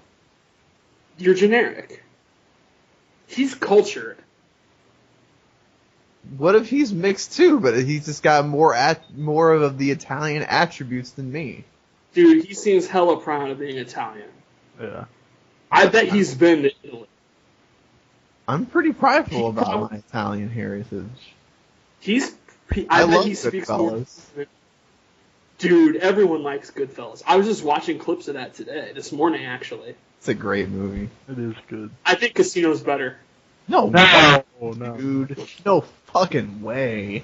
You're generic. He's cultured. What if he's mixed too, but he's just got more of the Italian attributes than me? Dude, he seems hella proud of being Italian. Yeah. I bet he's been to Italy. I'm pretty prideful about my Italian heritage. He's I bet love he speaks more. Goodfellas. Dude, everyone likes Goodfellas. I was just watching clips of that this morning actually. It's a great movie. It is good. I think Casino's better. No, No. dude. No fucking way.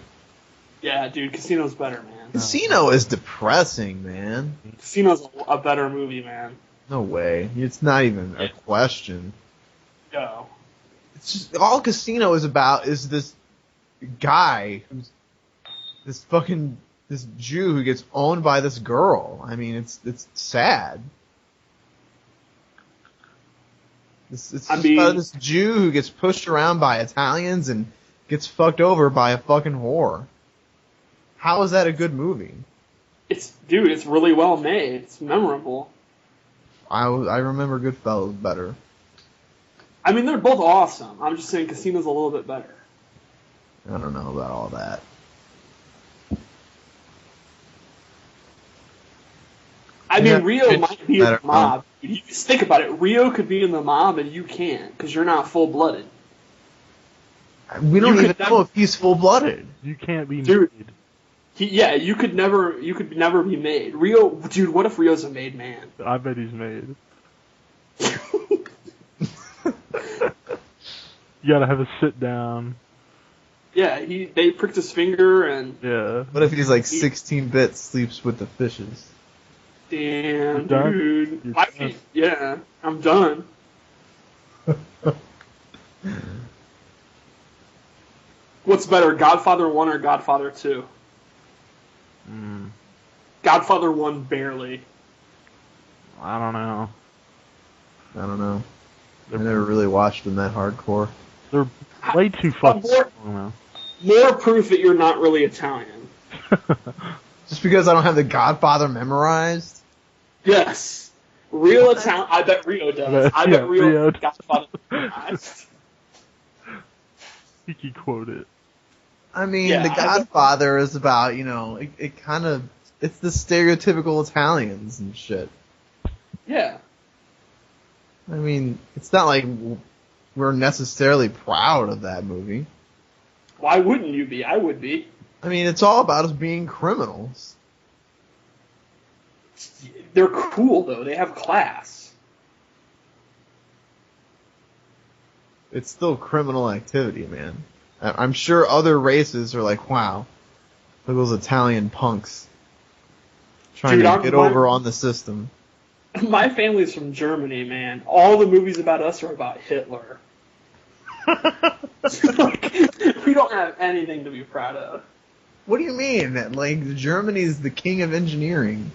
Yeah, dude, Casino's better, man. Casino is depressing, man. Casino's a better movie, man. No way. It's not even a question. No. It's just all Casino is about is this guy who's this Jew who gets owned by this girl. I mean, it's sad. It's just about this Jew who gets pushed around by Italians and gets fucked over by a fucking whore. How is that a good movie? It's really well made. It's memorable. I remember Goodfellas better. I mean, they're both awesome. I'm just saying Casino's a little bit better. I don't know about all that. I mean, Rio might be in the better, mob. You just think about it. Rio could be in the mob and you can't because you're not full-blooded. We don't even know if he's full-blooded. You can't be Dude. made. You could never be made. Rio, dude, what if Rio's a made man? I bet he's made. You gotta have a sit down. Yeah, they pricked his finger and... Yeah. What if he's like 16-bit sleeps with the fishes? Damn, Done? dude. You're done. Yeah, I'm done. What's better, Godfather 1 or Godfather 2? Godfather 1 barely. I don't know. I never really watched them that hardcore. They're way too fucking long More proof that you're not really Italian. now. Just because I don't have the Godfather memorized? Yes. Real Italian. I bet Rio does. I bet Rio does. Godfather memorized. You can quote it. I mean, Yeah, The Godfather is about, it's the stereotypical Italians and shit. Yeah. I mean, it's not like we're necessarily proud of that movie. Why wouldn't you be? I would be. I mean, it's all about us being criminals. They're cool, though. They have class. It's still criminal activity, man. I'm sure other races are like, wow, look at those Italian punks trying to get over on the system. My family's from Germany, man. All the movies about us are about Hitler. We don't have anything to be proud of. What do you mean? Like, Germany's the king of engineering.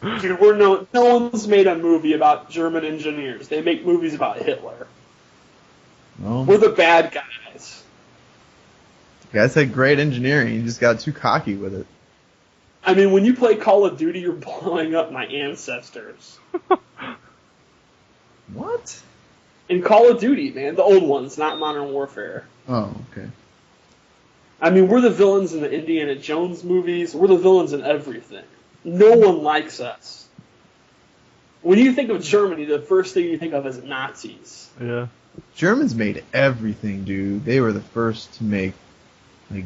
Dude, no one's made a movie about German engineers. They make movies about Hitler. Well, We're the bad guys. you guys had great engineering. You just got too cocky with it. I mean, when you play Call of Duty, you're blowing up my ancestors. What? In Call of Duty, man. The old ones, not Modern Warfare. Oh, okay. I mean, we're the villains in the Indiana Jones movies. We're the villains in everything. No one likes us. When you think of Germany, the first thing you think of is Nazis. Yeah. Germans made everything, dude. They were the first to make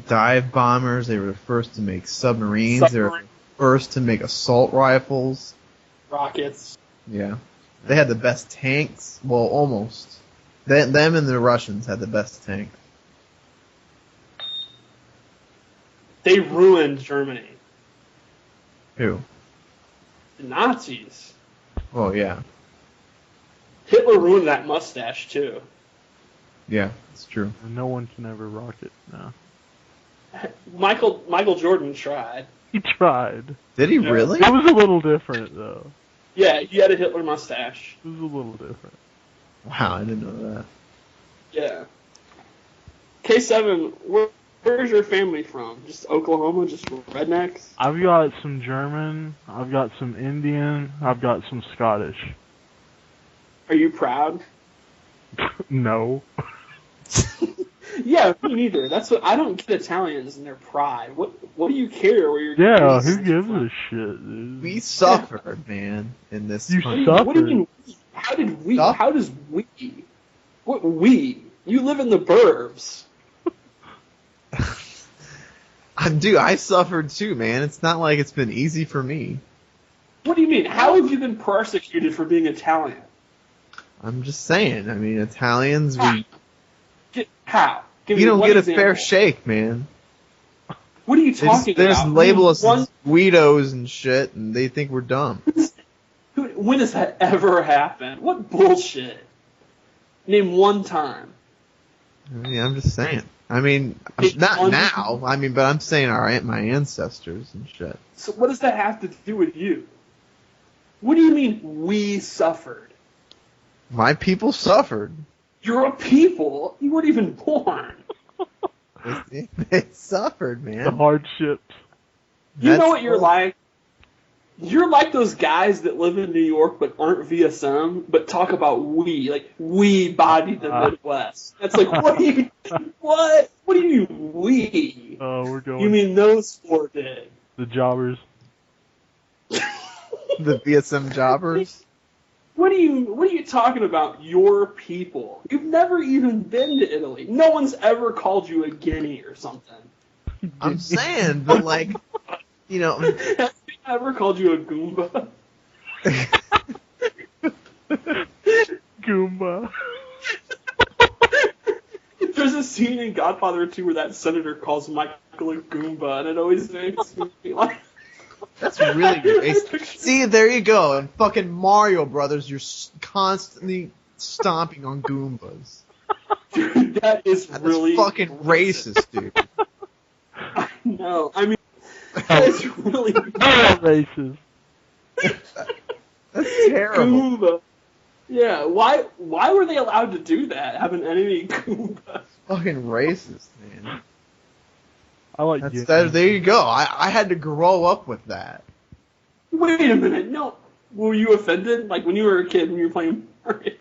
dive bombers. They were the first to make submarines. They were the first to make assault rifles. Rockets. Yeah. They had the best tanks. Well, almost. Them and the Russians had the best tanks. They ruined Germany. Who? The Nazis. Oh, yeah. Hitler ruined that mustache, too. Yeah, it's true. No one can ever rock it now. Michael Jordan tried. He tried. Did he really? It was a little different, though. Yeah, he had a Hitler mustache. It was a little different. Wow, I didn't know that. Yeah. K7, where's your family from? Just Oklahoma? Just rednecks? I've got some German, I've got some Indian, I've got some Scottish. Are you proud? No. Yeah, me neither. That's what I don't get Italians and their pride. What do you care where you're? Yeah, who gives a shit, dude? We suffered, man, in this. You country. suffered. What do you mean? How did we? Suffered? How does we? What we? You live in the burbs. Dude, I suffered too, man. It's not like it's been easy for me. What do you mean? How have you been persecuted for being Italian? I'm just saying. I mean, Italians, How? Give you me don't one get example. a fair shake, man. What are you talking They just about? label us One- as Guidos and shit, and they think we're dumb. When has that ever happened? What bullshit? Name one time. I mean, I'm just saying. I mean, It's not one- now. I mean, but I'm saying my ancestors and shit. So what does that have to do with you? What do you mean we suffered? My people suffered. You're a people. You weren't even born. They suffered, man. The hardships. You know what you're like? You're like those guys that live in New York but aren't VSM, but talk about we. Like, we bodied the Midwest. That's like, what do you what? What do you mean we? Oh, we're going. You mean those four did? the jobbers? The VSM jobbers. What are you talking about? Your people. You've never even been to Italy. No one's ever called you a guinea or something. I'm saying, but like, you know, Has anyone ever called you a Goomba? Goomba. There's a scene in Godfather 2 where that senator calls Michael a Goomba, and it always makes me like... that's really racist. See, there you go. In fucking Mario Brothers, you're constantly stomping on Goombas. Dude, that is That's really fucking racist, dude. I know. I mean, that is really Racist. That's terrible. Goomba. Yeah, why were they allowed to do that? Have an enemy Goomba? Fucking racist, man. I like That's, Guinea. there you go. I had to grow up with that. Wait a minute, no. Were you offended? Like when you were a kid when you were playing Mario?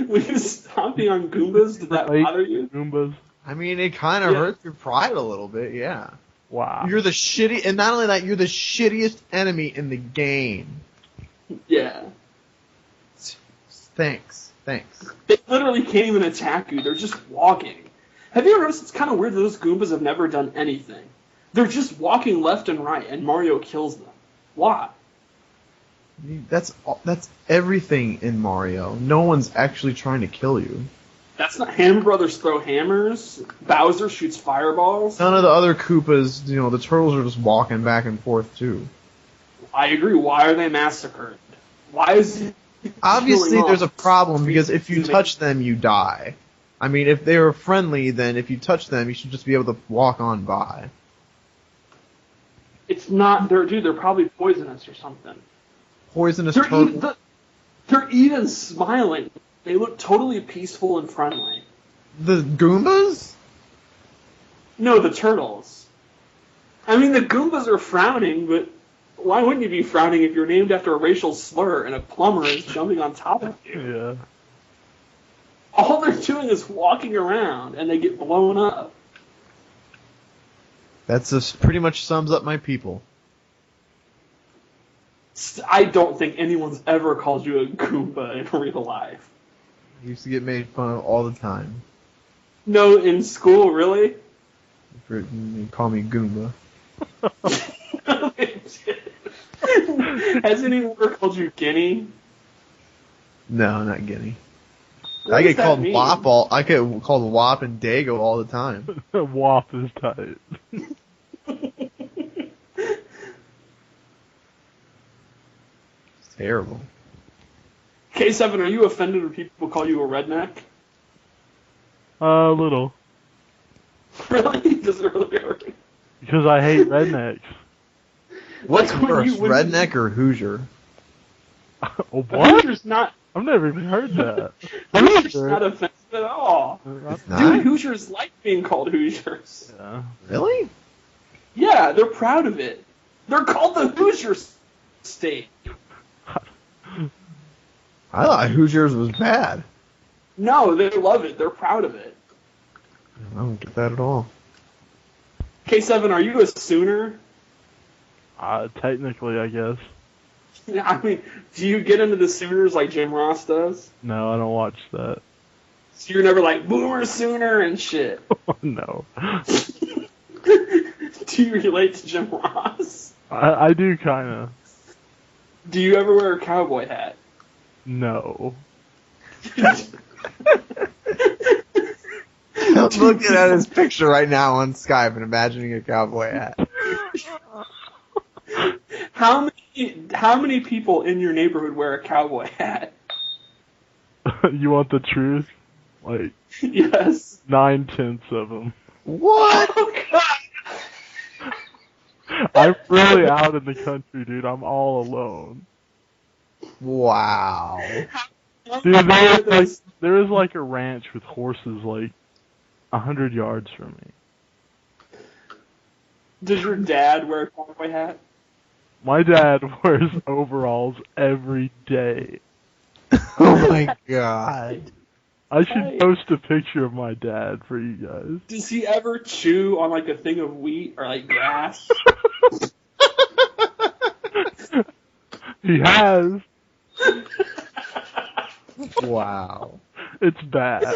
When you were stomping on Goombas, did that Right. bother you? Goombas. I mean, it kind of hurts your pride a little bit, yeah. Wow. You're the shitty, and not only that, you're the shittiest enemy in the game. Yeah. Thanks. They literally can't even attack you. They're just walking. Have you ever noticed it's kind of weird that those Goombas have never done anything? They're just walking left and right, and Mario kills them. Why? That's everything in Mario. No one's actually trying to kill you. That's not... Hammer Brothers throw hammers. Bowser shoots fireballs. None of the other Koopas, you know, the turtles are just walking back and forth too. I agree. Why are they massacred? Why is it... Obviously, killing there's a off? problem because if you touch them, you die. I mean, if they were friendly, then if you touch them, you should just be able to walk on by. It's not... They're probably poisonous or something. Poisonous They're, turtle. they're even smiling. They look totally peaceful and friendly. The Goombas? No, the turtles. I mean, the Goombas are frowning, but why wouldn't you be frowning if you're named after a racial slur and a plumber is jumping on top of you? Yeah. All they're doing is walking around, and they get blown up. That's just pretty much sums up my people. I don't think anyone's ever called you a Goomba in real life. I used to get made fun of all the time. No, in school, really? You call me Goomba. Has anyone ever called you Guinea? No, not Guinea. What I does get that called mean? Wop I get called Wop and Dago all the time. WAP is tight. It's terrible. K7, are you offended when people call you a redneck? A little. Really? Does it really hurt? Because I hate rednecks. What's Like when worse, you- when you- redneck or Hoosier? Oh, A what? Hoosier's not. I've never even heard that. A Hoosier's not offensive at all. It's Dude, not? Hoosiers like being called Hoosiers. Yeah. Really? Yeah, they're proud of it. They're called the Hoosier State. I thought Hoosiers was bad. No, they love it. They're proud of it. I don't get that at all. K7, are you a Sooner? Technically, I guess. I mean, do you get into the Sooners like Jim Ross does? No, I don't watch that. So you're never like, Boomer Sooner and shit. No. Do you relate to Jim Ross? I do kind of. Do you ever wear a cowboy hat? No. I'm looking at his picture right now on Skype and imagining a cowboy hat. How many people in your neighborhood wear a cowboy hat? You want the truth? Like, Yes. 9/10 of them. What? Oh, God. I'm really out in the country, dude. I'm all alone. Wow. Dude, there is like a ranch with horses like 100 yards from me. Does your dad wear a cowboy hat? My dad wears overalls every day. Oh my god. I should post a picture of my dad for you guys. Does he ever chew on like a thing of wheat or like grass? He has. Wow. It's bad.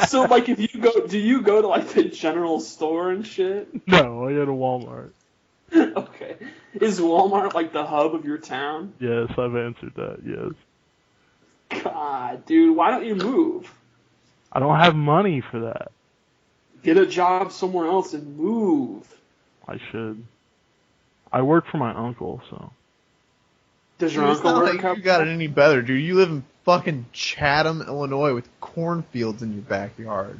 So like if you go, do you go to like the general store and shit? No, I go to Walmart. Okay. Is Walmart like the hub of your town? Yes, I've answered that, yes. God, dude, why don't you move? I don't have money for that. Get a job somewhere else and move. I should. I work for my uncle, so. Does your Dude, it's uncle not wear a like cowboy you got it hat? any better, dude. You live in fucking Chatham, Illinois with cornfields in your backyard.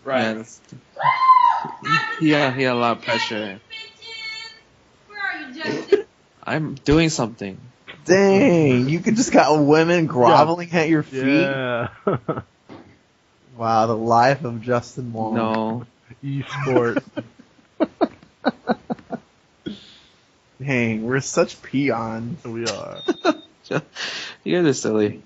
Right. Yeah, he had a lot of pressure. Where are you, Justin? I'm doing something. Dang, you could just got women groveling at your feet? Yeah. Wow, the life of Justin Wong. No. Esport. Dang, we're such peons. We are. You guys are silly.